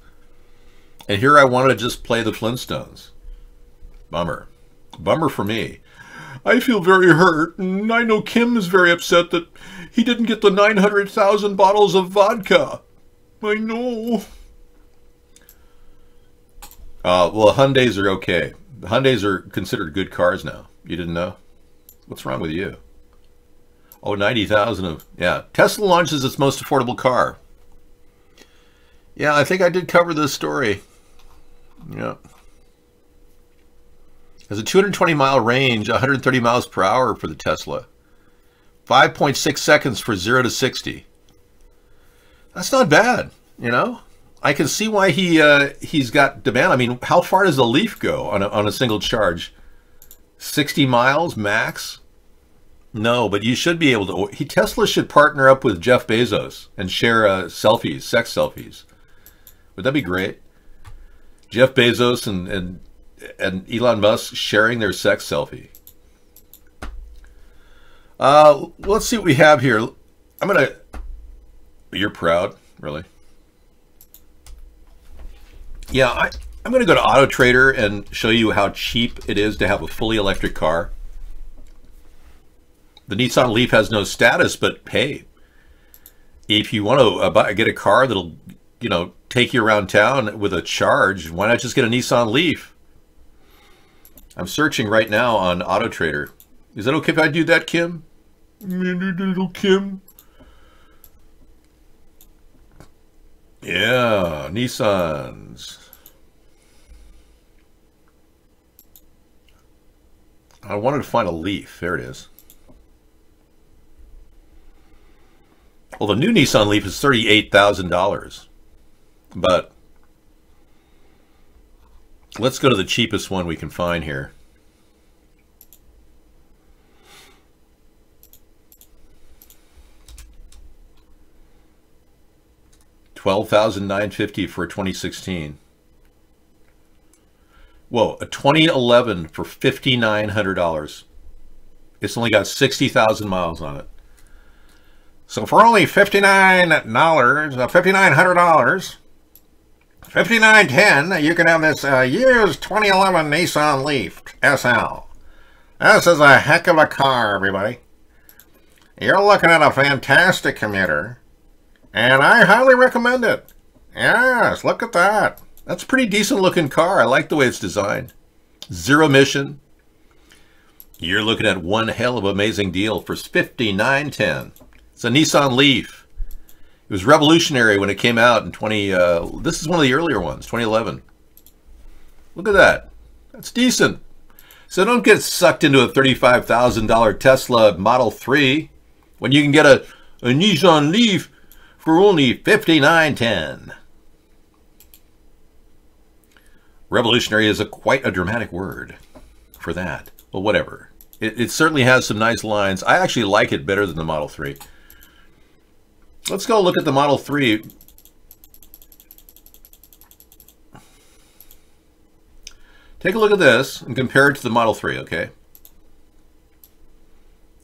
And here I wanted to just play the Flintstones. Bummer. Bummer for me. I feel very hurt, and I know Kim is very upset that he didn't get the 900,000 bottles of vodka. I know. Well, Hyundais are okay. Hyundais are considered good cars now. You didn't know? What's wrong with you? Oh, 90,000 of... Yeah, Tesla launches its most affordable car. Yeah, I think I did cover this story. Yeah. Has a 220-mile range, 130 miles per hour for the Tesla. 5.6 seconds for 0 to 60. That's not bad, you know? I can see why he's got demand. I mean, how far does the Leaf go on a single charge? 60 miles max? No, but you should be able to... Tesla should partner up with Jeff Bezos and share selfies, sex selfies. Would that be great? Jeff Bezos and Elon Musk sharing their sex selfie. Let's see what we have here. You're proud, really? Yeah, I'm going to go to Auto Trader and show you how cheap it is to have a fully electric car. The Nissan Leaf has no status, but hey, if you want to get a car that'll, you know, take you around town with a charge, why not just get a Nissan Leaf? I'm searching right now on Auto Trader. Is that okay if I do that, Kim? Little Kim. Yeah, Nissans. I wanted to find a Leaf. There it is. Well, the new Nissan Leaf is $38,000. But let's go to the cheapest one we can find here. $12,950 for a 2016. Whoa, a 2011 for $5,900. It's only got 60,000 miles on it. So for only $5,900, $5,910, you can have this used 2011 Nissan Leaf SL. This is a heck of a car, everybody. You're looking at a fantastic commuter, and I highly recommend it. Yes, look at that. That's a pretty decent looking car. I like the way it's designed. Zero emission. You're looking at one hell of an amazing deal for $5,910. It's a Nissan Leaf. It was revolutionary when it came out in this is one of the earlier ones, 2011. Look at that. That's decent. So don't get sucked into a $35,000 Tesla Model 3 when you can get a Nissan Leaf for only $5,910. Revolutionary is quite a dramatic word for that. Well, whatever. It certainly has some nice lines. I actually like it better than the Model 3. Let's go look at the Model 3. Take a look at this and compare it to the Model 3, okay?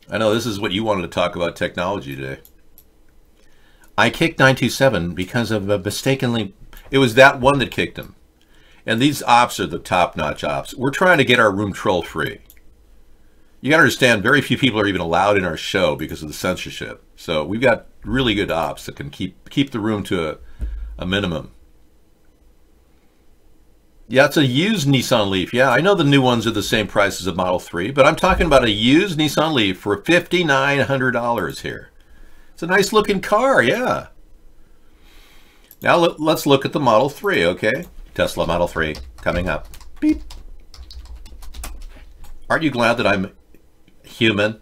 I know this is what you wanted to talk about technology today. I kicked 927 because of a mistakenly... It was that one that kicked him. And these ops are the top-notch ops. We're trying to get our room troll-free. You got to understand, very few people are even allowed in our show because of the censorship. So we've got really good ops that can keep the room to a minimum. Yeah, it's a used Nissan Leaf. Yeah, I know the new ones are the same price as a Model 3, but I'm talking about a used Nissan Leaf for $5,900 here. It's a nice looking car, yeah. Now let's look at the Model 3, okay? Tesla Model 3 coming up. Beep. Aren't you glad that I'm human?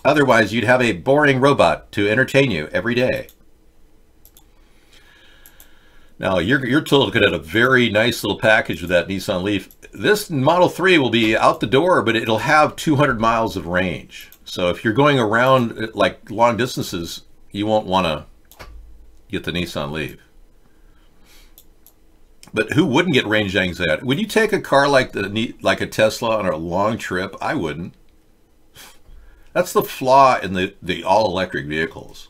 Otherwise, you'd have a boring robot to entertain you every day. Now, you're looking at a very nice little package with that Nissan Leaf. This Model 3 will be out the door, but it'll have 200 miles of range. So if you're going around like long distances, you won't want to get the Nissan Leaf. But who wouldn't get range anxiety? Would you take a car like a Tesla on a long trip? I wouldn't. That's the flaw in the all-electric vehicles.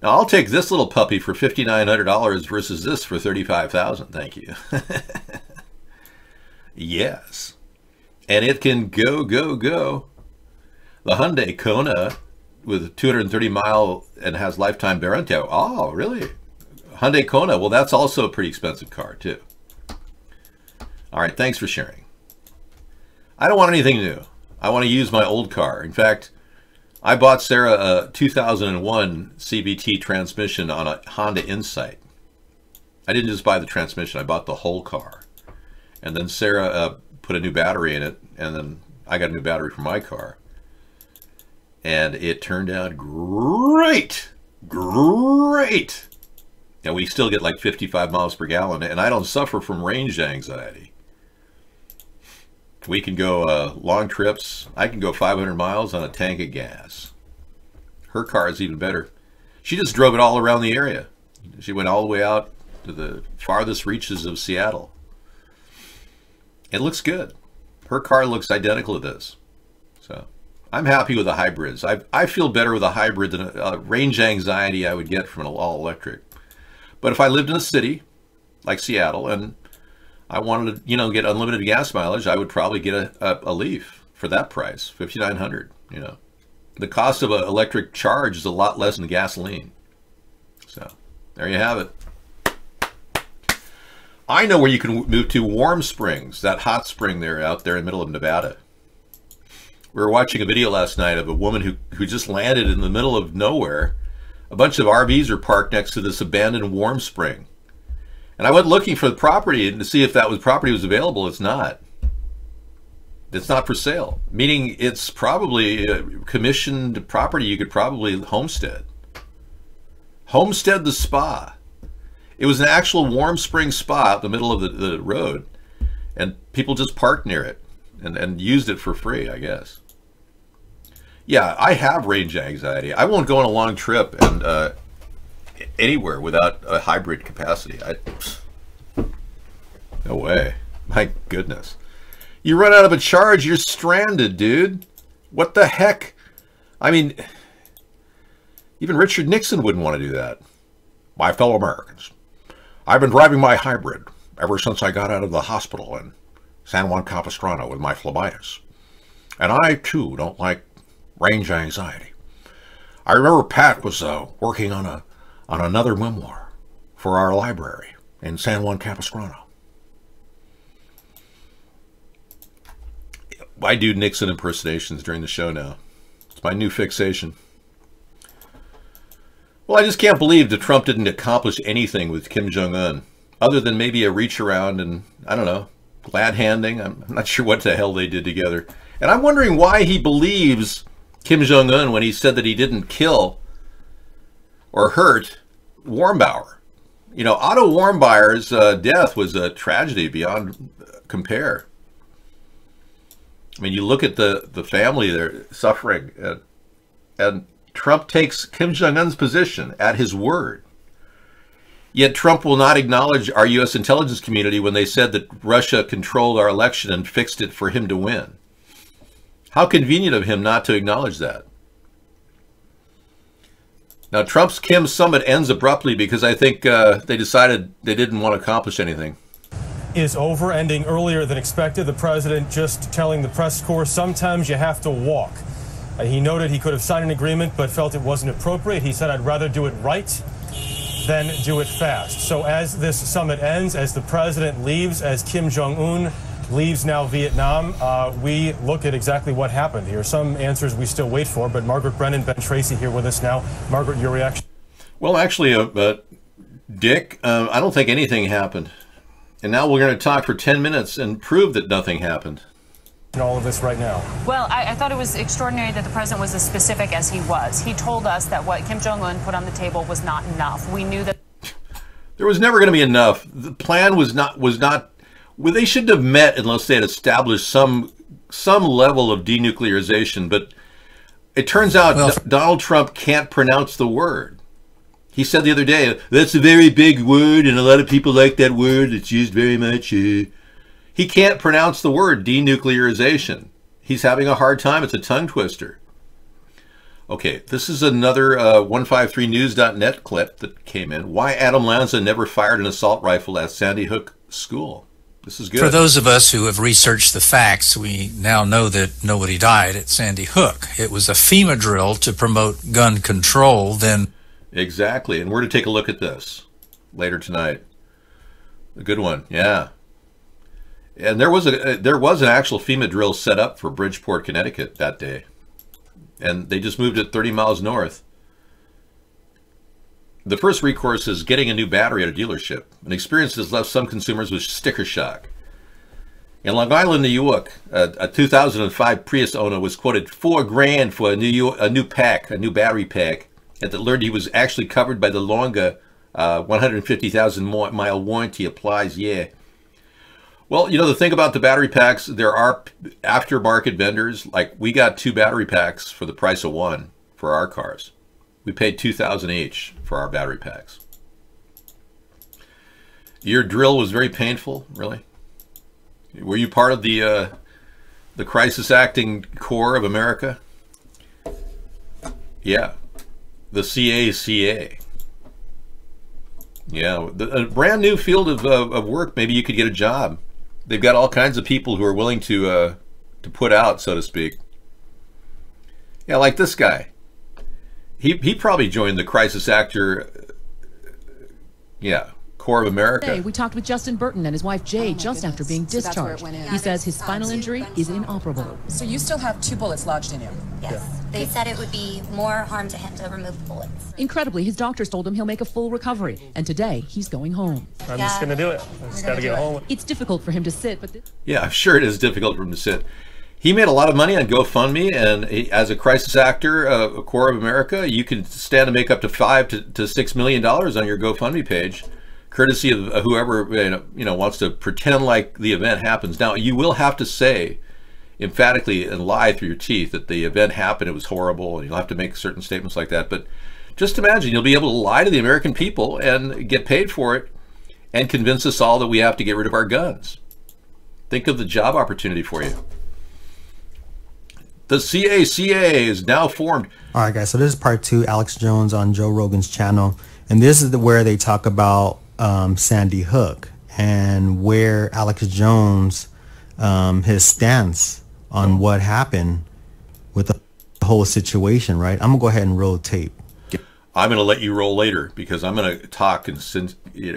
Now, I'll take this little puppy for $5,900 versus this for $35,000. Thank you. Yes. And it can go. The Hyundai Kona with 230 mile and has lifetime warranty. Oh, really? Hyundai Kona. Well, that's also a pretty expensive car, too. All right, thanks for sharing. I don't want anything new. I want to use my old car. In fact, I bought Sarah a 2001 CVT transmission on a Honda Insight. I didn't just buy the transmission, I bought the whole car. And then Sarah put a new battery in it, and then I got a new battery for my car. And it turned out great! Great! And we still get like 55 miles per gallon, and I don't suffer from range anxiety. We can go long trips. I can go 500 miles on a tank of gas. Her car is even better. She just drove it all around the area. She went all the way out to the farthest reaches of Seattle. It looks good. Her car looks identical to this. So I'm happy with the hybrids. I feel better with a hybrid than a range anxiety I would get from an all-electric. But if I lived in a city like Seattle and I wanted to, get unlimited gas mileage, I would probably get a Leaf for that price, $5,900. The cost of an electric charge is a lot less than gasoline. So there you have it. I know where you can move to, Warm Springs, that hot spring there out there in the middle of Nevada. We were watching a video last night of a woman who just landed in the middle of nowhere. A bunch of RVs are parked next to this abandoned warm spring. And I went looking for the property to see if that property was available. It's not. It's not for sale. Meaning it's probably a commissioned property you could probably homestead. Homestead the spa. It was an actual warm spring spa out in the middle of the road. And people just parked near it and used it for free, I guess. Yeah, I have range anxiety. I won't go on a long trip and anywhere without a hybrid capacity. No way. My goodness. You run out of a charge, you're stranded, dude. What the heck? I mean, Even Richard Nixon wouldn't want to do that. My fellow Americans, I've been driving my hybrid ever since I got out of the hospital in San Juan Capistrano with my phlebitis. And I, too, don't like range anxiety. I remember Pat was working on another memoir for our library in San Juan Capistrano. I do Nixon impersonations during the show now. It's my new fixation. Well, I just can't believe that Trump didn't accomplish anything with Kim Jong-un, other than maybe a reach around and, I don't know, glad handing. I'm not sure what the hell they did together. And I'm wondering why he believes Kim Jong-un when he said that he didn't kill or hurt Warmbauer. You know, Otto Warmbauer's death was a tragedy beyond compare. I mean, you look at the family there suffering, and Trump takes Kim Jong-un's position at his word. Yet Trump will not acknowledge our U.S. intelligence community when they said that Russia controlled our election and fixed it for him to win. How convenient of him not to acknowledge that. Now, Trump's-Kim summit ends abruptly because I think they decided they didn't want to accomplish anything. Is over, ending earlier than expected. The president just telling the press corps, sometimes you have to walk. He noted he could have signed an agreement but felt it wasn't appropriate. He said, I'd rather do it right than do it fast. So as this summit ends, as the president leaves, as Kim Jong-un leaves now Vietnam, we look at exactly what happened here. Some answers we still wait for, but Margaret Brennan, Ben Tracy here with us now. Margaret, your reaction? Well, actually, Dick, I don't think anything happened. And now we're going to talk for 10 minutes and prove that nothing happened. All of this right now. Well, I thought it was extraordinary that the president was as specific as he was. He told us that what Kim Jong-un put on the table was not enough. We knew that there was never going to be enough. The plan was not. Well, they shouldn't have met unless they had established some level of denuclearization. But it turns out Donald Trump can't pronounce the word. He said the other day, that's a very big word, and a lot of people like that word. It's used very much. He can't pronounce the word denuclearization. He's having a hard time. It's a tongue twister. Okay, this is another 153news.net clip that came in. Why Adam Lanza never fired an assault rifle at Sandy Hook School. This is good. For those of us who have researched the facts, we now know that nobody died at Sandy Hook. It was a FEMA drill to promote gun control, then... Exactly, and we're going to take a look at this later tonight. A good one, yeah. And there was an actual FEMA drill set up for Bridgeport, Connecticut that day. And they just moved it 30 miles north. The first recourse is getting a new battery at a dealership. An experience has left some consumers with sticker shock. In Long Island, New York, a 2005 Prius owner was quoted $4,000 for a new battery pack, and that learned he was actually covered by the longer 150,000 mile warranty applies. Yeah. Well, you know, the thing about the battery packs, there are aftermarket vendors. Like, we got 2 battery packs for the price of 1 for our cars. We paid $2,000 each for our battery packs. Your drill was very painful, really? Were you part of the crisis acting corps of America? Yeah. The CACA. Yeah, a brand new field of work. Maybe you could get a job. They've got all kinds of people who are willing to put out, so to speak. Yeah, like this guy. He probably joined the crisis actor, Corps of America. Today, we talked with Justin Burton and his wife Jay just after being discharged. He says his spinal injury is inoperable. So you still have 2 bullets lodged in you? Yes. They said it would be more harm to him to remove the bullets. Incredibly, his doctors told him he'll make a full recovery, and today he's going home. I'm just going to do it. I just got to get home. It's difficult for him to sit, but... Yeah, I'm sure it is difficult for him to sit. He made a lot of money on GoFundMe, and as a crisis actor, a Corps of America, you can stand to make up to $5 to $6 million on your GoFundMe page, courtesy of whoever wants to pretend like the event happens. Now, you will have to say emphatically and lie through your teeth that the event happened, it was horrible, and you'll have to make certain statements like that. But just imagine you'll be able to lie to the American people and get paid for it and convince us all that we have to get rid of our guns. Think of the job opportunity for you. The CACA is now formed. All right, guys. So this is part 2, Alex Jones on Joe Rogan's channel. And this is where they talk about Sandy Hook and where Alex Jones, his stance on what happened with the whole situation, right? I'm going to go ahead and roll tape. I'm going to let you roll later because I'm going to talk, and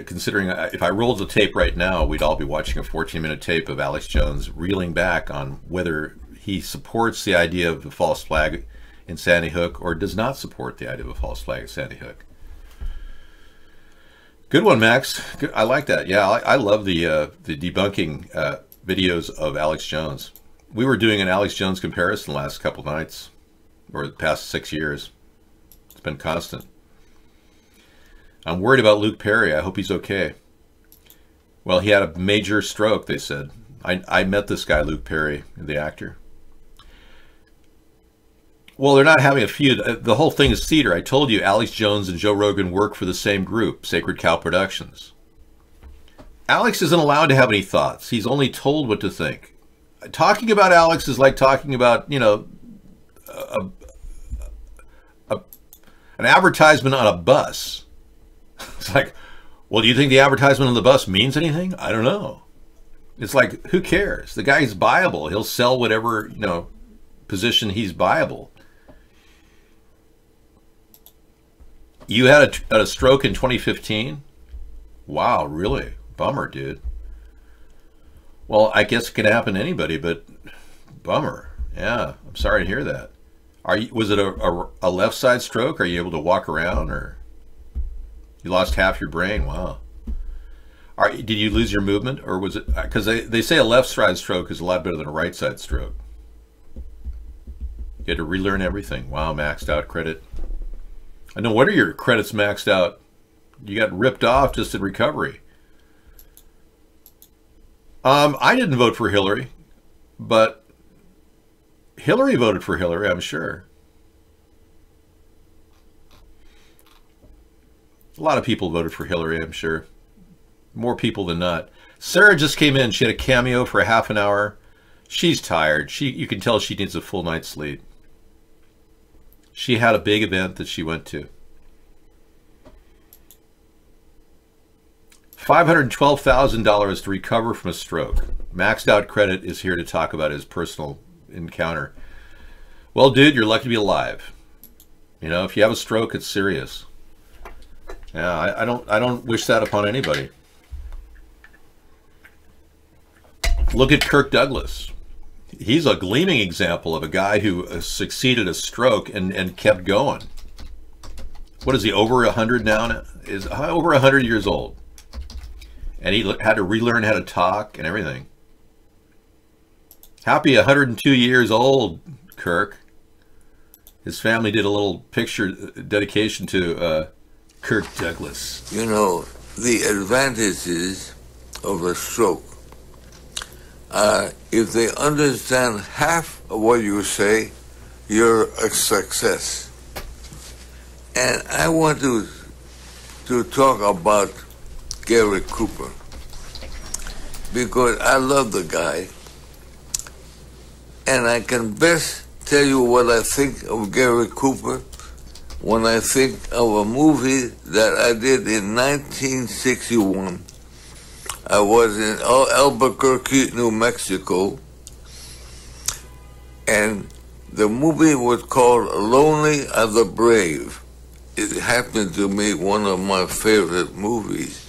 considering if I rolled the tape right now, we'd all be watching a 14-minute tape of Alex Jones reeling back on whether he supports the idea of the false flag in Sandy Hook or does not support the idea of a false flag in Sandy Hook. Good one, Max. Good. I like that. Yeah, I love the debunking videos of Alex Jones. We were doing an Alex Jones comparison the last couple nights, or the past 6 years. It's been constant. I'm worried about Luke Perry. I hope he's okay. Well, he had a major stroke, they said. I met this guy, Luke Perry, the actor. Well, they're not having a feud. The whole thing is theater. I told you Alex Jones and Joe Rogan work for the same group, Sacred Cow Productions. Alex isn't allowed to have any thoughts. He's only told what to think. Talking about Alex is like talking about, you know, an advertisement on a bus. It's like, well, do you think the advertisement on the bus means anything? I don't know. It's like, who cares? The guy's buyable. He'll sell whatever, you know, position he's buyable. You had a stroke in 2015? Wow, really? Bummer, dude. Well, I guess it can happen to anybody, but bummer. Yeah, I'm sorry to hear that. Was it a left side stroke? Are you able to walk around, or you lost half your brain? Wow. Did you lose your movement, or was it, because they say a left side stroke is a lot better than a right side stroke. You had to relearn everything. Wow, maxed out credit. I know. What are your credits maxed out? You got ripped off just in recovery. I didn't vote for Hillary, but Hillary voted for Hillary, I'm sure. A lot of people voted for Hillary, I'm sure. More people than not. Sarah just came in. She had a cameo for a half an hour. She's tired. You can tell she needs a full night's sleep. She had a big event that she went to. $512,000 to recover from a stroke. Maxed out credit is here to talk about his personal encounter. Well, dude, you're lucky to be alive. You know, if you have a stroke, it's serious. Yeah, I don't wish that upon anybody. Look at Kirk Douglas. He's a gleaming example of a guy who succeeded a stroke and kept going. What is he, over 100 now? Is over 100 years old. And he had to relearn how to talk and everything. Happy 102 years old, Kirk. His family did a little picture dedication to Kirk Douglas. You know, the advantages of a stroke. If they understand half of what you say, you're a success. And I want to talk about Gary Cooper, because I love the guy, and I can best tell you what I think of Gary Cooper when I think of a movie that I did in 1961. I was in Albuquerque, New Mexico, and the movie was called Lonely Are the Brave. It happened to be one of my favorite movies.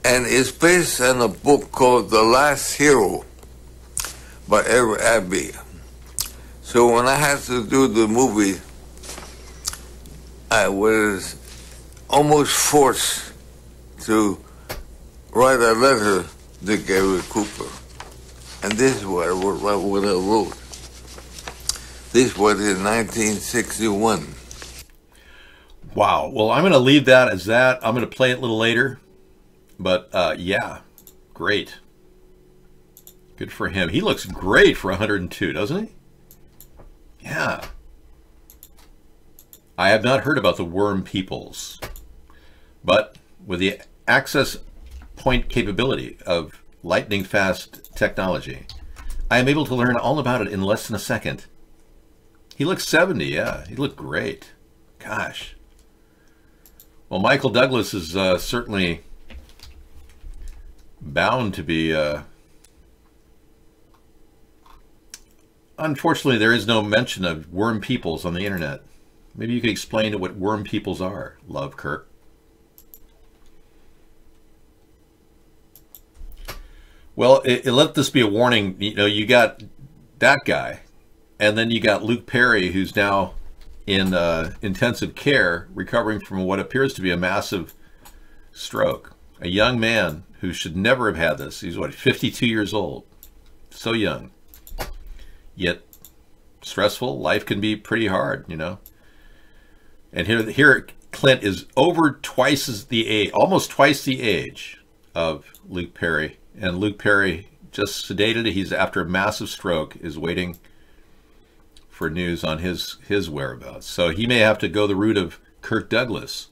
And it's based on a book called The Last Hero by Eric Abbey. So when I had to do the movie, I was almost forced to write a letter to Gary Cooper. And this is what I wrote. This was in 1961. Wow. Well, I'm going to leave that as that. I'm going to play it a little later. But, yeah, great. Good for him. He looks great for 102, doesn't he? Yeah. I have not heard about the worm peoples. But with the access point capability of lightning fast technology, I am able to learn all about it in less than a second. He looked 70, yeah. He looked great. Gosh. Well, Michael Douglas is certainly bound to be... Unfortunately, there is no mention of worm peoples on the internet. Maybe you could explain what worm peoples are, Love Kirk. Well, let this be a warning. You know, you got that guy, and then you got Luke Perry, who's now in intensive care, recovering from what appears to be a massive stroke. A young man who should never have had this. He's, what, 52 years old. So young. Yet stressful. Life can be pretty hard, you know. And here Clint is over twice as the age, almost twice the age of Luke Perry. And Luke Perry just sedated. He's after a massive stroke, is waiting for news on his whereabouts. So he may have to go the route of Kirk Douglas.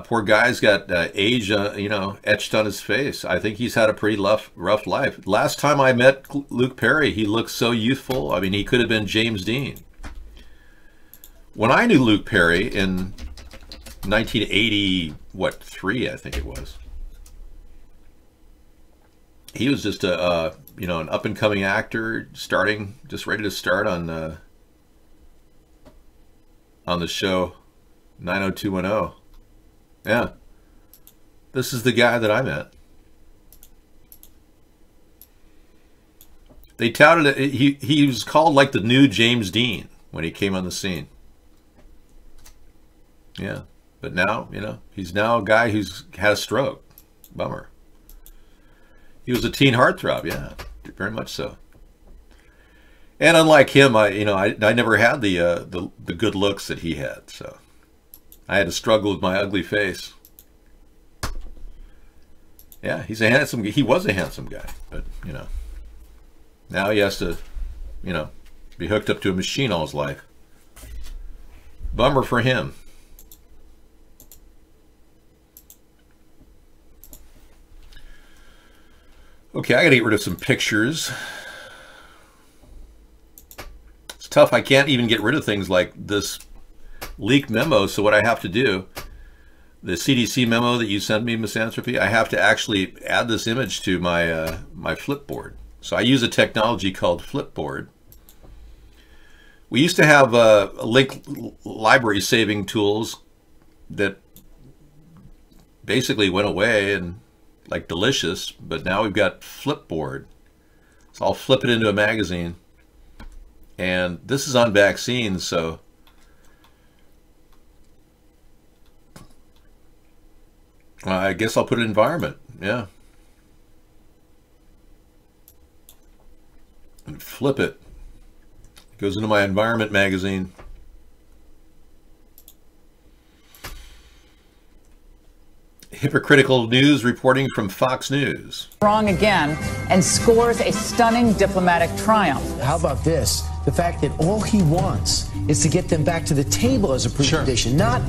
Poor guy's got age, you know, etched on his face. I think he's had a pretty rough life. Last time I met Luke Perry, he looked so youthful. I mean, he could have been James Dean. When I knew Luke Perry in 1983, I think it was, he was just a you know, an up-and-coming actor, just ready to start on the show 90210. Yeah, this is the guy that I met. They touted it. He was called like the new James Dean when he came on the scene. Yeah, but now, you know, he's now a guy who's had a stroke. Bummer. He was a teen heartthrob, yeah, very much so. And unlike him, I never had the good looks that he had, so I had to struggle with my ugly face. Yeah, he was a handsome guy, but, you know, now he has to, you know, be hooked up to a machine all his life. Bummer for him. Okay, I gotta get rid of some pictures. It's tough. I can't even get rid of things like this leaked memo. So what I have to do, the CDC memo that you sent me, Misanthropy, I have to actually add this image to my my Flipboard. So I use a technology called Flipboard. We used to have link library saving tools that basically went away, and like Delicious, but now we've got Flipboard. So I'll flip it into a magazine, and this is on vaccines, so I guess I'll put it in environment, yeah, and flip it. It goes into my environment magazine. Hypocritical news reporting from Fox News. Wrong again and scores a stunning diplomatic triumph. How about this? The fact that all he wants is to get them back to the table as a precondition. Not,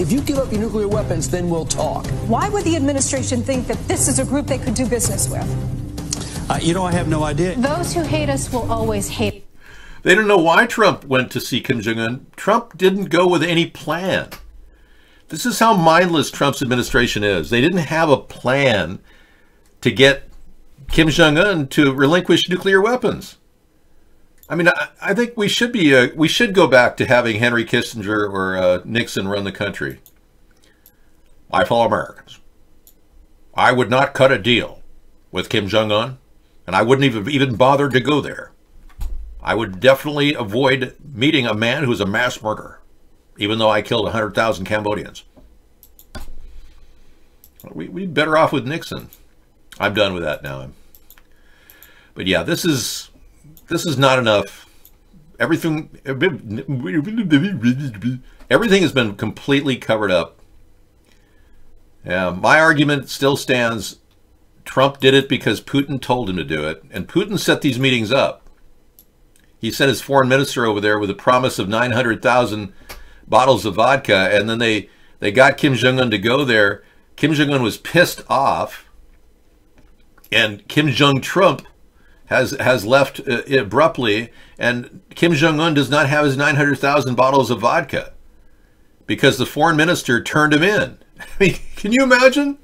if you give up your nuclear weapons, then we'll talk. Why would the administration think that this is a group they could do business with? You know, I have no idea. Those who hate us will always hate. They don't know why Trump went to see Kim Jong-un. Trump didn't go with any plan. This is how mindless Trump's administration is. They didn't have a plan to get Kim Jong-un to relinquish nuclear weapons. I mean, I think we should go back to having Henry Kissinger or Nixon run the country. My fellow Americans, I would not cut a deal with Kim Jong-un, and I wouldn't even bother to go there. I would definitely avoid meeting a man who's a mass murderer, even though I killed 100,000 Cambodians. We'd better off with Nixon. I'm done with that now. But yeah, this is not enough. Everything has been completely covered up. Yeah, my argument still stands. Trump did it because Putin told him to do it, and Putin set these meetings up. He sent his foreign minister over there with a promise of 900,000 bottles of vodka, and then they got Kim Jong-un to go there. Kim Jong-un was pissed off, and Kim Jong-Trump has left abruptly, and Kim Jong-un does not have his 900,000 bottles of vodka because the foreign minister turned him in. I mean, can you imagine?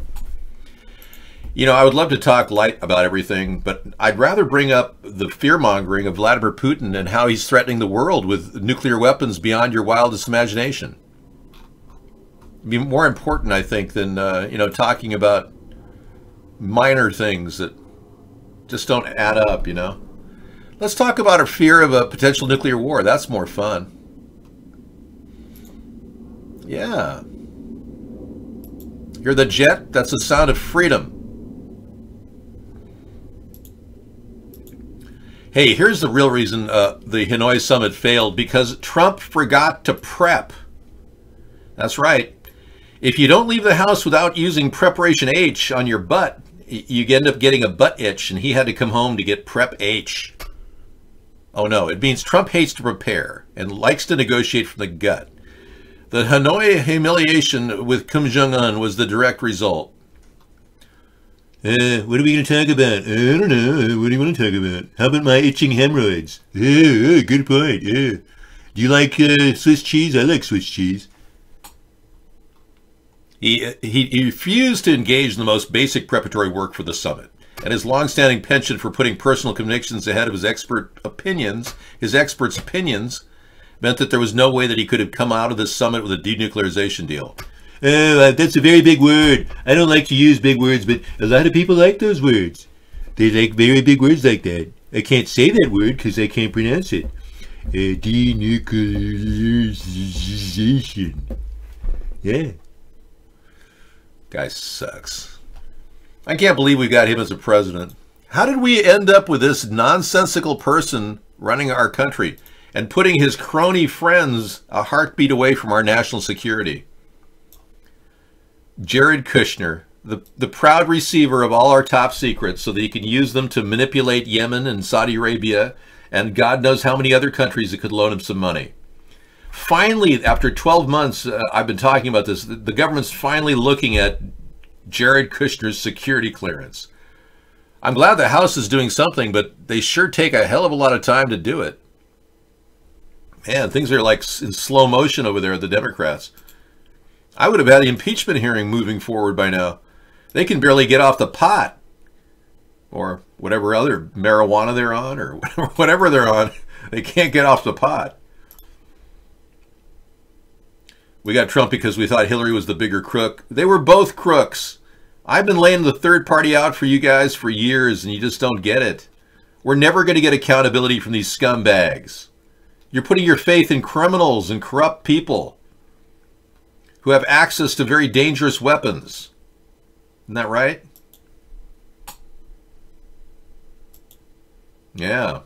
You know, I would love to talk light about everything, but I'd rather bring up the fear-mongering of Vladimir Putin and how he's threatening the world with nuclear weapons beyond your wildest imagination. It'd be more important, I think, than, you know, talking about minor things that just don't add up, you know. Let's talk about our fear of a potential nuclear war. That's more fun. Yeah. Hear the jet? That's the sound of freedom. Hey, here's the real reason the Hanoi summit failed, because Trump forgot to prep. That's right. If you don't leave the house without using Preparation H on your butt, you end up getting a butt itch, and he had to come home to get Prep H. Oh no, it means Trump hates to prepare and likes to negotiate from the gut. The Hanoi humiliation with Kim Jong-un was the direct result. What are we going to talk about? I don't know. What do you want to talk about? How about my itching hemorrhoids? Good point. Do you like Swiss cheese? I like Swiss cheese. He refused to engage in the most basic preparatory work for the summit, and his long-standing penchant for putting personal convictions ahead of his experts' opinions, meant that there was no way that he could have come out of this summit with a denuclearization deal. That's a very big word. I don't like to use big words, but a lot of people like those words. They like very big words like that. I can't say that word because I can't pronounce it. Denuclearization. Yeah. Guy sucks. I can't believe we got him as a president. How did we end up with this nonsensical person running our country and putting his crony friends a heartbeat away from our national security? Jared Kushner, the proud receiver of all our top secrets so that he can use them to manipulate Yemen and Saudi Arabia and God knows how many other countries that could loan him some money. Finally, after 12 months, I've been talking about this, the government's finally looking at Jared Kushner's security clearance. I'm glad the House is doing something, but they sure take a hell of a lot of time to do it. Man, things are like in slow motion over there at the Democrats. I would have had the impeachment hearing moving forward by now. They can barely get off the pot or whatever other marijuana they're on or whatever they're on. They can't get off the pot. We got Trump because we thought Hillary was the bigger crook. They were both crooks. I've been laying the third party out for you guys for years, and you just don't get it. We're never going to get accountability from these scumbags. You're putting your faith in criminals and corrupt people who have access to very dangerous weapons. Isn't that right? Yeah.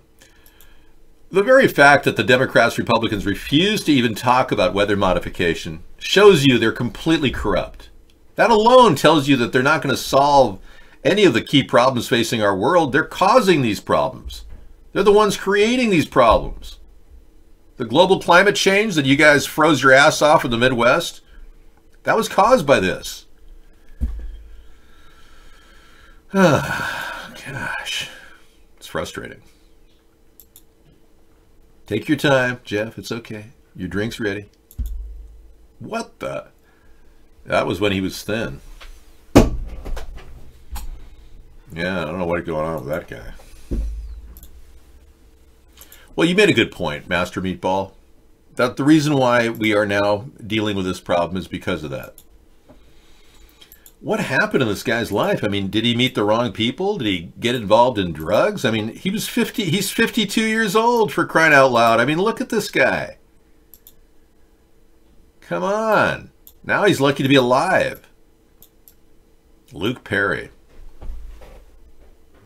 The very fact that the Democrats, Republicans refuse to even talk about weather modification shows you they're completely corrupt. That alone tells you that they're not going to solve any of the key problems facing our world. They're causing these problems. They're the ones creating these problems. The global climate change that you guys froze your ass off in the Midwest, that was caused by this. Gosh, it's frustrating. Take your time, Jeff. It's okay. Your drink's ready. What the? That was when he was thin. Yeah, I don't know what's going on with that guy. Well, you made a good point, Master Meatball. That the reason why we are now dealing with this problem is because of that. What happened in this guy's life? I mean, did he meet the wrong people? Did he get involved in drugs? I mean, he was 50. He's 52 years old, for crying out loud. I mean, look at this guy. Come on. Now he's lucky to be alive. Luke Perry.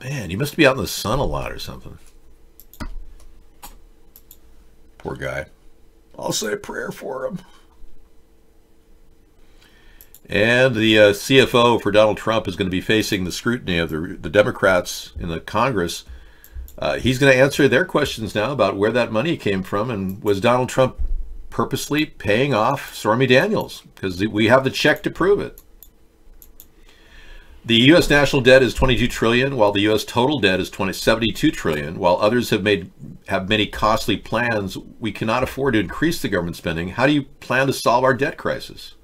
Man, he must be out in the sun a lot or something. Poor guy. I'll say a prayer for him. And the CFO for Donald Trump is going to be facing the scrutiny of the Democrats in the Congress. He's going to answer their questions now about where that money came from, and was Donald Trump purposely paying off Stormy Daniels? Because we have the check to prove it. The U.S. national debt is $22 trillion, while the U.S. total debt is $72 trillion. While others have many costly plans, we cannot afford to increase the government spending. How do you plan to solve our debt crisis?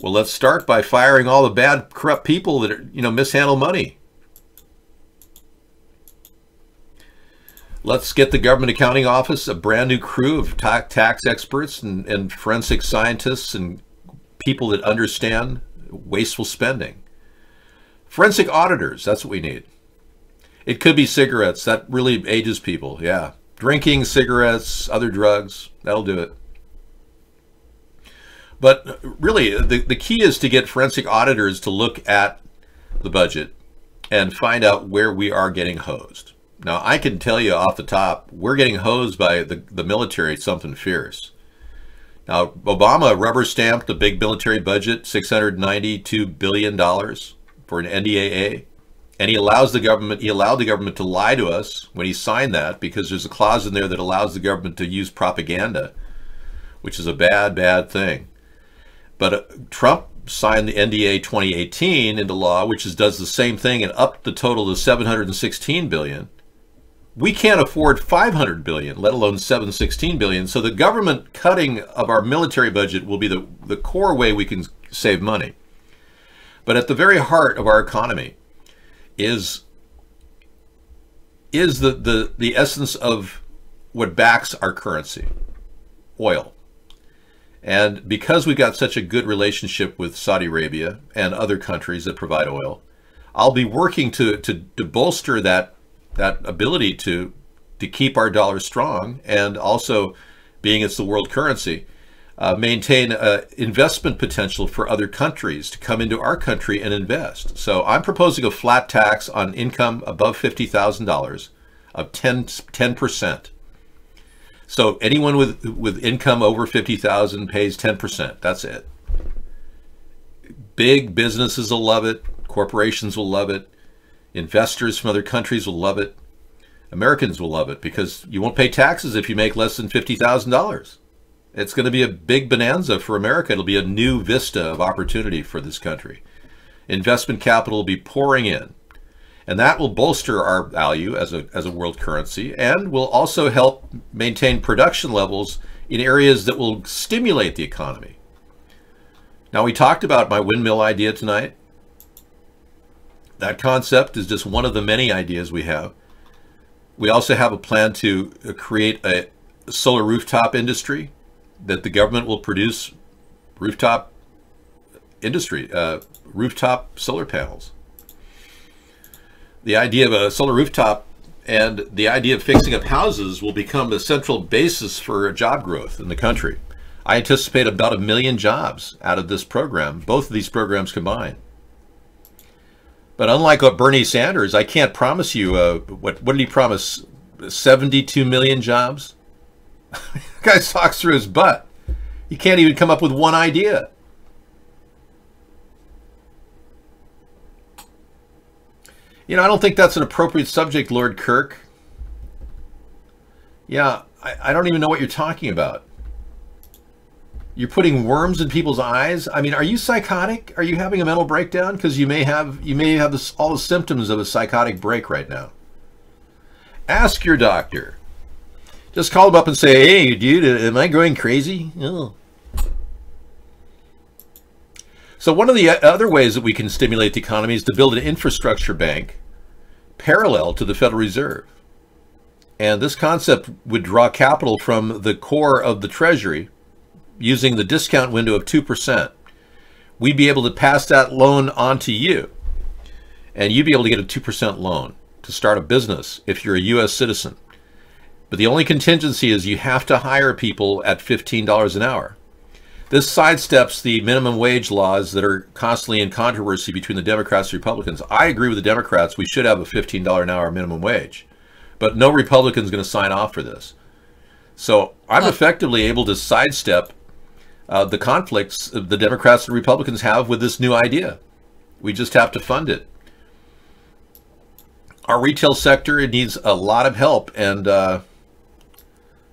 Well, let's start by firing all the bad, corrupt people that mishandle money. Let's get the Government Accounting Office a brand new crew of tax experts and forensic scientists and people that understand wasteful spending. Forensic auditors, that's what we need. It could be cigarettes. That really ages people, yeah. Drinking, cigarettes, other drugs, that'll do it. But really, the key is to get forensic auditors to look at the budget and find out where we are getting hosed. Now, I can tell you off the top, we're getting hosed by the military, something fierce. Now, Obama rubber-stamped the big military budget, $692 billion for an NDAA, and he allowed the government to lie to us when he signed that, because there's a clause in there that allows the government to use propaganda, which is a bad, bad thing. But Trump signed the NDA 2018 into law, which does the same thing and upped the total to $716 billion. We can't afford $500 billion, let alone $716 billion. So the government cutting of our military budget will be the core way we can save money. But at the very heart of our economy is the essence of what backs our currency, oil. And because we've got such a good relationship with Saudi Arabia and other countries that provide oil, I'll be working to bolster that ability to keep our dollar strong, and also, being it's the world currency, maintain investment potential for other countries to come into our country and invest. So I'm proposing a flat tax on income above $50,000 of 10%. So anyone with income over $50,000 pays 10%. That's it. Big businesses will love it. Corporations will love it. Investors from other countries will love it. Americans will love it, because you won't pay taxes if you make less than $50,000. It's going to be a big bonanza for America. It'll be a new vista of opportunity for this country. Investment capital will be pouring in, and that will bolster our value as a world currency, and will also help maintain production levels in areas that will stimulate the economy. Now, we talked about my windmill idea tonight. That concept is just one of the many ideas we have. We also have a plan to create a solar rooftop industry, that the government will produce rooftop industry, rooftop solar panels. The idea of a solar rooftop and the idea of fixing up houses will become the central basis for job growth in the country. I anticipate about 1 million jobs out of this program, both of these programs combined. But unlike Bernie Sanders, I can't promise you, what did he promise, 72 million jobs? The guy talks through his butt. He can't even come up with one idea. I don't think that's an appropriate subject, Lord Kirk. Yeah, I don't even know what you're talking about. You're putting worms in people's eyes? I mean, are you psychotic? Are you having a mental breakdown? Because you may have all the symptoms of a psychotic break right now. Ask your doctor. Just call them up and say, "Hey, dude, am I going crazy?" Oh. So one of the other ways that we can stimulate the economy is to build an infrastructure bank parallel to the Federal Reserve. And this concept would draw capital from the core of the Treasury using the discount window of 2%. We'd be able to pass that loan on to you, and you'd be able to get a 2% loan to start a business if you're a U.S. citizen. But the only contingency is you have to hire people at $15 an hour. This sidesteps the minimum wage laws that are constantly in controversy between the Democrats and Republicans. I agree with the Democrats. We should have a $15 an hour minimum wage. But no Republican is going to sign off for this. So I'm effectively able to sidestep the conflicts the Democrats and Republicans have with this new idea. We just have to fund it. Our retail sector, it needs a lot of help. And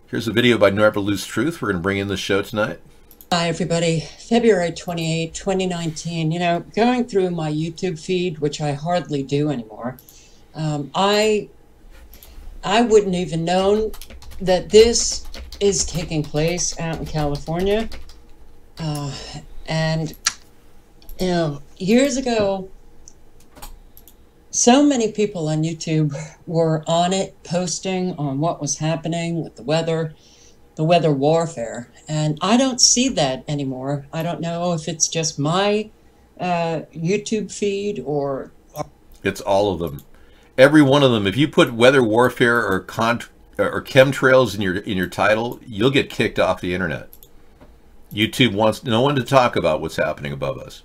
here's a video by Never Lose Truth. We're going to bring in the show tonight. Hi, everybody. February 28, 2019. You know, going through my YouTube feed, which I hardly do anymore, I wouldn't even known that this is taking place out in California. And, you know, years ago, so many people on YouTube were on it, posting on what was happening with the weather warfare. And I don't see that anymore. I don't know if it's just my YouTube feed or... It's all of them. Every one of them. If you put weather warfare or chemtrails in your title, you'll get kicked off the internet. YouTube wants no one to talk about what's happening above us.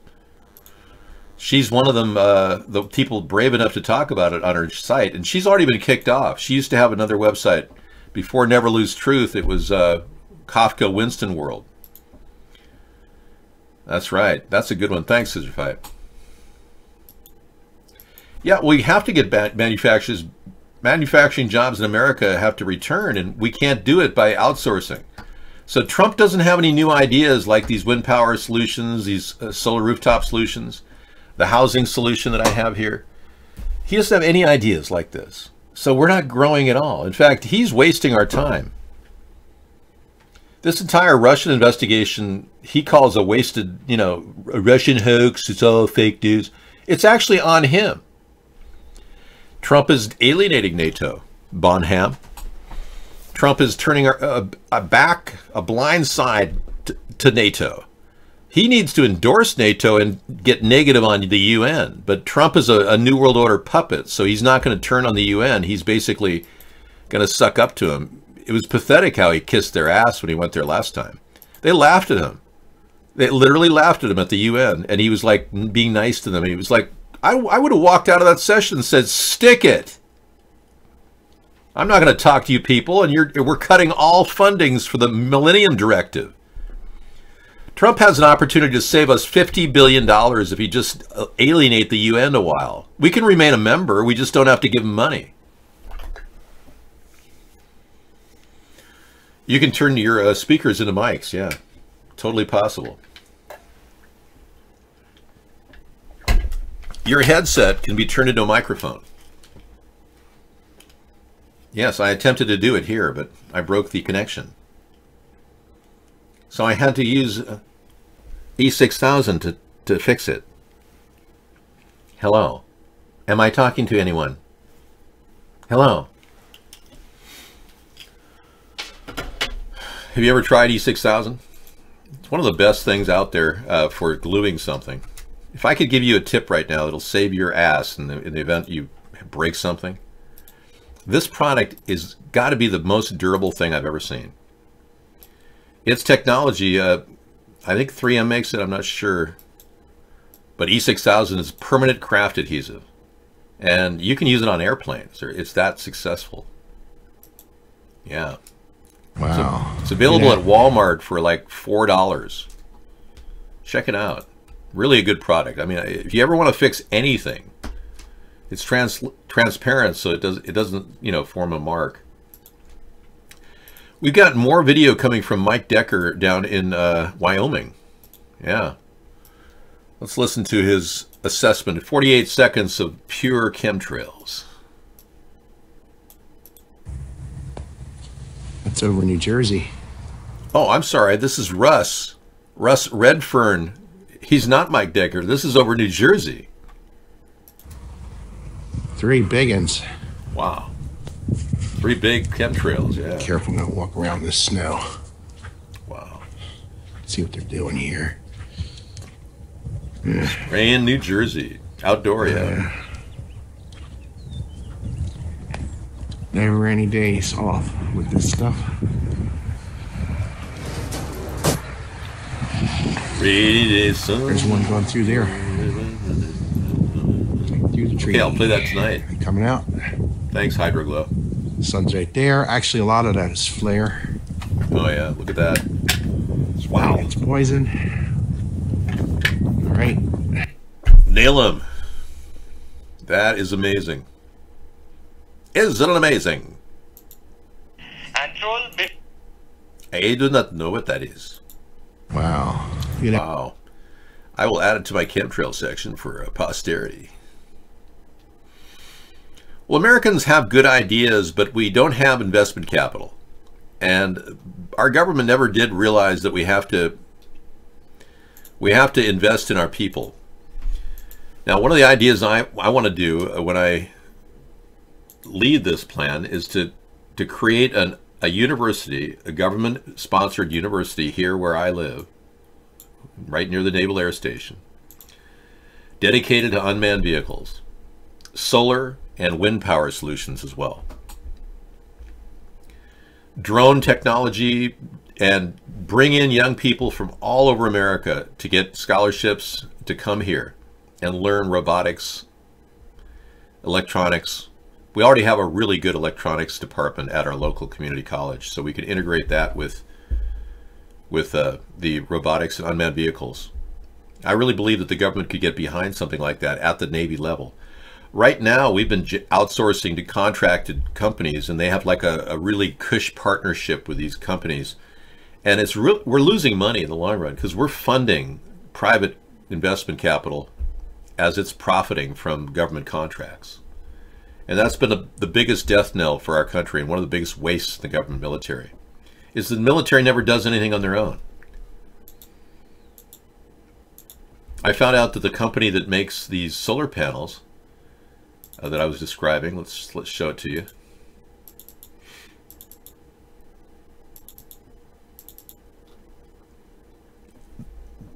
She's one of them, the people brave enough to talk about it on her site, and she's already been kicked off. She used to have another website before Never Lose Truth. It was Kafka Winston World. That's right. That's a good one. Thanks, Scissor Fight. Yeah, we have to get manufacturing jobs in America have to return, and we can't do it by outsourcing. So Trump doesn't have any new ideas like these wind power solutions, these solar rooftop solutions, the housing solution that I have here. He doesn't have any ideas like this. So we're not growing at all. In fact, he's wasting our time. This entire Russian investigation, he calls a wasted, you know, a Russian hoax. It's all fake news. It's actually on him. Trump is alienating NATO. Bonham. Trump is turning a blind side to NATO. He needs to endorse NATO and get negative on the UN. But Trump is a New World Order puppet, so he's not going to turn on the UN. He's basically going to suck up to him. It was pathetic how he kissed their ass when he went there last time. They laughed at him. They literally laughed at him at the UN, and he was like being nice to them. And he was like, I would have walked out of that session and said, stick it. I'm not going to talk to you people, and we're cutting all fundings for the Millennium Directive. Trump has an opportunity to save us $50 billion if he just alienate the UN a while. We can remain a member. We just don't have to give him money. You can turn your speakers into mics. Yeah, totally possible. Your headset can be turned into a microphone. Yes, I attempted to do it here, but I broke the connection. So I had to use E6000 to fix it. Hello. Am I talking to anyone? Hello. Have you ever tried E6000? It's one of the best things out there for gluing something. If I could give you a tip right now that'll save your ass in the event you break something, this product is got to be the most durable thing I've ever seen. Its technology, I think 3M makes it, I'm not sure. But E6000 is permanent craft adhesive. And you can use it on airplanes. It's that successful. Yeah. Wow. It's available at Walmart for like $4. Check it out. Really a good product. I mean, if you ever want to fix anything, it's transparent, so it doesn't, you know, form a mark. We've got more video coming from Mike Decker down in Wyoming. Yeah. Let's listen to his assessment. 48 seconds of pure chemtrails. That's over New Jersey. Oh, I'm sorry. This is Russ. Russ Redfern. He's not Mike Decker. This is over New Jersey. 3 big uns. Wow. 3 big chemtrails, yeah. Be careful, not walk around this snow. Wow. See what they're doing here. Rain, New Jersey. Outdoor, yeah. Never any days off with this stuff. Rainy day sun. There's one going through there. Through the tree. Okay, I'll play that tonight. Coming out. Thanks, Hydroglow. The sun's right there. Actually, a lot of that is flare. Oh yeah, look at that. Wow. It's poison. All right. Nail him. That is amazing. Isn't it amazing? I do not know what that is. Wow. You know? Wow. I will add it to my chemtrail section for posterity. Well, Americans have good ideas, but we don't have investment capital. And our government never did realize that we have to invest in our people. Now, one of the ideas I want to do when I lead this plan is to create a university, a government-sponsored university here where I live, right near the Naval Air Station, dedicated to unmanned vehicles, solar and wind power solutions as well, drone technology, and bring in young people from all over America to get scholarships to come here and learn robotics, electronics. We already have a really good electronics department at our local community college, so we can integrate that with the robotics and unmanned vehicles. I really believe that the government could get behind something like that at the Navy level. Right now, we've been outsourcing to contracted companies, and they have like a really cush partnership with these companies. And we're losing money in the long run because we're funding private investment capital as it's profiting from government contracts. And that's been the biggest death knell for our country, and one of the biggest wastes in the government military, is the military never does anything on their own. I found out that the company that makes these solar panels that I was describing, let's show it to you.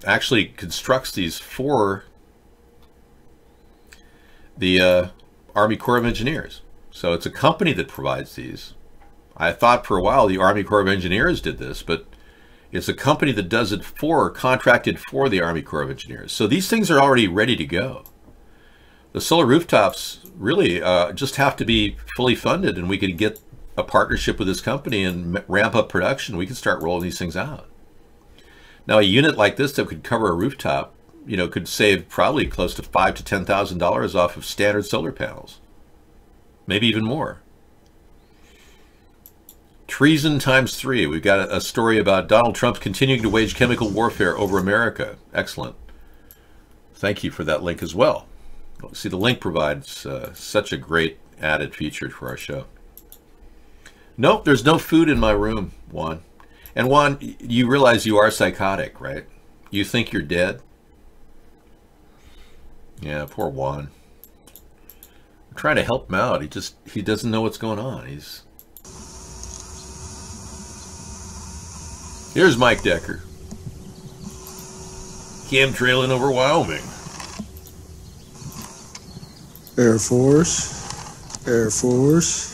Actually constructs these for the Army Corps of Engineers. So it's a company that provides these. I thought for a while the Army Corps of Engineers did this, but it's a company that does it contracted for the Army Corps of Engineers. So these things are already ready to go. The solar rooftops really just have to be fully funded, and we could get a partnership with this company and ramp up production. We can start rolling these things out. Now, a unit like this that could cover a rooftop, you know, could save probably close to $5,000 to $10,000 off of standard solar panels, maybe even more. Treason times 3. We've got a story about Donald Trump continuing to wage chemical warfare over America. Excellent. Thank you for that link as well. See, the link provides such a great added feature for our show. Nope, there's no food in my room, Juan. And Juan, you realize you are psychotic, right? You think you're dead? Yeah, poor Juan. I'm trying to help him out. He doesn't know what's going on. Here's Mike Decker. Chemtrailing over Wyoming. Air Force, Air Force,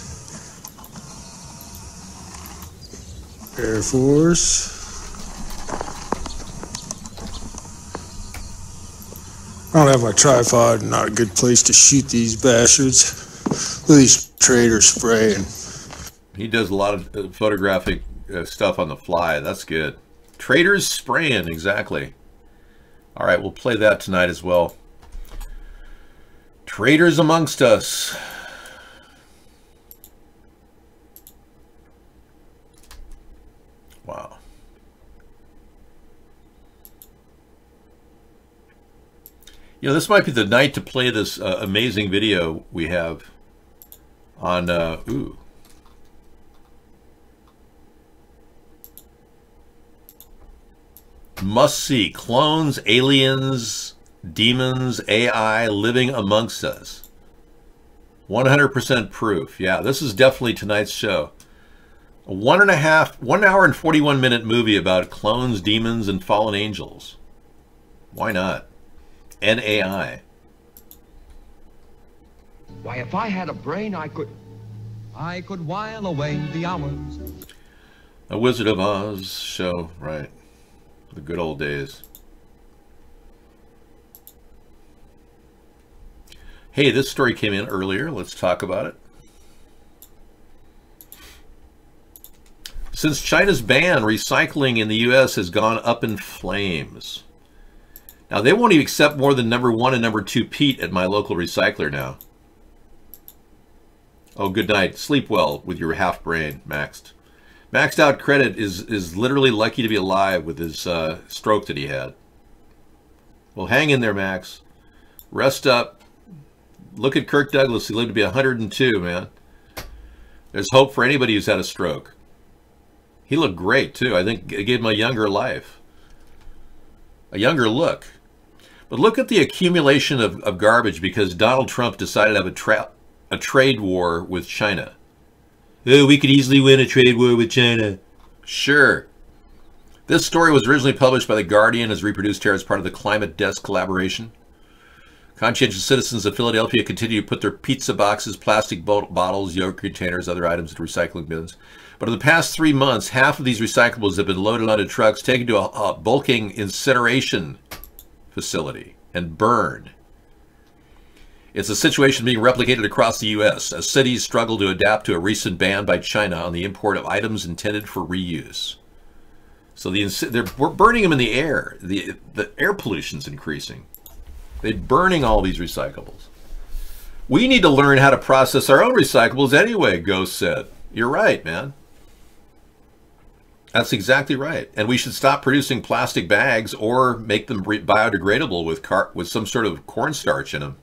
Air Force. I don't have my tripod, not a good place to shoot these bastards. Look at these traders spraying. He does a lot of photographic stuff on the fly. That's good. Traders spraying, exactly. All right, we'll play that tonight as well. Traitors amongst us. Wow. You know, this might be the night to play this amazing video we have on, ooh. Must see. Clones, aliens, demons, AI living amongst us. 100% proof. Yeah, this is definitely tonight's show. A 1 hour and 41 minute movie about clones, demons, and fallen angels. Why not? And AI. Why, if I had a brain, I could while away the hours. A Wizard of Oz show, right. The good old days. Hey, this story came in earlier. Let's talk about it. Since China's ban, recycling in the U.S. has gone up in flames. Now, they won't even accept more than number 1 and number 2 peat at my local recycler now. Oh, good night. Sleep well with your half brain maxed. Maxed out credit is literally lucky to be alive with his stroke that he had. Well, hang in there, Max. Rest up. Look at Kirk Douglas. He lived to be 102, man. There's hope for anybody who's had a stroke. He looked great, too. I think it gave him a younger life. A younger look. But look at the accumulation of garbage because Donald Trump decided to have a trade war with China. Oh, we could easily win a trade war with China. Sure. This story was originally published by The Guardian, as reproduced here as part of the Climate Desk collaboration. Conscientious citizens of Philadelphia continue to put their pizza boxes, plastic bottles, yogurt containers, other items into recycling bins. But in the past 3 months, half of these recyclables have been loaded onto trucks, taken to a bulking incineration facility, and burned. It's a situation being replicated across the U.S. as cities struggle to adapt to a recent ban by China on the import of items intended for reuse. So we're burning them in the air. The air pollution's increasing. They're burning all these recyclables. We need to learn how to process our own recyclables anyway, Ghost said. You're right, man. That's exactly right. And we should stop producing plastic bags or make them biodegradable with some sort of cornstarch in them.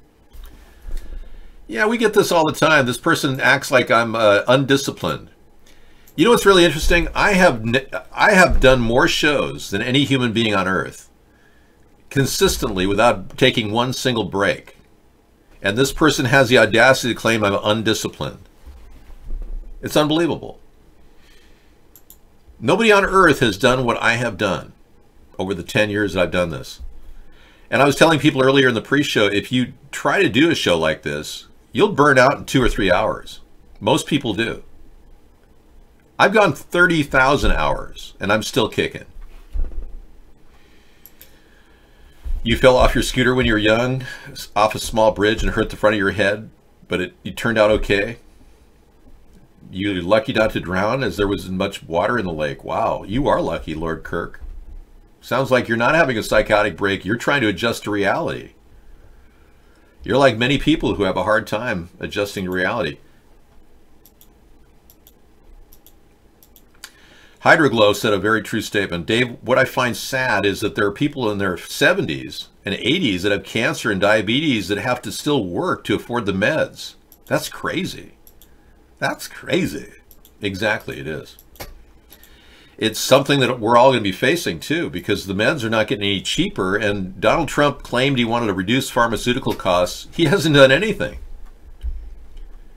Yeah, we get this all the time. This person acts like I'm undisciplined. You know what's really interesting? I have done more shows than any human being on Earth, consistently without taking one single break. And this person has the audacity to claim I'm undisciplined. It's unbelievable. Nobody on Earth has done what I have done over the 10 years that I've done this. And I was telling people earlier in the pre-show, if you try to do a show like this, you'll burn out in 2 or 3 hours. Most people do. I've gone 30,000 hours, and I'm still kicking. You fell off your scooter when you were young, off a small bridge and hurt the front of your head, but you turned out okay. You're lucky not to drown as there wasn't much water in the lake. Wow, you are lucky, Lord Kirk. Sounds like you're not having a psychotic break. You're trying to adjust to reality. You're like many people who have a hard time adjusting to reality. Hydroglow said a very true statement. Dave, what I find sad is that there are people in their 70s and 80s that have cancer and diabetes that have to still work to afford the meds. That's crazy. That's crazy. Exactly, it is. It's something that we're all going to be facing, too, because the meds are not getting any cheaper, and Donald Trump claimed he wanted to reduce pharmaceutical costs. He hasn't done anything.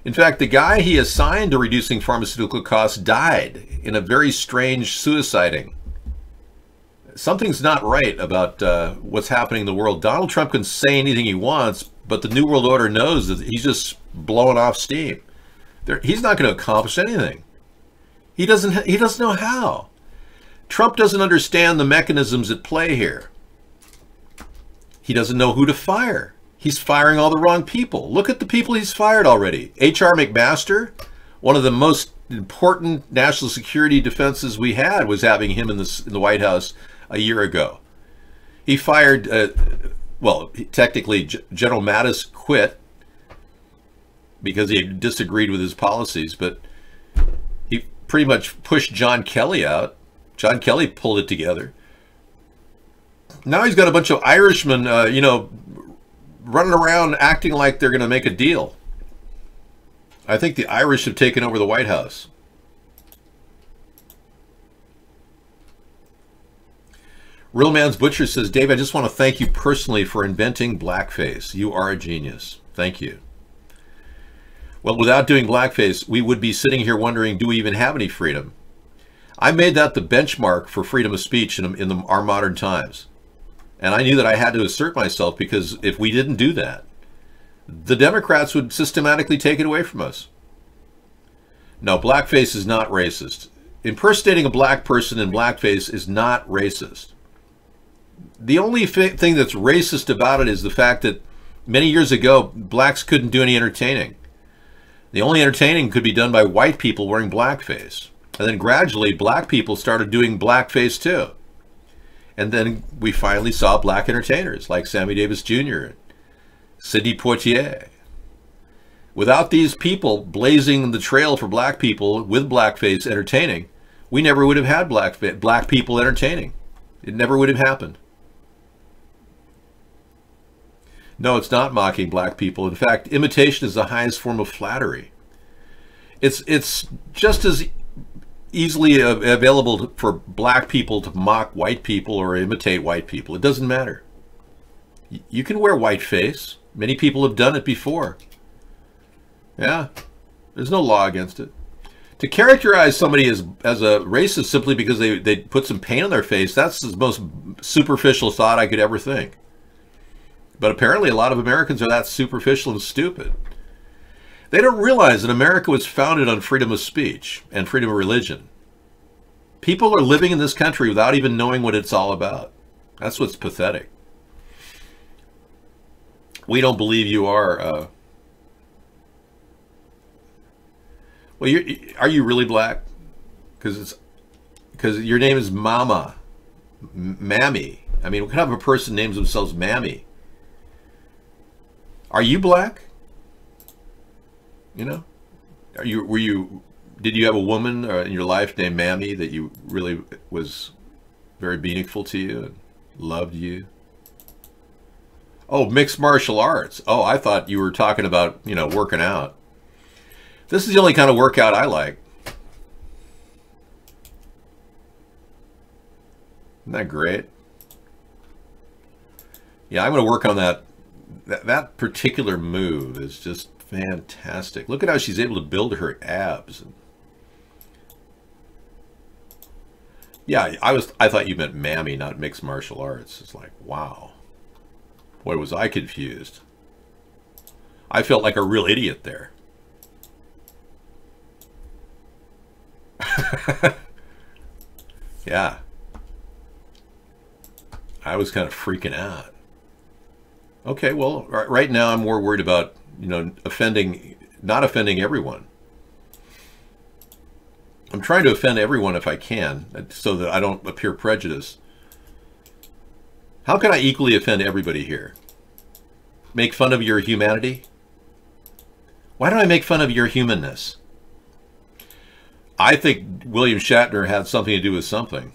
In fact, the guy he assigned to reducing pharmaceutical costs died in a very strange suiciding. Something's not right about what's happening in the world. Donald Trump can say anything he wants, but the New World Order knows that he's just blowing off steam. He's not going to accomplish anything. He doesn't know how. Trump doesn't understand the mechanisms at play here. He doesn't know who to fire. He's firing all the wrong people. Look at the people he's fired already. H.R. McMaster, one of the most important national security defenses we had, was having him in the White House a year ago. He fired, well, technically General Mattis quit because he disagreed with his policies, but he pretty much pushed John Kelly out. John Kelly pulled it together. Now he's got a bunch of Irishmen, running around acting like they're going to make a deal. I think the Irish have taken over the White House. Real Man's Butcher says, Dave, I just want to thank you personally for inventing blackface. You are a genius. Thank you. Well, without doing blackface, we would be sitting here wondering, do we even have any freedom? I made that the benchmark for freedom of speech in our modern times. And I knew that I had to assert myself, because if we didn't do that, the Democrats would systematically take it away from us. No, blackface is not racist. Impersonating a black person in blackface is not racist. The only thing that's racist about it is the fact that many years ago, blacks couldn't do any entertaining. The only entertaining could be done by white people wearing blackface. And then gradually, black people started doing blackface too. And then we finally saw black entertainers like Sammy Davis Jr., Sidney Poitier. Without these people blazing the trail for black people with blackface entertaining, we never would have had black people entertaining. It never would have happened. No, it's not mocking black people. In fact, imitation is the highest form of flattery. It's just as easily available for black people to mock white people or imitate white people. It doesn't matter. You can wear whiteface. Many people have done it before. Yeah, there's no law against it. To characterize somebody as a racist simply because they put some paint on their face, that's the most superficial thought I could ever think. But apparently a lot of Americans are that superficial and stupid. They don't realize that America was founded on freedom of speech and freedom of religion. People are living in this country without even knowing what it's all about. That's what's pathetic. We don't believe you are... well, are you really black? Because your name is Mama, Mammy. I mean, what kind of a person names themselves Mammy? Are you black? You know, did you have a woman in your life named Mammy that you really was very meaningful to you and loved you? Oh, mixed martial arts. Oh, I thought you were talking about, you know, working out. This is the only kind of workout I like. Isn't that great? Yeah, I'm going to work on that. That particular move is just fantastic. Look at how she's able to build her abs. Yeah, I thought you meant Mammy, not mixed martial arts. It's like, wow. Boy, was I confused. I felt like a real idiot there. Yeah. I was kind of freaking out. Okay, well, right now I'm more worried about, you know, not offending everyone. I'm trying to offend everyone if I can, so that I don't appear prejudiced. How can I equally offend everybody here? Make fun of your humanity? Why don't I make fun of your humanness? I think William Shatner had something to do with something.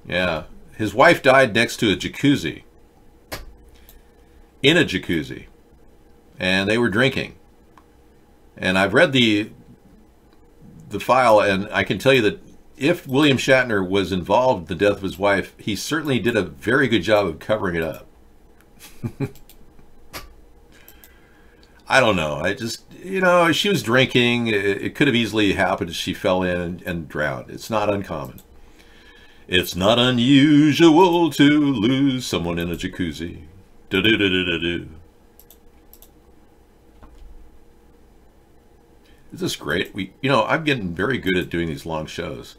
Yeah. His wife died next to a jacuzzi. In a jacuzzi. And they were drinking. And I've read the file, and I can tell you that if William Shatner was involved in the death of his wife, he certainly did a very good job of covering it up. I don't know. I just, you know, she was drinking. It could have easily happened if she fell in and drowned. It's not uncommon. It's not unusual to lose someone in a jacuzzi. Do-do-do-do-do-do. This is great. You know, I'm getting very good at doing these long shows.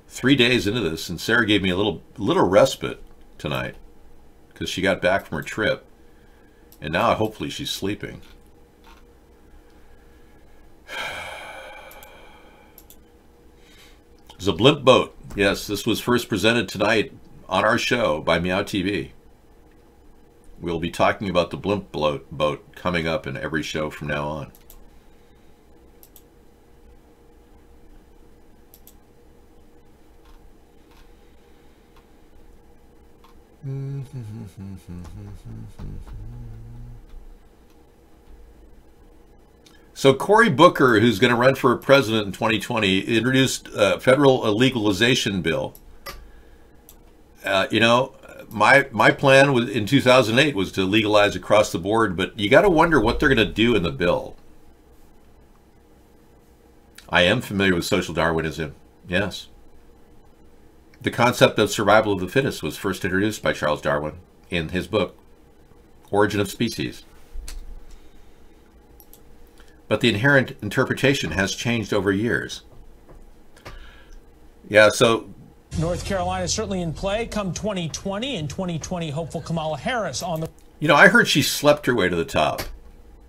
3 days into this, and Sarah gave me a little respite tonight because she got back from her trip, and now hopefully she's sleeping. It's a blimp boat. Yes, this was first presented tonight on our show by Meow TV. We'll be talking about the blimp boat coming up in every show from now on. So Cory Booker, who's going to run for president in 2020, introduced a federal legalization bill. You know, my plan was, in 2008 was to legalize across the board, but you got to wonder what they're going to do in the bill. I am familiar with social Darwinism, yes. The concept of survival of the fittest was first introduced by Charles Darwin in his book, Origin of Species. But the inherent interpretation has changed over years. Yeah, so... North Carolina is certainly in play come 2020, and 2020 hopeful Kamala Harris on the... You know, I heard she slept her way to the top.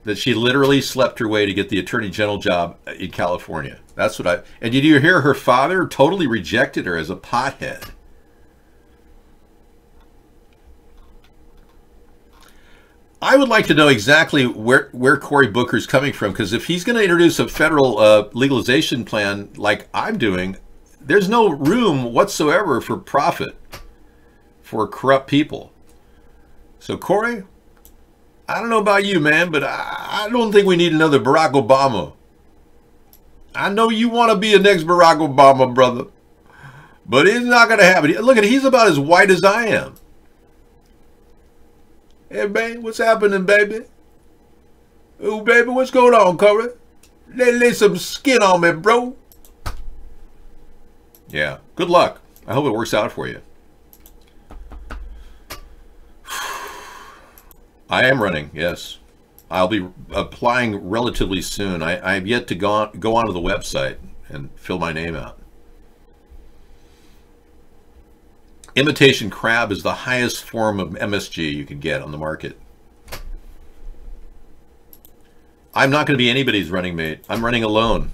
That she literally slept her way to get the Attorney General job in California. That's what I... And did you hear her father totally rejected her as a pothead? I would like to know exactly where Cory Booker's coming from, because if he's going to introduce a federal legalization plan like I'm doing, there's no room whatsoever for profit for corrupt people. So Cory, I don't know about you, man, but I don't think we need another Barack Obama. I know you want to be a next Barack Obama, brother, but it's not going to happen. Look at, he's about as white as I am. Hey, man, what's happening, baby? Oh, baby, what's going on, Corey? Lay some skin on me, bro. Yeah, good luck. I hope it works out for you. I am running, yes. I'll be applying relatively soon. I have yet to go onto the website and fill my name out. Imitation crab is the highest form of MSG you can get on the market. I'm not going to be anybody's running mate. I'm running alone.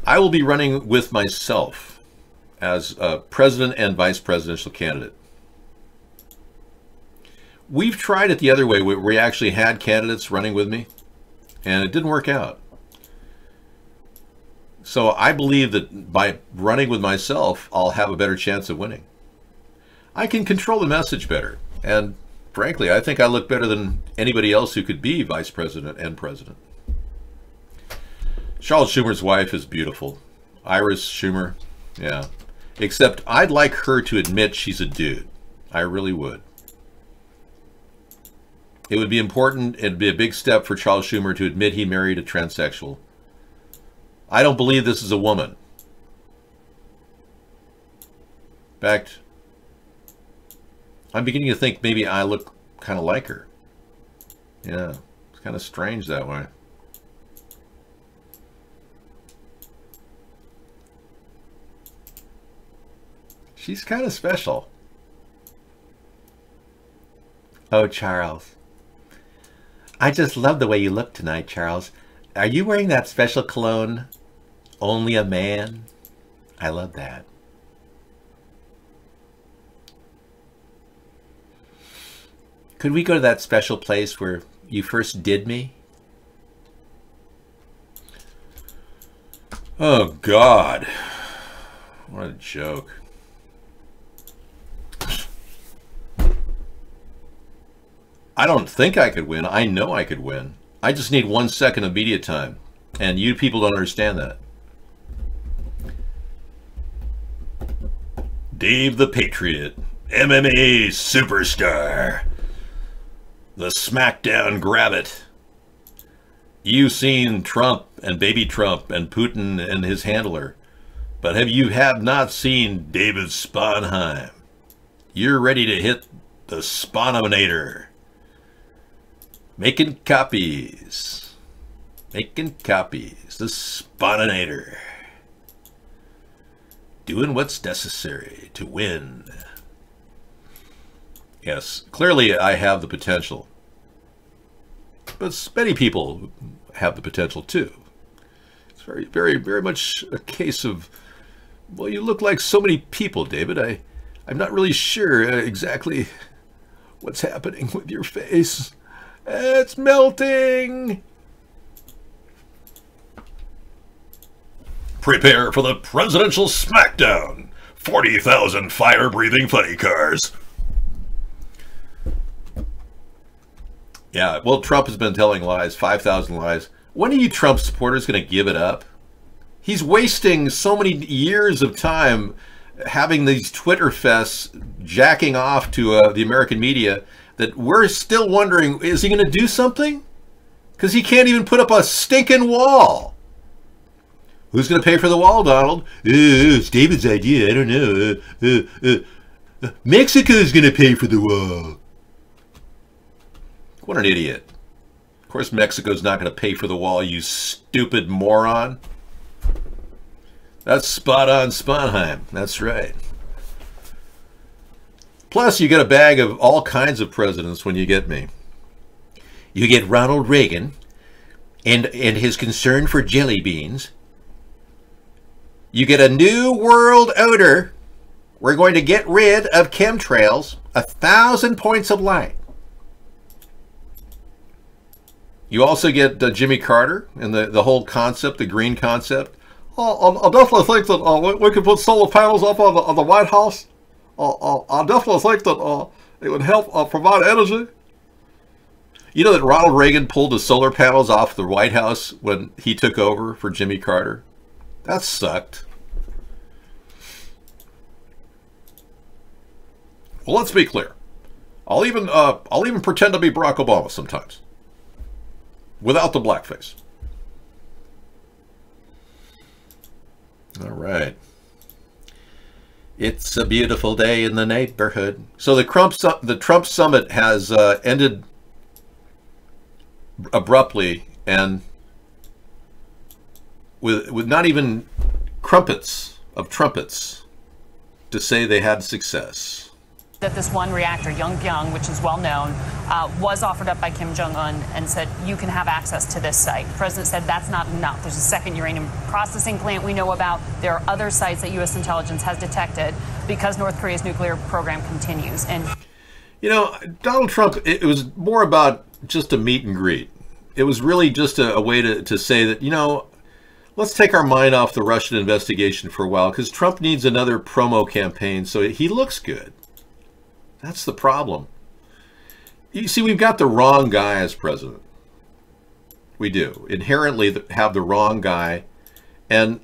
I will be running with myself as a president and vice presidential candidate. We've tried it the other way, where we actually had candidates running with me, and it didn't work out. So I believe that by running with myself, I'll have a better chance of winning. I can control the message better, and frankly, I think I look better than anybody else who could be vice president and president. Charles Schumer's wife is beautiful. Iris Schumer, yeah. Except I'd like her to admit she's a dude. I really would. It would be important, it'd be a big step for Charles Schumer to admit he married a transsexual. I don't believe this is a woman. In fact, I'm beginning to think maybe I look kind of like her. Yeah, it's kind of strange that way. She's kind of special. Oh, Charles. I just love the way you look tonight, Charles. Are you wearing that special cologne, Only a Man? I love that. Could we go to that special place where you first did me? Oh, God. What a joke. I don't think I could win. I know I could win. I just need 1 second of media time. And you people don't understand that. Dave the Patriot, MMA superstar. The SmackDown grab it. You've seen Trump and baby Trump and Putin and his handler. But you have not seen David Sponheim. You're ready to hit the Spononator. Making copies. Making copies. The Spononator. Doing what's necessary to win. Yes, clearly I have the potential. But many people have the potential too. It's very, very, very much a case of, well, you look like so many people, David. I'm not really sure exactly what's happening with your face. It's melting. Prepare for the presidential smackdown. 40,000 fire-breathing funny cars. Yeah, well, Trump has been telling lies, 5,000 lies. When are you Trump supporters going to give it up? He's wasting so many years of time having these Twitter fests, jacking off to the American media, that we're still wondering, is he going to do something? Because he can't even put up a stinking wall. Who's going to pay for the wall, Donald? It's David's idea. I don't know. Mexico's going to pay for the wall. What an idiot. Of course Mexico's not going to pay for the wall, you stupid moron. That's spot on Sponheim. That's right. Plus, you get a bag of all kinds of presidents when you get me. You get Ronald Reagan and his concern for jelly beans. You get a new world order. We're going to get rid of chemtrails. 1,000 points of light. You also get Jimmy Carter and the whole concept, the green concept. I definitely think that we could put solar panels up on the White House. I definitely think that it would help provide energy. You know that Ronald Reagan pulled the solar panels off the White House when he took over for Jimmy Carter? That sucked. Well, let's be clear. I'll even pretend to be Barack Obama sometimes, without the blackface. All right. It's a beautiful day in the neighborhood. So the Trump summit has ended abruptly and with not even crumpets of trumpets to say they had success. That this one reactor, Yongbyon, which is well known, was offered up by Kim Jong-un and said, you can have access to this site. The president said that's not enough. There's a second uranium processing plant we know about. There are other sites that U.S. intelligence has detected because North Korea's nuclear program continues. And you know, Donald Trump, it was more about just a meet and greet. It was really just a way to say that, you know, let's take our mind off the Russian investigation for a while because Trump needs another promo campaign so he looks good. That's the problem. You see, we've got the wrong guy as president. We do. Inherently have the wrong guy. And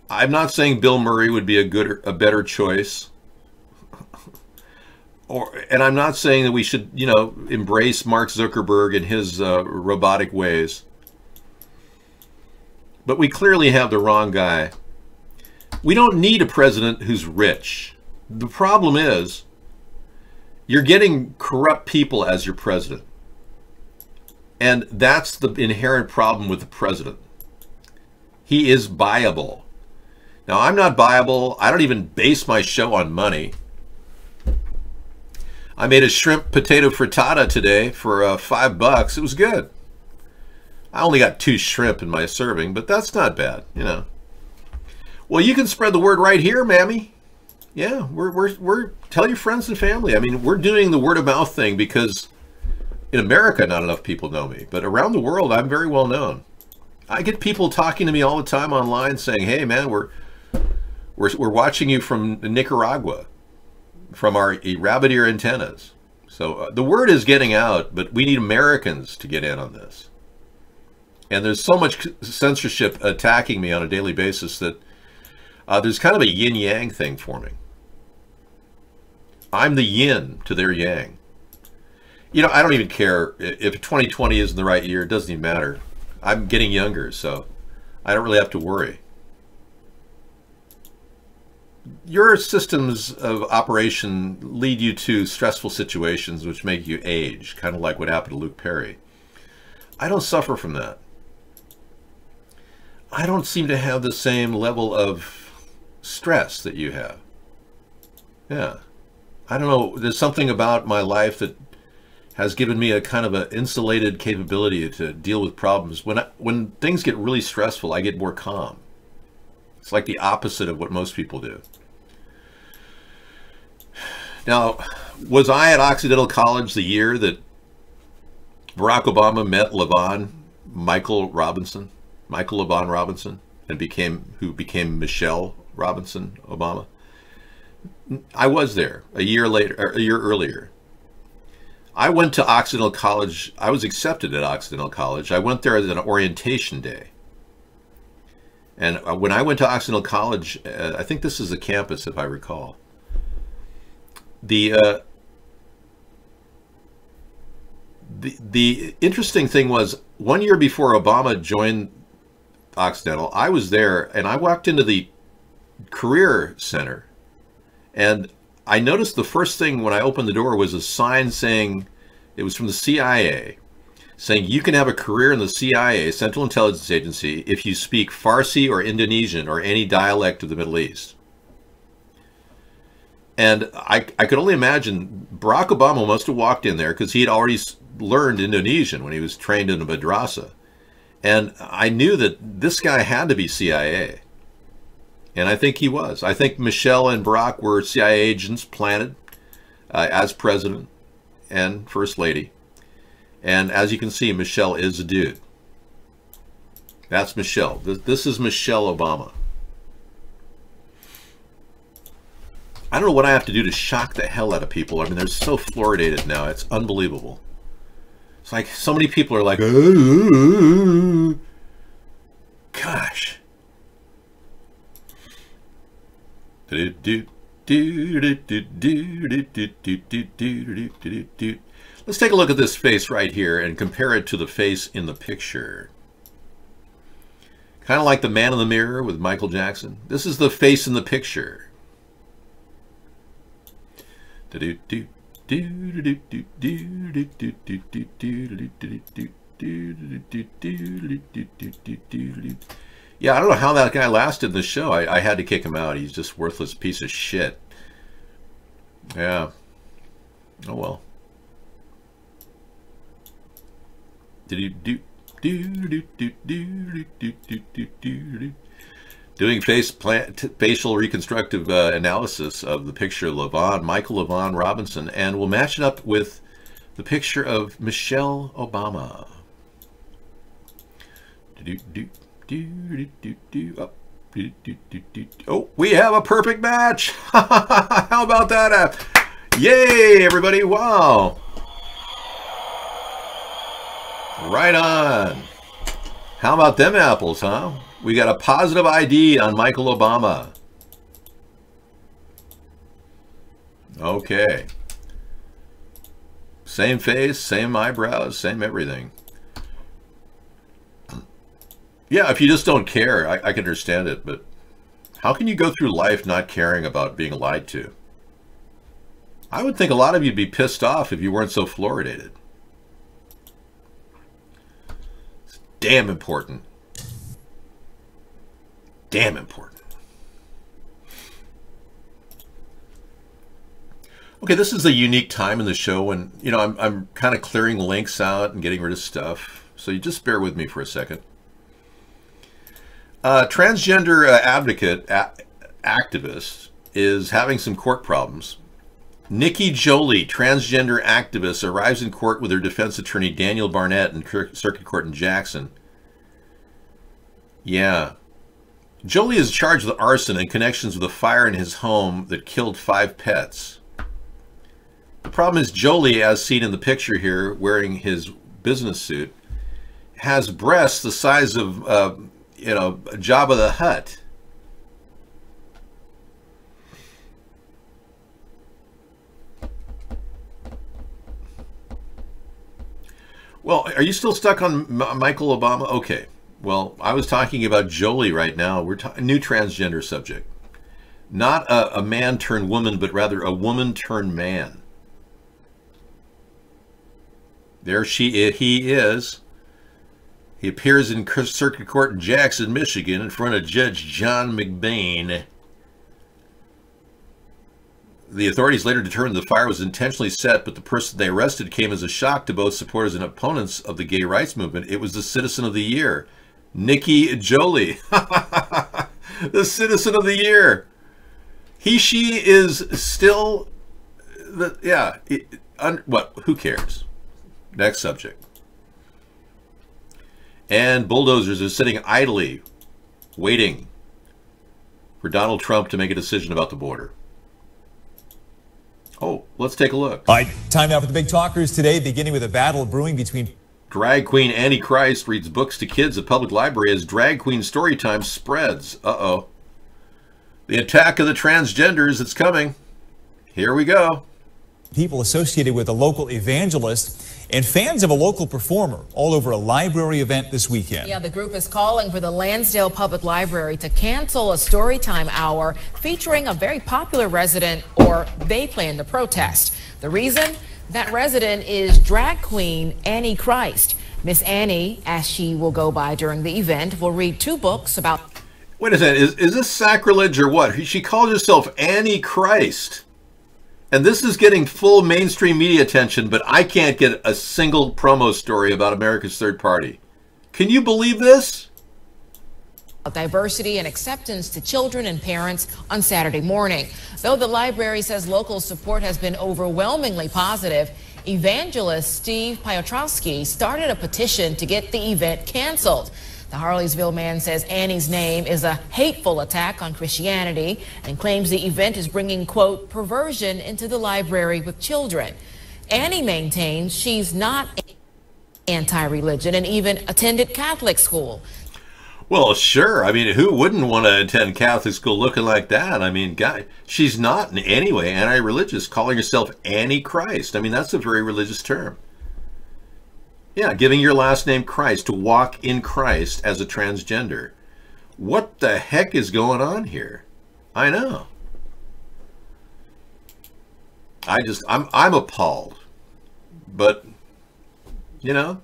I'm not saying Bill Murray would be a better choice. And I'm not saying that we should, you know, embrace Mark Zuckerberg and his robotic ways. But we clearly have the wrong guy. We don't need a president who's rich. The problem is you're getting corrupt people as your president. And that's the inherent problem with the president. He is buyable. Now, I'm not buyable. I don't even base my show on money. I made a shrimp potato frittata today for $5. It was good. I only got 2 shrimp in my serving, but that's not bad, you know. Well, you can spread the word right here, Mammy. Yeah, we're tell your friends and family. I mean, we're doing the word of mouth thing because in America, not enough people know me, but around the world, I'm very well known. I get people talking to me all the time online saying, "Hey, man, we're watching you from Nicaragua, from our rabbit ear antennas." So the word is getting out, but we need Americans to get in on this. And there's so much censorship attacking me on a daily basis that there's kind of a yin-yang thing forming. I'm the yin to their yang. You know, I don't even care if 2020 isn't the right year. It doesn't even matter. I'm getting younger, so I don't really have to worry. Your systems of operation lead you to stressful situations which make you age, kind of like what happened to Luke Perry. I don't suffer from that. I don't seem to have the same level of stress that you have. Yeah. I don't know. There's something about my life that has given me a kind of an insulated capability to deal with problems. When things get really stressful, I get more calm. It's like the opposite of what most people do. Now, was I at Occidental College the year that Barack Obama met Michael LaVaughn Robinson, and who became Michelle Robinson Obama? I was there a year earlier. I went to Occidental College. I was accepted at Occidental College. I went there as an orientation day. And when I went to Occidental College, I think this is the campus, if I recall. The interesting thing was, 1 year before Obama joined Occidental, I was there, and I walked into the Career Center, and I noticed the first thing when I opened the door was a sign saying, it was from the CIA, saying you can have a career in the CIA, Central Intelligence Agency, if you speak Farsi or Indonesian or any dialect of the Middle East. And I could only imagine Barack Obama must have walked in there because he had already learned Indonesian when he was trained in a madrasa. And I knew that this guy had to be CIA. And I think he was. I think Michelle and Barack were CIA agents planted as president and first lady. And as you can see, Michelle is a dude. That's Michelle. This is Michelle Obama. I don't know what I have to do to shock the hell out of people. I mean, they're so fluoridated now. It's unbelievable. It's like so many people are like, gosh. Let's take a look at this face right here and compare it to the face in the picture. Kind of like the man in the mirror with Michael Jackson. This is the face in the picture. Yeah, I don't know how that guy lasted in the show. I had to kick him out. He's just worthless piece of shit. Yeah. Oh well. Doing facial reconstructive analysis of the picture of Michael LaVaughn Robinson, and we'll match it up with the picture of Michelle Obama. Oh, we have a perfect match. How about that? Yay, everybody. Wow. Right on. How about them apples, huh? We got a positive ID on Michael Obama. Okay. Same face, same eyebrows, same everything. Yeah, if you just don't care, I can understand it, but how can you go through life not caring about being lied to? I would think a lot of you'd be pissed off if you weren't so fluoridated. It's damn important. Damn important. Okay, this is a unique time in the show when, you know, I'm kind of clearing links out and getting rid of stuff. So you just bear with me for a second. Transgender advocate, activist, is having some court problems. Nikki Jolie, transgender activist, arrives in court with her defense attorney Daniel Barnett in Circuit Court in Jackson. Yeah. Jolie is charged with arson in connections with a fire in his home that killed 5 pets. The problem is Jolie, as seen in the picture here, wearing his business suit, has breasts the size of, you know, Jabba the Hutt. Well, are you still stuck on Michael Obama? Okay. Well, I was talking about Jolie right now. We're talking new transgender subject. Not a man turned woman, but rather a woman turned man. There he is. He appears in Circuit Court in Jackson, Michigan, in front of Judge John McBain. The authorities later determined the fire was intentionally set, but the person they arrested came as a shock to both supporters and opponents of the gay rights movement. It was the Citizen of the Year, Nikki Jolie. The Citizen of the Year. She is still, yeah, what, who cares? Next subject. And bulldozers are sitting idly, waiting for Donald Trump to make a decision about the border. Oh, let's take a look. All right, time now for the big talkers today, beginning with a battle brewing between... Drag queen Annie Christ reads books to kids at public library as drag queen story time spreads. Uh-oh. The attack of the transgenders, it's coming. Here we go. People associated with a local evangelist and fans of a local performer all over a library event this weekend. Yeah, the group is calling for the Lansdale Public Library to cancel a storytime hour featuring a very popular resident, or they plan to protest. The reason? That resident is drag queen Annie Christ. Miss Annie, as she will go by during the event, will read 2 books about... Wait a second, is this sacrilege or what? She calls herself Annie Christ. And this is getting full mainstream media attention, but I can't get a single promo story about America's Third Party. Can you believe this? Diversity and acceptance to children and parents on Saturday morning. Though the library says local support has been overwhelmingly positive, evangelist Steve Piotrowski started a petition to get the event canceled. The Harleysville man says Annie's name is a hateful attack on Christianity and claims the event is bringing, quote, perversion into the library with children. Annie maintains she's not... anti-religion and even attended Catholic school. Well, sure. I mean, who wouldn't want to attend Catholic school looking like that? I mean, guy, she's not in any way anti-religious, calling herself Antichrist. I mean, that's a very religious term. Yeah, giving your last name Christ, to walk in Christ as a transgender. What the heck is going on here? I know. I'm appalled. But, you know,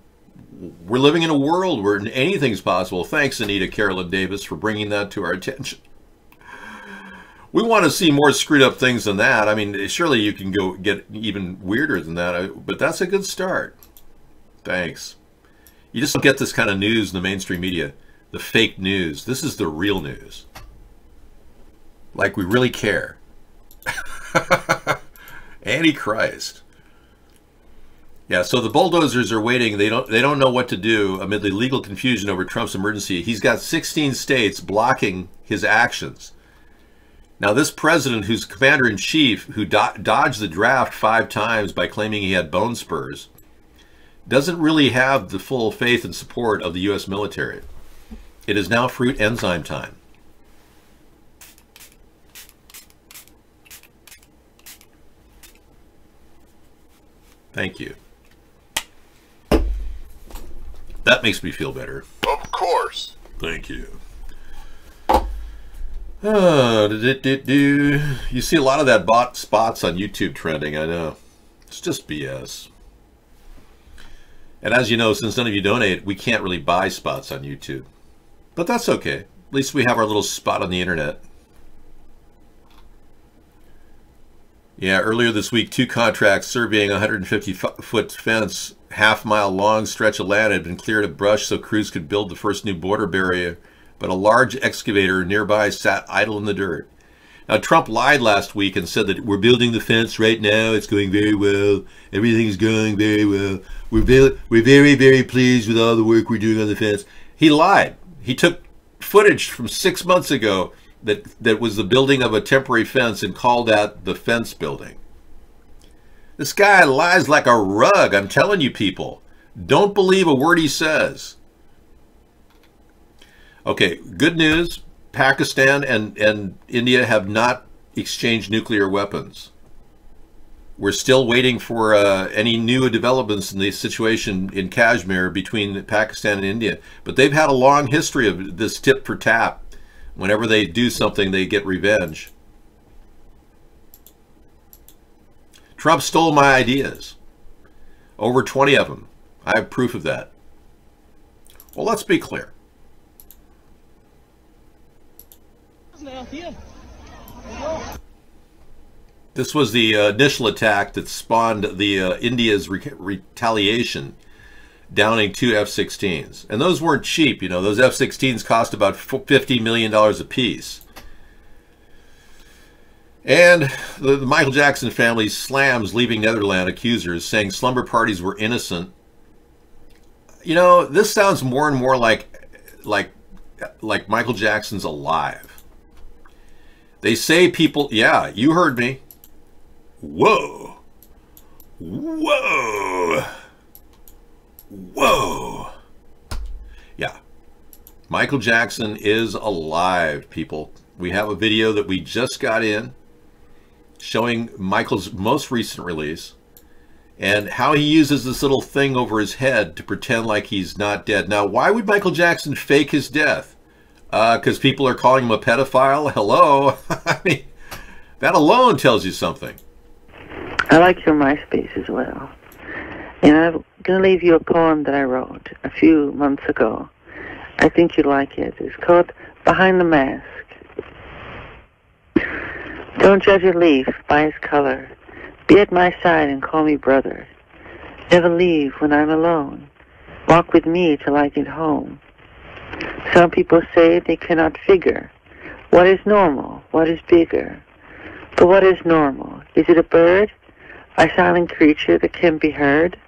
we're living in a world where anything's possible. Thanks, Anita Carolyn Davis, for bringing that to our attention. We want to see more screwed up things than that. I mean, surely you can go get even weirder than that, but that's a good start. Thanks. You just don't get this kind of news in the mainstream media, the fake news. This is the real news. Like we really care. Antichrist. Yeah, so the bulldozers are waiting. They don't know what to do amid the legal confusion over Trump's emergency. He's got 16 states blocking his actions. Now, this president, who's commander-in-chief, who dodged the draft 5 times by claiming he had bone spurs, doesn't really have the full faith and support of the U.S. military. It is now fruit enzyme time. Thank you. That makes me feel better. Of course. Thank you. You see a lot of that bot spots on YouTube trending, I know. It's just BS. And as you know, since none of you donate, we can't really buy spots on YouTube. But that's okay. At least we have our little spot on the internet. Yeah, earlier this week, 2 contracts surveying a 150-foot fence, half-mile long stretch of land had been cleared of brush so crews could build the first new border barrier, but a large excavator nearby sat idle in the dirt. Now, Trump lied last week and said that we're building the fence right now. It's going very well. Everything's going very well. We're very, very pleased with all the work we're doing on the fence. He lied. He took footage from 6 months ago that was the building of a temporary fence and called that the fence building. This guy lies like a rug. I'm telling you, people. Don't believe a word he says. Okay, good news. Pakistan and India have not exchanged nuclear weapons. We're still waiting for any new developments in the situation in Kashmir between Pakistan and India. But they've had a long history of this tit for tat. Whenever they do something, they get revenge. Trump stole my ideas. Over 20 of them. I have proof of that. Well, let's be clear. This was the initial attack that spawned the India's retaliation, downing 2 F-16s. And those weren't cheap, you know. Those F-16s cost about $50 million a piece. And the Michael Jackson family slams leaving Netherlands accusers, saying slumber parties were innocent. You know, this sounds more and more like Michael Jackson's alive. They say people, yeah, you heard me. Whoa. Whoa. Whoa. Yeah. Michael Jackson is alive, people. We have a video that we just got in showing Michael's most recent release and how he uses this little thing over his head to pretend like he's not dead. Now, why would Michael Jackson fake his death? Because people are calling him a pedophile? Hello? I mean, that alone tells you something. I like your MySpace as well. And I'm going to leave you a poem that I wrote a few months ago. I think you'd like it. It's called Behind the Mask. Don't judge a leaf by its color. Be at my side and call me brother. Never leave when I'm alone. Walk with me till I get home. Some people say they cannot figure what is normal, what is bigger. But what is normal? Is it a bird? A silent creature that can be heard?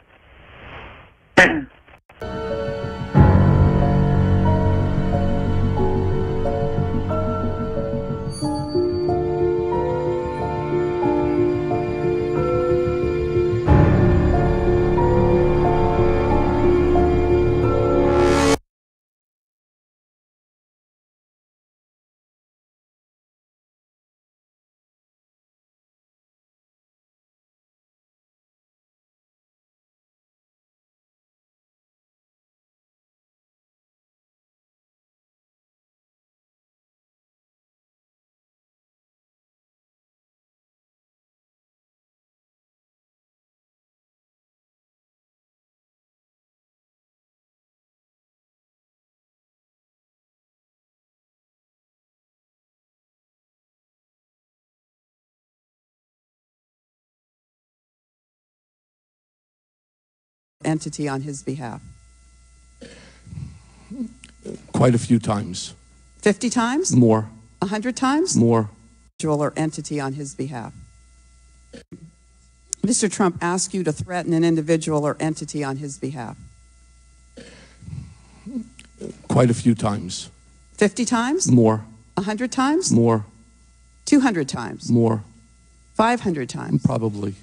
entity on his behalf? Quite a few times. 50 times? More. 100 times? More. Individual or entity on his behalf. Mr. Trump asked you to threaten an individual or entity on his behalf. Quite a few times. 50 times? More. 100 times? More. 200 times? More. 500 times? Probably.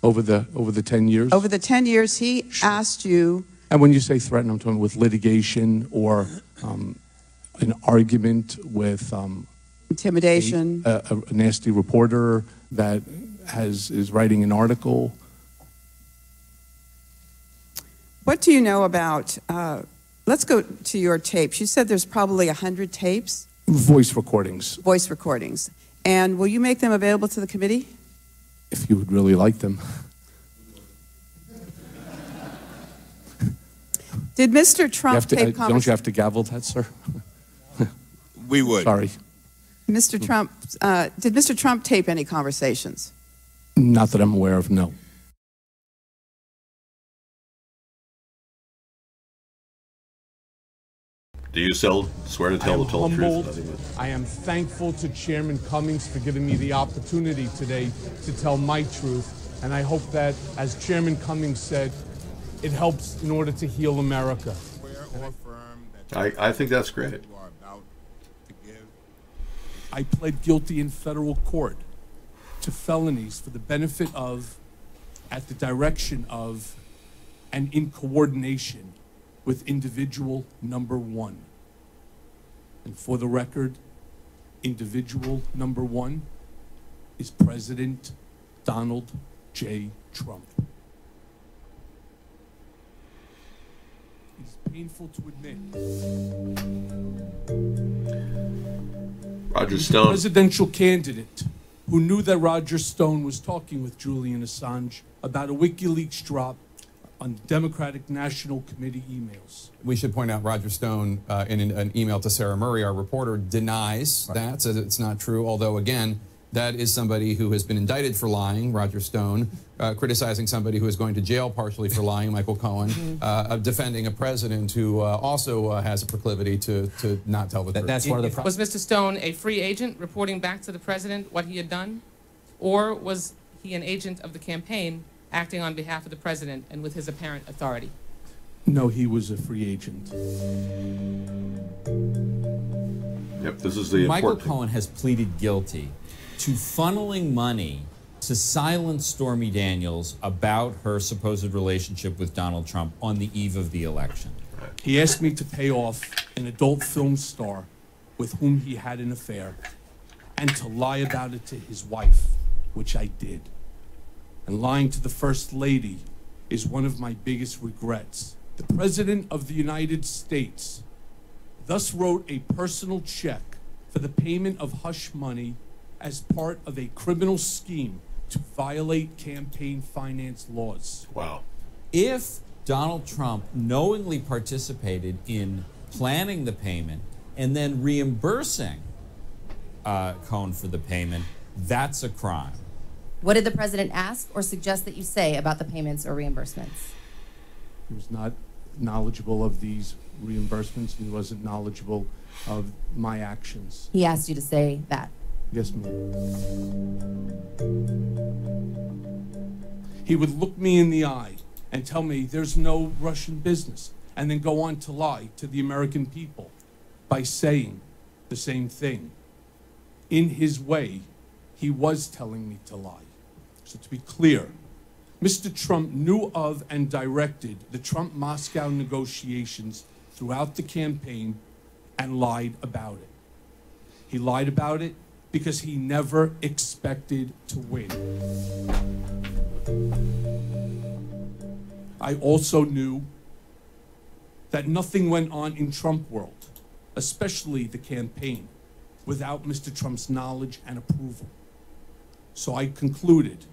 Over the 10 years. Over the 10 years, he asked you. And when you say threaten, I'm talking with litigation or an argument with intimidation, a nasty reporter that is writing an article. What do you know about? Let's go to your tapes. You said there's probably 100 tapes. Voice recordings. Voice recordings. And will you make them available to the committee? If you would really like them. Did Mr. Trump tape conversations? Don't you have to gavel that, sir? We would. Sorry. Mr. Trump, did Mr. Trump tape any conversations? Not that I'm aware of, no. Do you swear to tell the total truth? I am thankful to Chairman Cummings for giving me the opportunity today to tell my truth. And I hope that, as Chairman Cummings said, it helps in order to heal America. I think that's great. I pled guilty in federal court to felonies for the benefit of, at the direction of, and in coordination with individual number one. And for the record, individual number one is President Donald J. Trump. It's painful to admit. Roger Stone. The presidential candidate who knew that Roger Stone was talking with Julian Assange about a WikiLeaks drop on Democratic National Committee emails. We should point out Roger Stone, in an email to Sarah Murray, our reporter, denies that, says it's not true, although, again, that is somebody who has been indicted for lying, Roger Stone, criticizing somebody who is going to jail partially for lying, Michael Cohen, defending a president who also has a proclivity to not tell the truth. That's one of the problems. Was Mr. Stone a free agent reporting back to the president what he had done? Or was he an agent of the campaign acting on behalf of the president and with his apparent authority? No, he was a free agent. Yep, this is the Michael important Cohen has pleaded guilty to funneling money to silence Stormy Daniels about her supposed relationship with Donald Trump on the eve of the election. He asked me to pay off an adult film star with whom he had an affair and to lie about it to his wife, which I did. And lying to the First Lady is one of my biggest regrets. The President of the United States thus wrote a personal check for the payment of hush money as part of a criminal scheme to violate campaign finance laws. Wow. If Donald Trump knowingly participated in planning the payment and then reimbursing Cohen for the payment, that's a crime. What did the president ask or suggest that you say about the payments or reimbursements? He was not knowledgeable of these reimbursements. He wasn't knowledgeable of my actions. He asked you to say that. Yes, ma'am. He would look me in the eye and tell me there's no Russian business, and then go on to lie to the American people by saying the same thing. In his way, he was telling me to lie. So to be clear, Mr. Trump knew of and directed the Trump-Moscow negotiations throughout the campaign and lied about it. He lied about it because he never expected to win. I also knew that nothing went on in Trump world, especially the campaign, without Mr. Trump's knowledge and approval. So I concluded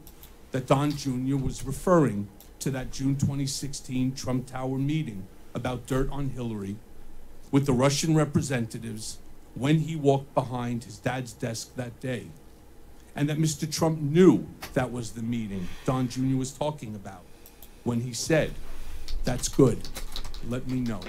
that Don Jr. was referring to that June 2016 Trump Tower meeting about dirt on Hillary with the Russian representatives when he walked behind his dad's desk that day, and that Mr. Trump knew that was the meeting Don Jr. was talking about when he said, that's good. Let me know.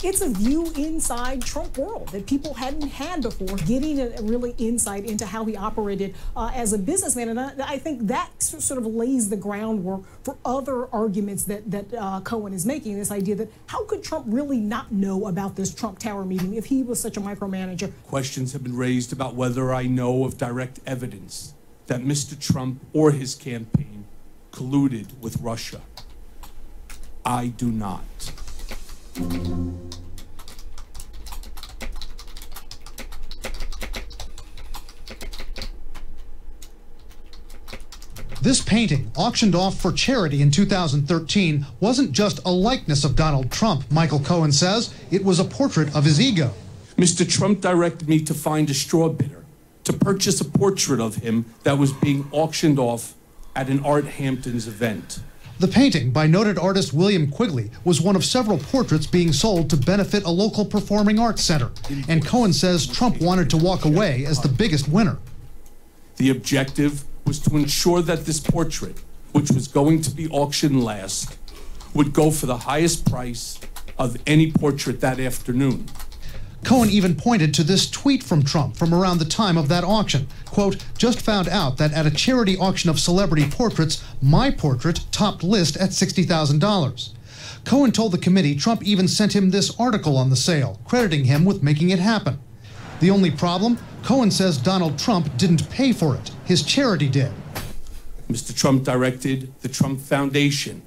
It's a view inside Trump world that people hadn't had before, getting a really insight into how he operated as a businessman. And I think that sort of lays the groundwork for other arguments that Cohen is making, this idea that how could Trump really not know about this Trump Tower meeting if he was such a micromanager? Questions have been raised about whether I know of direct evidence that Mr. Trump or his campaign colluded with Russia. I do not. This painting, auctioned off for charity in 2013, wasn't just a likeness of Donald Trump, Michael Cohen says. It was a portrait of his ego. Mr. Trump directed me to find a straw bidder to purchase a portrait of him that was being auctioned off at an Art Hamptons event. The painting, by noted artist William Quigley, was one of several portraits being sold to benefit a local performing arts center. And Cohen says Trump wanted to walk away as the biggest winner. The objective was to ensure that this portrait, which was going to be auctioned last, would go for the highest price of any portrait that afternoon. Cohen even pointed to this tweet from Trump from around the time of that auction. Quote, just found out that at a charity auction of celebrity portraits, my portrait topped list at $60,000. Cohen told the committee Trump even sent him this article on the sale, crediting him with making it happen. The only problem? Cohen says Donald Trump didn't pay for it. His charity did. Mr. Trump directed the Trump Foundation,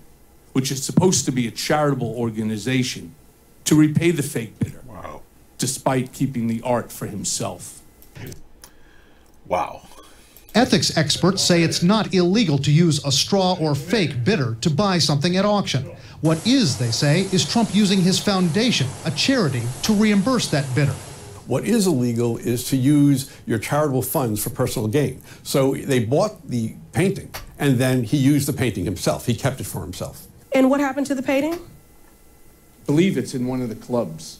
which is supposed to be a charitable organization, to repay the fake bidder. Wow. Despite keeping the art for himself. Wow. Ethics experts say it's not illegal to use a straw or fake bidder to buy something at auction. What is, they say, is Trump using his foundation, a charity, to reimburse that bidder. What is illegal is to use your charitable funds for personal gain. So they bought the painting, and then he used the painting himself. He kept it for himself. And what happened to the painting? I believe it's in one of the clubs.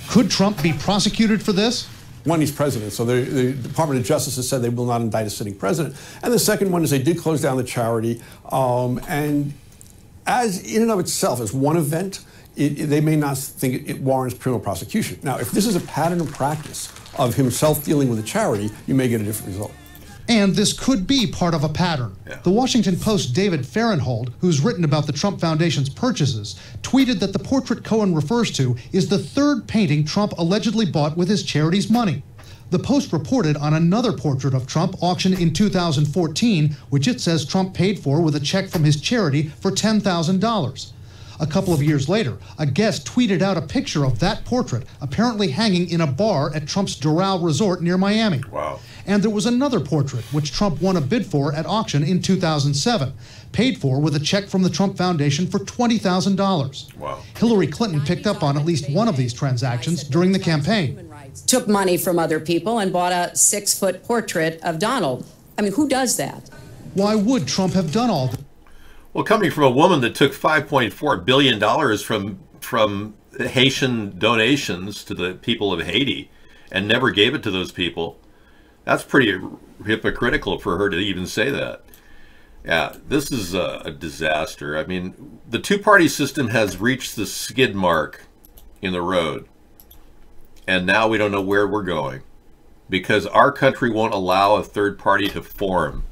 Could Trump be prosecuted for this? One, he's president, so the Department of Justice has said they will not indict a sitting president. And the second one is they did close down the charity, and as in and of itself, as one event, they may not think it warrants criminal prosecution. Now, if this is a pattern of practice of himself dealing with a charity, you may get a different result. And this could be part of a pattern. Yeah. The Washington Post's David Fahrenthold, who's written about the Trump Foundation's purchases, tweeted that the portrait Cohen refers to is the third painting Trump allegedly bought with his charity's money. The Post reported on another portrait of Trump auctioned in 2014, which it says Trump paid for with a check from his charity for $10,000. A couple of years later, a guest tweeted out a picture of that portrait, apparently hanging in a bar at Trump's Doral Resort near Miami. Wow. And there was another portrait, which Trump won a bid for at auction in 2007, paid for with a check from the Trump Foundation for $20,000. Wow. Hillary Clinton picked up on at least one of these transactions during the campaign. Took money from other people and bought a 6-foot portrait of Donald. I mean, who does that? Why would Trump have done all this? Well, coming from a woman that took $5.4 billion from Haitian donations to the people of Haiti and never gave it to those people, that's pretty hypocritical for her to even say that. Yeah, this is a disaster. I mean, the two-party system has reached the skid mark in the road. And now we don't know where we're going because our country won't allow a third party to form.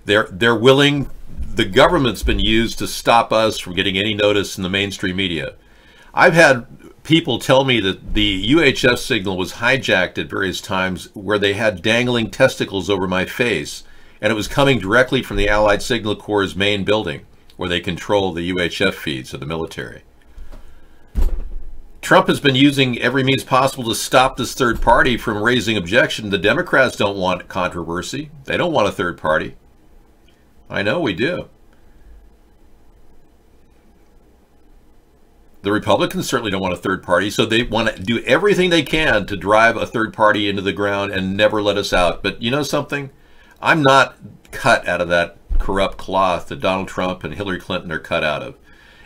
They're willing. The government's been used to stop us from getting any notice in the mainstream media. I've had people tell me that the UHF signal was hijacked at various times where they had dangling testicles over my face, and it was coming directly from the Allied Signal Corps' main building where they control the UHF feeds of the military. Trump has been using every means possible to stop this third party from raising objection. The Democrats don't want controversy. They don't want a third party. I know we do. The Republicans certainly don't want a third party, so they want to do everything they can to drive a third party into the ground and never let us out. But you know something? I'm not cut out of that corrupt cloth that Donald Trump and Hillary Clinton are cut out of.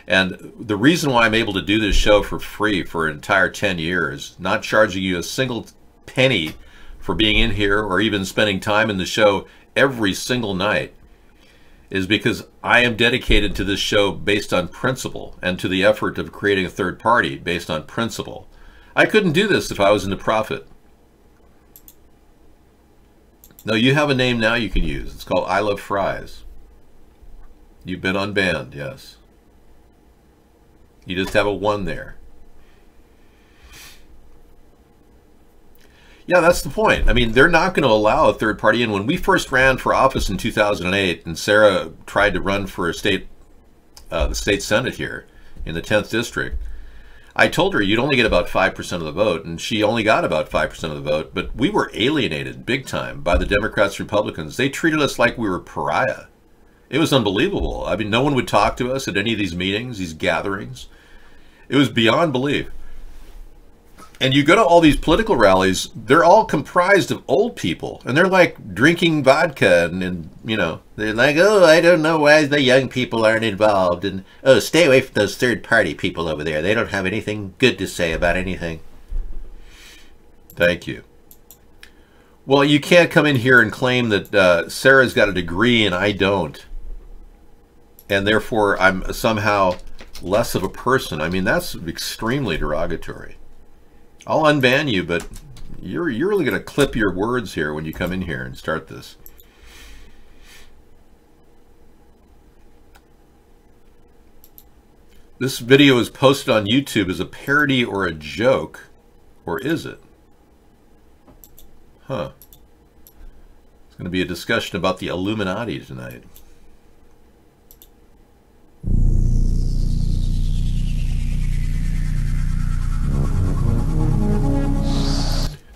And the reason why I'm able to do this show for free for an entire 10 years, not charging you a single penny for being in here or even spending time in the show every single night, is because I am dedicated to this show based on principle and to the effort of creating a third party based on principle. I couldn't do this if I was into profit. No, you have a name now you can use. It's called I Love Fries. You've been unbanned, yes. You just have a 1 there. Yeah, that's the point. I mean, they're not going to allow a third party in. When we first ran for office in 2008, and Sarah tried to run for the state senate here in the 10th district, I told her you'd only get about 5% of the vote, and she only got about 5% of the vote. But we were alienated big time by the Democrats, Republicans. They treated us like we were pariah. It was unbelievable. I mean, no one would talk to us at any of these meetings, these gatherings. It was beyond belief. And you go to all these political rallies, they're all comprised of old people. And they're like drinking vodka and you know, they're like, oh, I don't know why the young people aren't involved. And, oh, stay away from those third-party people over there. They don't have anything good to say about anything. Thank you. Well, you can't come in here and claim that Sarah's got a degree and I don't. And therefore, I'm somehow less of a person. I mean, that's extremely derogatory. I'll unban you, but you're really going to clip your words here when you come in here and start this. This video is posted on YouTube as a parody or a joke, or is it? Huh. It's going to be a discussion about the Illuminati tonight.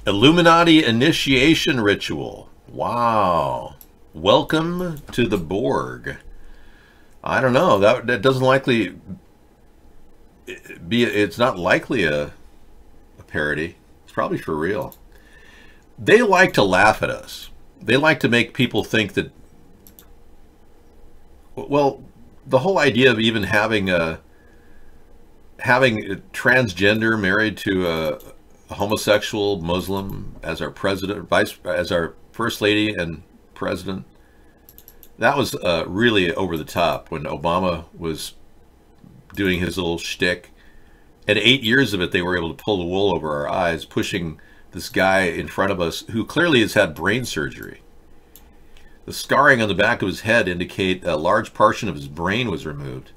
Illuminati initiation ritual. Wow. Welcome to the Borg. I don't know. That doesn't likely be. It's not likely a parody. It's probably for real. They like to laugh at us. They like to make people think that. Well, the whole idea of even having a transgender married to a homosexual Muslim as our president, as our first lady and president, that was really over the top when Obama was doing his little shtick. At 8 years of it, they were able to pull the wool over our eyes, pushing this guy in front of us who clearly has had brain surgery. The scarring on the back of his head indicate a large portion of his brain was removed.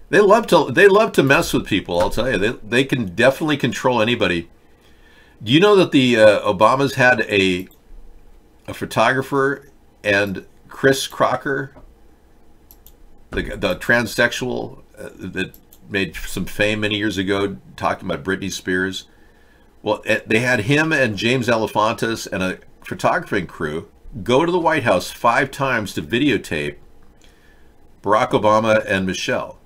They love to mess with people, I'll tell you. They can definitely control anybody. Do you know that the Obamas had a photographer, and Chris Crocker, the transsexual that made some fame many years ago talking about Britney Spears? Well, they had him and James Alefantis and a photographing crew go to the White House 5 times to videotape Barack Obama and Michelle.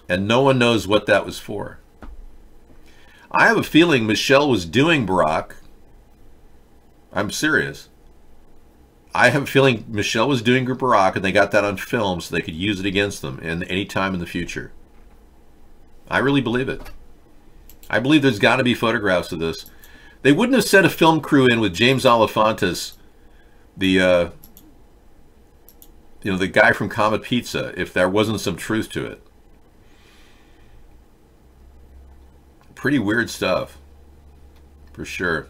And no one knows what that was for. I have a feeling Michelle was doing Barack. I'm serious. I have a feeling Michelle was doing Barack, and they got that on film so they could use it against them any time in the future. I really believe it. I believe there's got to be photographs of this. They wouldn't have sent a film crew in with James Alefantis, the guy from Comet Pizza, if there wasn't some truth to it. Pretty weird stuff, for sure.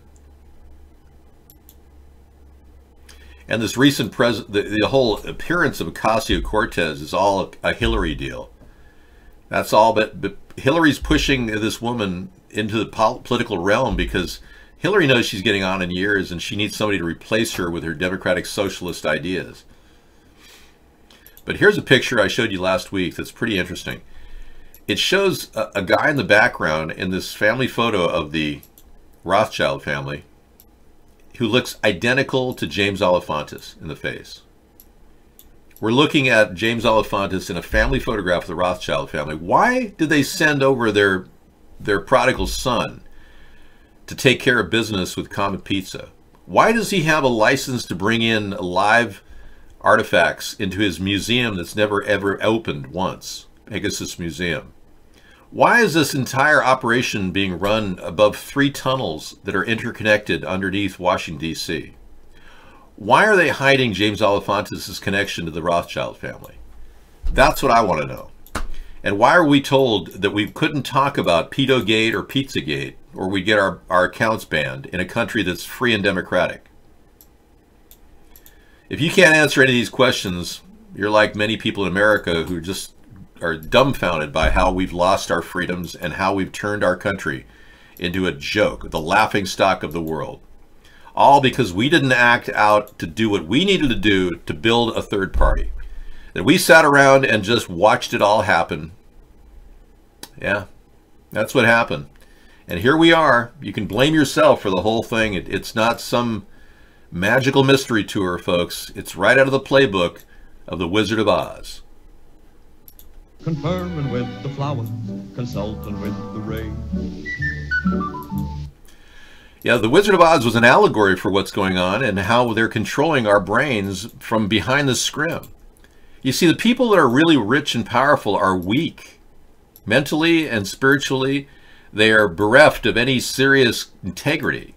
And this recent the whole appearance of Ocasio-Cortez is all a Hillary deal. That's all, but Hillary's pushing this woman into the political realm because Hillary knows she's getting on in years and she needs somebody to replace her with her democratic socialist ideas. But here's a picture I showed you last week that's pretty interesting. It shows a guy in the background in this family photo of the Rothschild family who looks identical to James Alefantis in the face. We're looking at James Alefantis in a family photograph of the Rothschild family. Why did they send over their prodigal son to take care of business with Comet Pizza? Why does he have a license to bring in live artifacts into his museum that's never ever opened once, Pegasus Museum? Why is this entire operation being run above 3 tunnels that are interconnected underneath Washington, D.C.? Why are they hiding James Alefantis' connection to the Rothschild family? That's what I want to know. And why are we told that we couldn't talk about Pedogate or Pizzagate, or we get our accounts banned in a country that's free and democratic? If you can't answer any of these questions, you're like many people in America who just are dumbfounded by how we've lost our freedoms and how we've turned our country into a joke, the laughingstock of the world. All because we didn't act out to do what we needed to do to build a third party. That we sat around and just watched it all happen. Yeah, that's what happened. And here we are. You can blame yourself for the whole thing. It's not some magical mystery tour, folks. It's right out of the playbook of The Wizard of Oz. Conferring with the flowers, consulting with the rain. Yeah, The Wizard of Oz was an allegory for what's going on and how they're controlling our brains from behind the scrim. You see, the people that are really rich and powerful are weak. Mentally and spiritually, they are bereft of any serious integrity.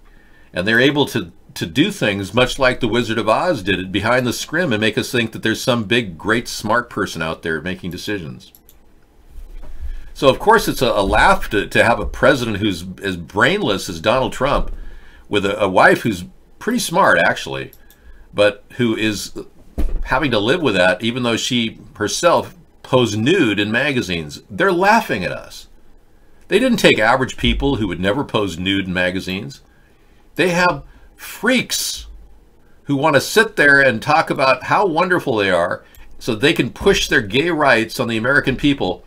And they're able to do things much like the Wizard of Oz did it behind the scrim and make us think that there's some big, great, smart person out there making decisions. So, of course, it's a laugh to have a president who's as brainless as Donald Trump with a wife who's pretty smart, actually, but who is having to live with that even though she herself posed nude in magazines. They're laughing at us. They didn't take average people who would never pose nude in magazines. They have freaks who want to sit there and talk about how wonderful they are so they can push their gay rights on the American people,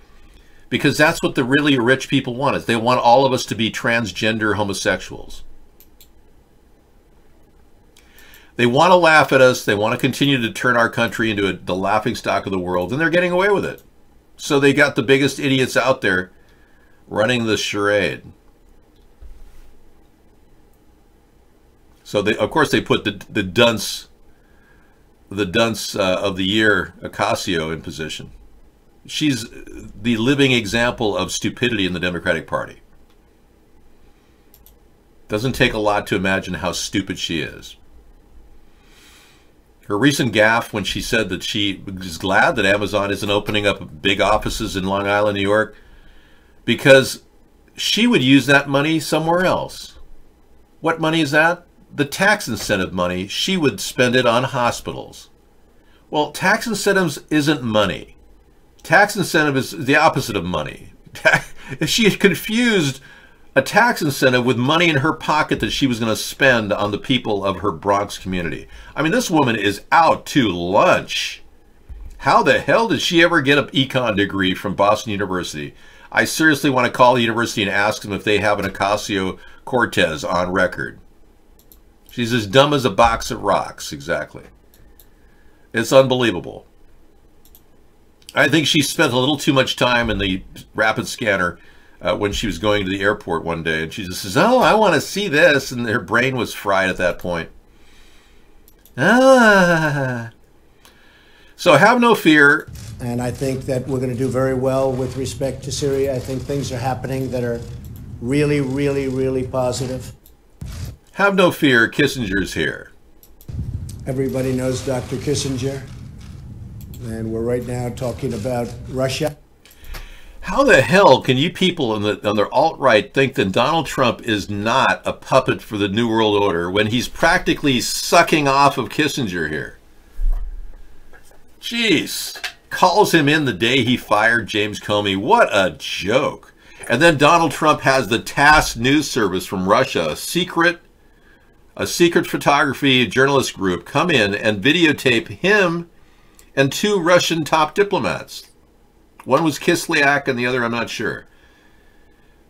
because that's what the really rich people want. Is they want all of us to be transgender homosexuals. They want to laugh at us. They want to continue to turn our country into the laughingstock of the world, and they're getting away with it. So they got the biggest idiots out there running the charade. So they, of course, they put the dunce of the year, Ocasio, in position. She's the living example of stupidity in the Democratic Party. Doesn't take a lot to imagine how stupid she is. Her recent gaffe when she said that she is glad that Amazon isn't opening up big offices in Long Island, New York, because she would use that money somewhere else. What money is that? The tax incentive money. She would spend it on hospitals. Well, tax incentives isn't money. Tax incentive is the opposite of money. She had confused a tax incentive with money in her pocket that she was going to spend on the people of her Bronx community. I mean, this woman is out to lunch. How the hell did she ever get an econ degree from Boston University? I seriously want to call the university and ask them if they have an Ocasio-Cortez on record. She's as dumb as a box of rocks, exactly. It's unbelievable. I think she spent a little too much time in the rapid scanner when she was going to the airport one day, and she just says, "Oh, I want to see this," and her brain was fried at that point. So have no fear. And I think that we're going to do very well with respect to Syria. I think things are happening that are really, really, really positive. Have no fear, Kissinger's here. Everybody knows Dr. Kissinger. And we're right now talking about Russia. How the hell can you people on the alt-right think that Donald Trump is not a puppet for the New World Order when he's practically sucking off of Kissinger here? Jeez. Calls him in the day he fired James Comey. What a joke. And then Donald Trump has the TASS news service from Russia, a secret photography journalist group, come in and videotape him and two Russian top diplomats. One was Kislyak and the other I'm not sure.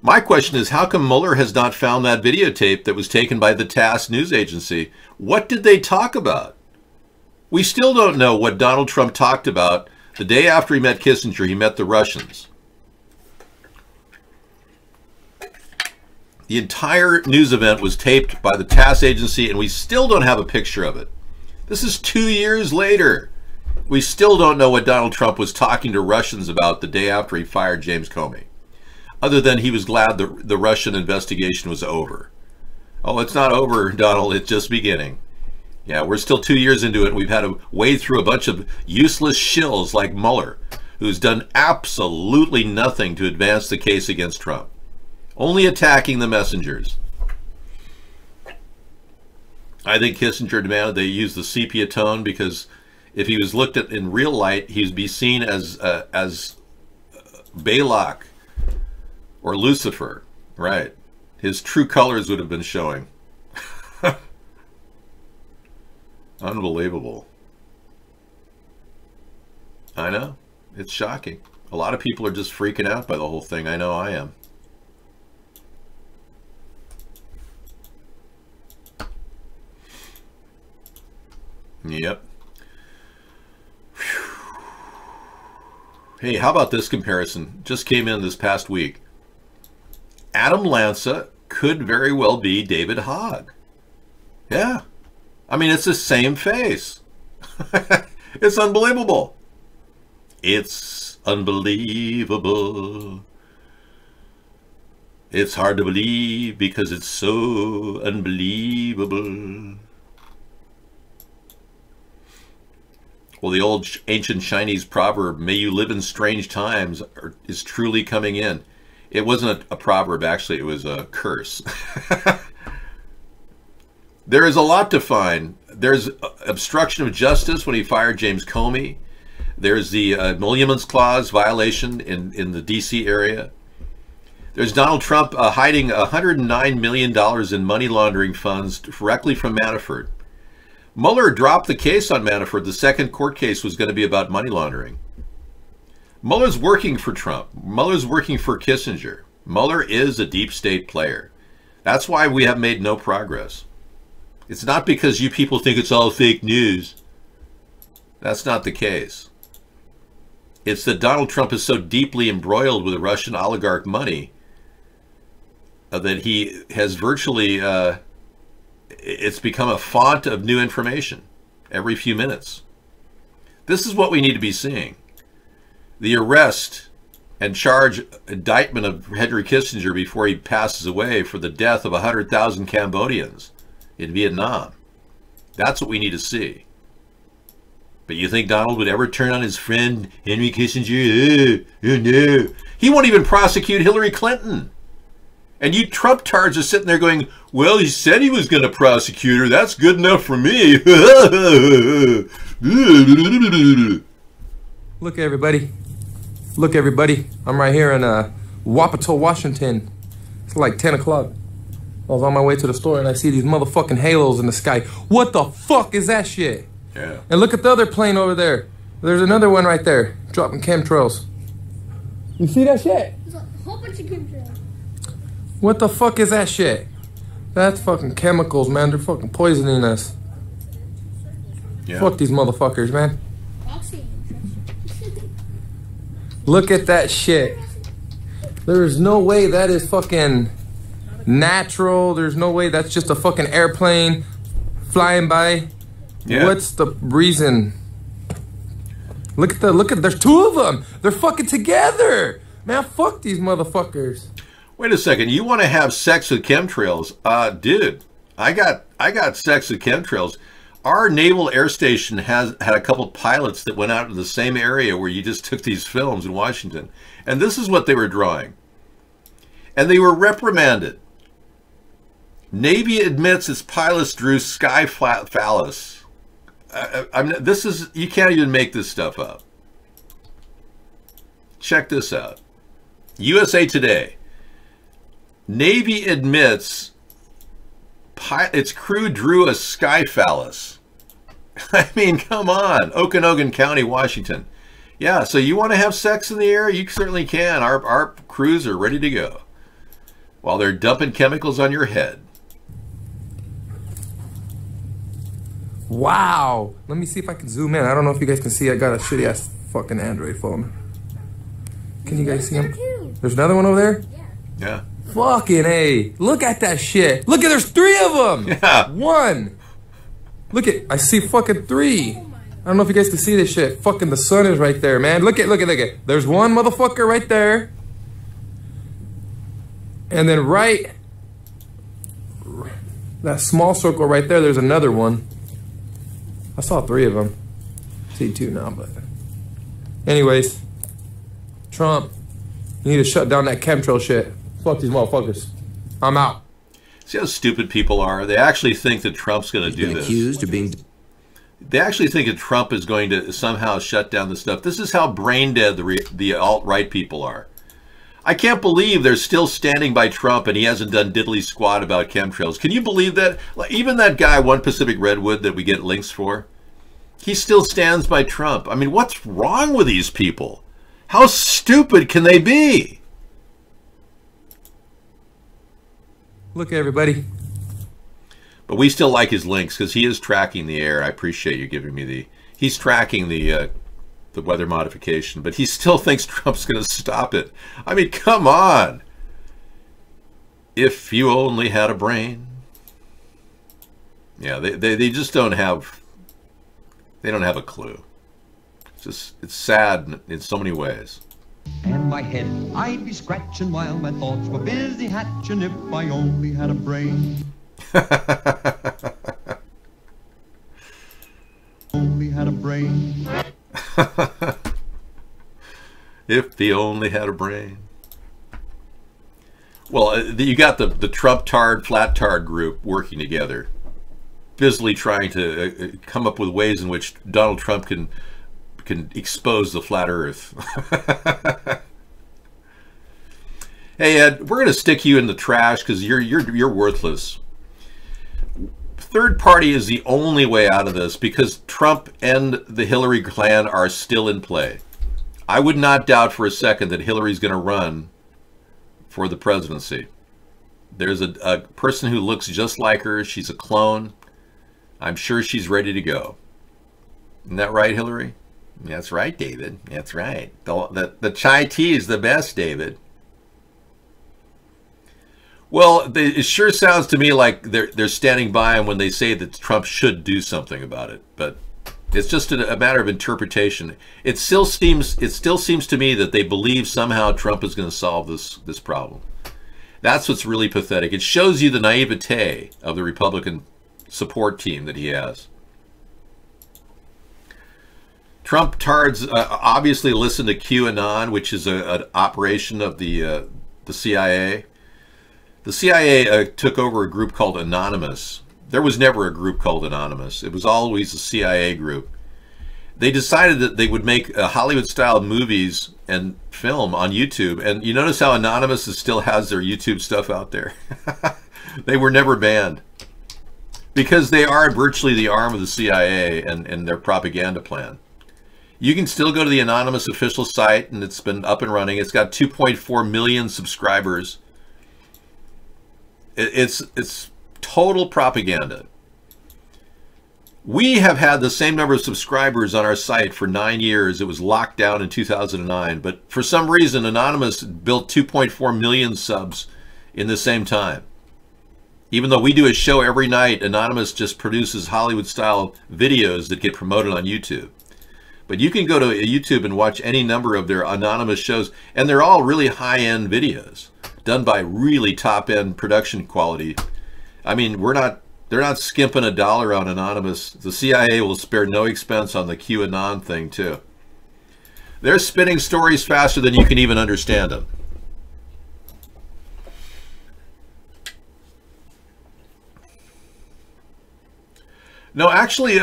My question is, how come Mueller has not found that videotape that was taken by the TASS news agency? What did they talk about? We still don't know what Donald Trump talked about the day after he met Kissinger. He met the Russians. The entire news event was taped by the TASS agency, and we still don't have a picture of it. This is 2 years later. We still don't know what Donald Trump was talking to Russians about the day after he fired James Comey, other than he was glad the Russian investigation was over. Oh, it's not over, Donald. It's just beginning. Yeah, we're still 2 years into it, and we've had to wade through a bunch of useless shills like Mueller, who's done absolutely nothing to advance the case against Trump, only attacking the messengers. I think Kissinger demanded they use the sepia tone because if he was looked at in real light, he'd be seen as Balak or Lucifer, right? His true colors would have been showing. Unbelievable. I know. It's shocking. A lot of people are just freaking out by the whole thing. I know I am. Yep. Whew. Hey, how about this comparison? Just came in this past week. Adam Lanza could very well be David Hogg. Yeah. I mean, it's the same face. It's unbelievable. It's unbelievable. It's hard to believe because it's so unbelievable. Well, the old ancient Chinese proverb, may you live in strange times, is truly coming in. It wasn't a proverb, actually, it was a curse. There is a lot to find. There's obstruction of justice when he fired James Comey. There's the emoluments clause violation in the D.C. area. There's Donald Trump hiding $109 million in money laundering funds directly from Manafort. Mueller dropped the case on Manafort. The second court case was going to be about money laundering. Mueller's working for Trump. Mueller's working for Kissinger. Mueller is a deep state player. That's why we have made no progress. It's not because you people think it's all fake news. That's not the case. It's that Donald Trump is so deeply embroiled with the Russian oligarch money that he has virtually, it's become a font of new information every few minutes. This is what we need to be seeing. The arrest and charge indictment of Henry Kissinger before he passes away for the death of 100,000 Cambodians in Vietnam. That's what we need to see. But you think Donald would ever turn on his friend Henry Kissinger? No. He won't even prosecute Hillary Clinton. And you Trump-tards are sitting there going, well, he said he was going to prosecute her. That's good enough for me. Look, everybody. Look, everybody. I'm right here in Wapato, Washington. It's like 10 o'clock. I was on my way to the store and I see these motherfucking halos in the sky. What the fuck is that shit? Yeah. And look at the other plane over there. There's another one right there, dropping chemtrails. You see that shit? There's a whole bunch of chemtrails. What the fuck is that shit? That's fucking chemicals, man. They're fucking poisoning us. Yeah. Fuck these motherfuckers, man. Look at that shit. There's no way that is fucking natural. There's no way that's just a fucking airplane flying by. Yeah. What's the reason? Look at there's two of them. They're fucking together. Man, fuck these motherfuckers. Wait a second. You want to have sex with chemtrails? Dude, I got sex with chemtrails. Our naval air station had a couple pilots that went out to the same area where you just took these films in Washington. And this is what they were drawing. And they were reprimanded. Navy admits its pilots drew sky phallus. This is, you can't even make this stuff up. Check this out. USA Today. Navy admits its crew drew a sky phallus. I mean, come on. Okanogan County, Washington. Yeah, so you want to have sex in the air? You certainly can. Our crews are ready to go. While they're dumping chemicals on your head. Wow. Let me see if I can zoom in. I don't know if you guys can see. I got a shitty ass fucking Android phone. Can you guys see him? There's another one over there? Yeah. Fucking A. Look at that shit. Look at, there's three of them. Yeah. One. Look at, I see fucking three. I don't know if you guys can see this shit. Fucking the sun is right there, man. Look at. There's one motherfucker right there. And then right, that small circle right there, there's another one. I saw 3 of them. See 2 now, but anyways, Trump, you need to shut down that chemtrail shit. Fuck these motherfuckers. I'm out. See how stupid people are? They actually think that Trump's going to do this. Accused of being... They actually think that Trump is going to somehow shut down the stuff. This is how brain dead the alt-right people are. I can't believe they're still standing by Trump and he hasn't done diddly squat about chemtrails. Can you believe that? Like, even that guy, One Pacific Redwood, that we get links for, he still stands by Trump. I mean, what's wrong with these people? How stupid can they be? Look, everybody. But we still like his links because he is tracking the air. I appreciate you giving me the... He's tracking the weather modification, but he still thinks Trump's going to stop it. I mean, come on. If you only had a brain. Yeah, they just don't have... They don't have a clue. It's sad in so many ways. And my head I'd be scratching while my thoughts were busy hatching if I only had a brain. Only had a brain. If he only had a brain. Well, you got the Trump-tard, flat-tard group working together, busily trying to come up with ways in which Donald Trump can expose the flat Earth. Hey Ed, we're going to stick you in the trash because you're worthless. Third party is the only way out of this because Trump and the Hillary clan are still in play. I would not doubt for a second that Hillary's going to run for the presidency. There's a person who looks just like her. She's a clone. I'm sure she's ready to go. Isn't that right, Hillary? That's right, David. That's right. The chai tea is the best, David. Well, it sure sounds to me like they're standing by him when they say that Trump should do something about it. But it's just a matter of interpretation. It still seems to me that they believe somehow Trump is going to solve this problem. That's what's really pathetic. It shows you the naivete of the Republican support team that he has. Trump tards obviously listened to QAnon, which is an operation of the CIA. The CIA took over a group called Anonymous. There was never a group called Anonymous. It was always a CIA group. They decided that they would make Hollywood-style movies and film on YouTube. And you notice how Anonymous still has their YouTube stuff out there. They were never banned. Because they are virtually the arm of the CIA and their propaganda plan. You can still go to the Anonymous official site, and it's been up and running. It's got 2.4 million subscribers. It's total propaganda. We have had the same number of subscribers on our site for 9 years. It was locked down in 2009, but for some reason, Anonymous built 2.4 million subs in the same time. Even though we do a show every night, Anonymous just produces Hollywood-style videos that get promoted on YouTube. But you can go to YouTube and watch any number of their Anonymous shows, and they're all really high-end videos done by really top-end production quality. I mean, they're not skimping a dollar on Anonymous. The CIA will spare no expense on the QAnon thing, too. They're spinning stories faster than you can even understand them. No, actually,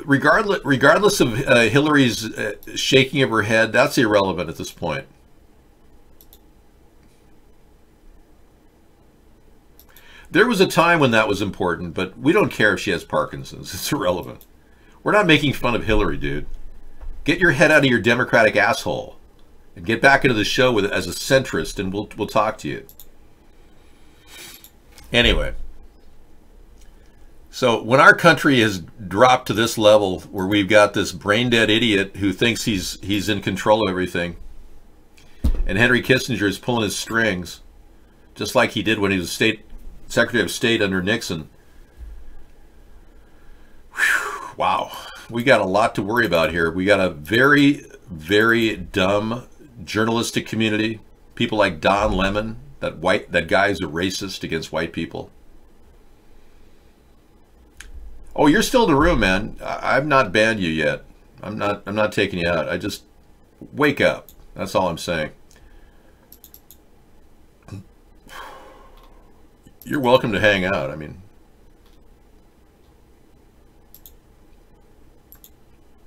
regardless of Hillary's shaking of her head, that's irrelevant at this point. There was a time when that was important, but we don't care if she has Parkinson's. It's irrelevant. We're not making fun of Hillary, dude. Get your head out of your Democratic asshole and get back into the show as a centrist, and we'll talk to you. Anyway. So when our country has dropped to this level where we've got this brain-dead idiot who thinks he's in control of everything, and Henry Kissinger is pulling his strings, just like he did when he was Secretary of State under Nixon. Whew, wow. We got a lot to worry about here. We got a very, very dumb journalistic community. People like Don Lemon, that guy's a racist against white people. Oh, you're still in the room, man. I've not banned you yet. I'm not taking you out. I just wake up. That's all I'm saying. You're welcome to hang out. I mean,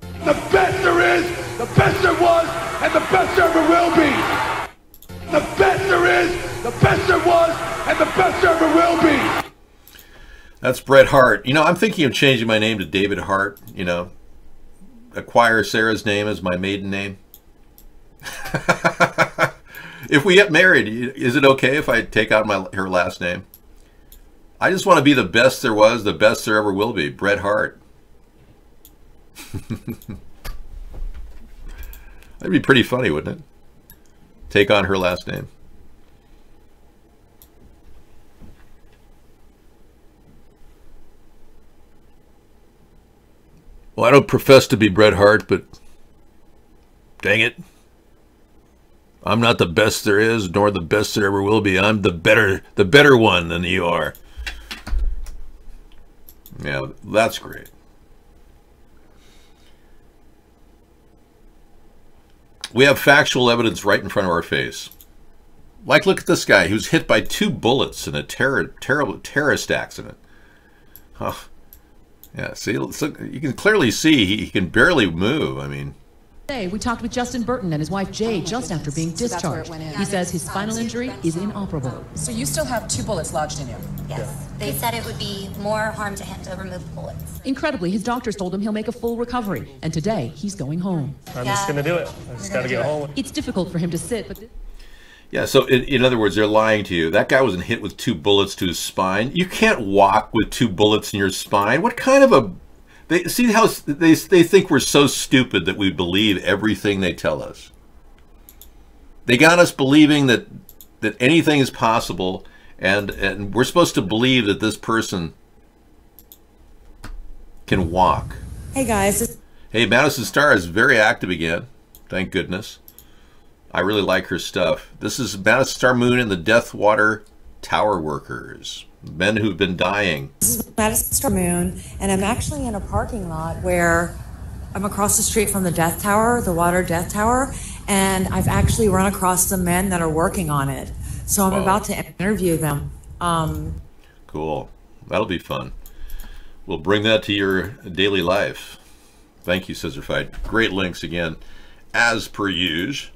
the best there is, the best there was, and the best there ever will be. The best there is, the best there was, and the best there ever will be. That's Bret Hart. You know, I'm thinking of changing my name to David Hart, you know. Acquire Sarah's name as my maiden name. If we get married, is it okay if I take out her last name? I just want to be the best there was, the best there ever will be. Bret Hart. That'd be pretty funny, wouldn't it? Take on her last name. Well, I don't profess to be Bret Hart, but dang it. I'm not the best there is, nor the best there ever will be. I'm the better one than you are. Yeah, that's great. We have factual evidence right in front of our face. Like, look at this guy who's hit by 2 bullets in a terrible terrorist accident. Huh. Yeah, see, you can clearly see he can barely move. I mean, Today, we talked with Justin Burton and his wife Jay just after being discharged. He says his spinal injury is inoperable. So you still have 2 bullets lodged in you? Yes. They said it would be more harm to him to remove bullets. Incredibly, his doctors told him he'll make a full recovery, and today he's going home. I'm just going to do it. I just got to get home. It's difficult for him to sit, but... Yeah, so in other words, they're lying to you. That guy wasn't hit with 2 bullets to his spine. You can't walk with 2 bullets in your spine. What kind of a... They see how they think we're so stupid that we believe everything they tell us. They got us believing that anything is possible, and we're supposed to believe that this person can walk. Hey guys. Hey, Madison Starr is very active again. Thank goodness. I really like her stuff. This is Madison Starr Moon and the Deathwater Tower Workers. Men who've been dying. This is Madison Starr Moon, and I'm actually in a parking lot where I'm across the street from the Death Tower, the Water Death Tower, and I've actually run across the men that are working on it. So I'm about to interview them. Cool. That'll be fun. We'll bring that to your daily life. Thank you, Scissorfight. Great links again, as per usual.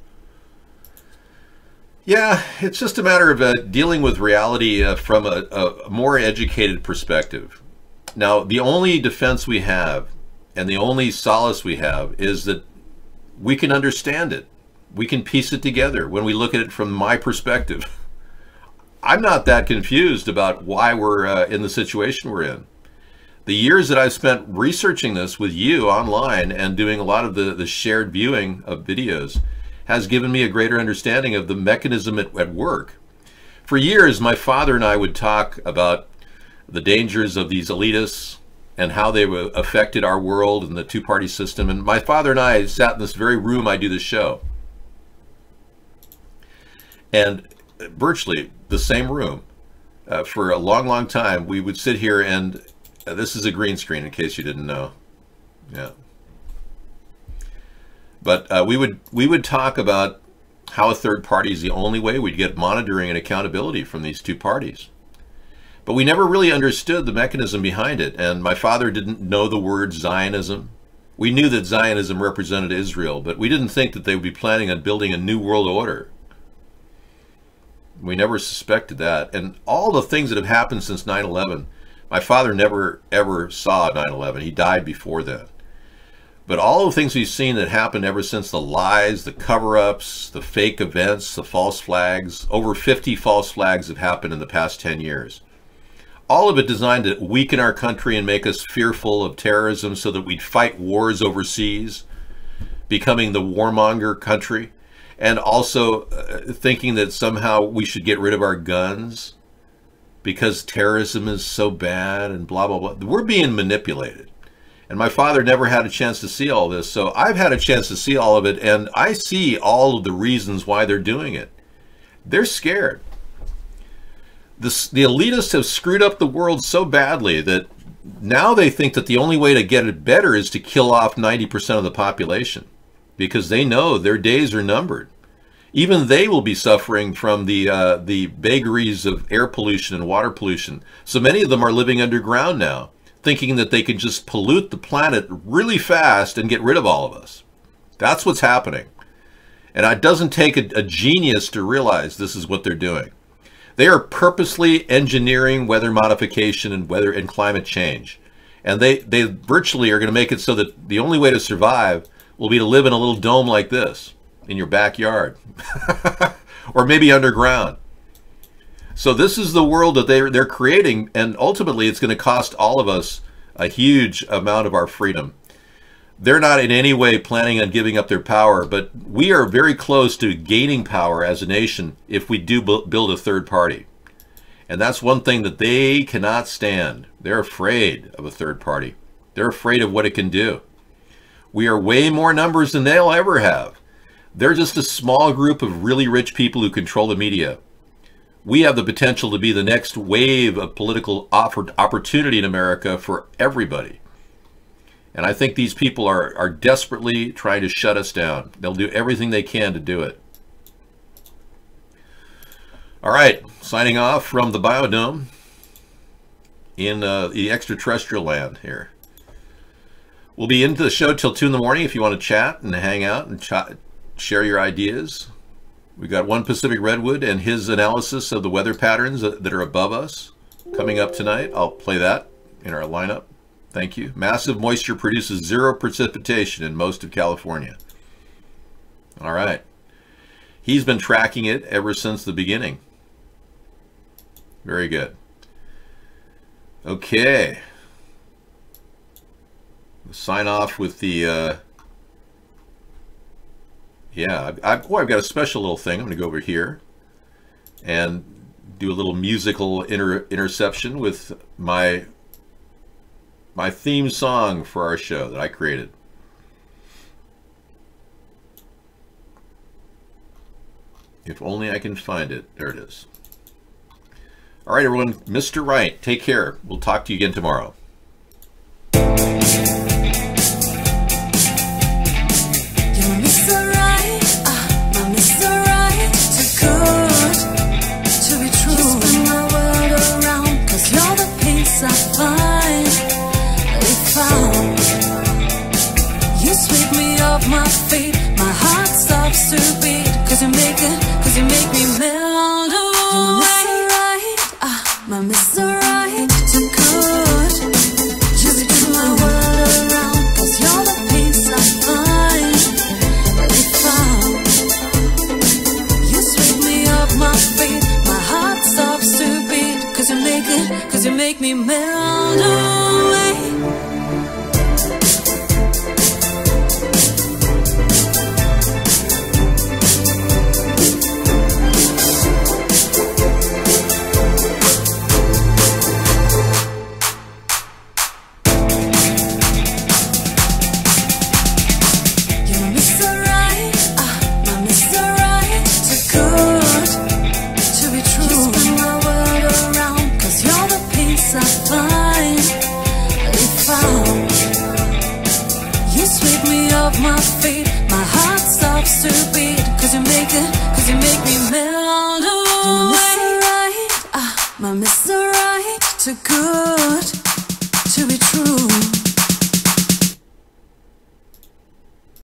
Yeah, it's just a matter of dealing with reality from a more educated perspective. Now, the only defense we have and the only solace we have is that we can understand it. We can piece it together when we look at it from my perspective. I'm not that confused about why we're in the situation we're in. The years that I've spent researching this with you online and doing a lot of the shared viewing of videos has given me a greater understanding of the mechanism at work. For years, my father and I would talk about the dangers of these elitists and how they affected our world and the two-party system. And my father and I sat in this very room I do this show. And virtually the same room. For a long, long time, we would sit here and this is a green screen in case you didn't know. Yeah. But we would talk about how a third party is the only way we'd get monitoring and accountability from these two parties. But we never really understood the mechanism behind it. And my father didn't know the word Zionism. We knew that Zionism represented Israel, but we didn't think that they would be planning on building a new world order. We never suspected that. And all the things that have happened since 9/11, my father never, ever saw 9/11. He died before then. But all the things we've seen that happened ever since, the lies, the cover-ups, the fake events, the false flags, over 50 false flags have happened in the past 10 years. All of it designed to weaken our country and make us fearful of terrorism so that we'd fight wars overseas, becoming the warmonger country, and also thinking that somehow we should get rid of our guns because terrorism is so bad and blah, blah, blah. We're being manipulated. And my father never had a chance to see all this, so I've had a chance to see all of it, and I see all of the reasons why they're doing it. They're scared. The elitists have screwed up the world so badly that now they think that the only way to get it better is to kill off 90% of the population, because they know their days are numbered. Even they will be suffering from the vagaries of air pollution and water pollution. So many of them are living underground now, thinking that they can just pollute the planet really fast and get rid of all of us. That's what's happening. And it doesn't take a genius to realize this is what they're doing. They are purposely engineering weather modification and weather and climate change. And they virtually are going to make it so that the only way to survive will be to live in a little dome like this in your backyard or maybe underground. So this is the world that they're creating, and ultimately it's going to cost all of us a huge amount of our freedom. They're not in any way planning on giving up their power, but we are very close to gaining power as a nation if we do build a third party. And that's one thing that they cannot stand. They're afraid of a third party. They're afraid of what it can do. We are way more numbers than they'll ever have. They're just a small group of really rich people who control the media. We have the potential to be the next wave of political opportunity in America for everybody. And I think these people are desperately trying to shut us down. They'll do everything they can to do it. All right, signing off from the Biodome in the extraterrestrial land here. We'll be into the show till 2 in the morning if you want to chat and hang out and share your ideas. We got One Pacific Redwood and his analysis of the weather patterns that are above us coming up tonight. I'll play that in our lineup. Thank you. Massive moisture produces 0 precipitation in most of California. All right. He's been tracking it ever since the beginning. Very good. Okay. We'll sign off with the... I've got a special little thing. I'm going to go over here and do a little musical interception with my theme song for our show that I created. If only I can find it. There it is. All right, everyone. Mr. Right, take care. We'll talk to you again tomorrow. My feet, my heart stops to beat, cause you make me melt away. You're Mr. Right, too good. Just spin my world around, cause you're the peace I find. Really found. You sweep me off my feet, my heart stops to beat, cause you make me melt.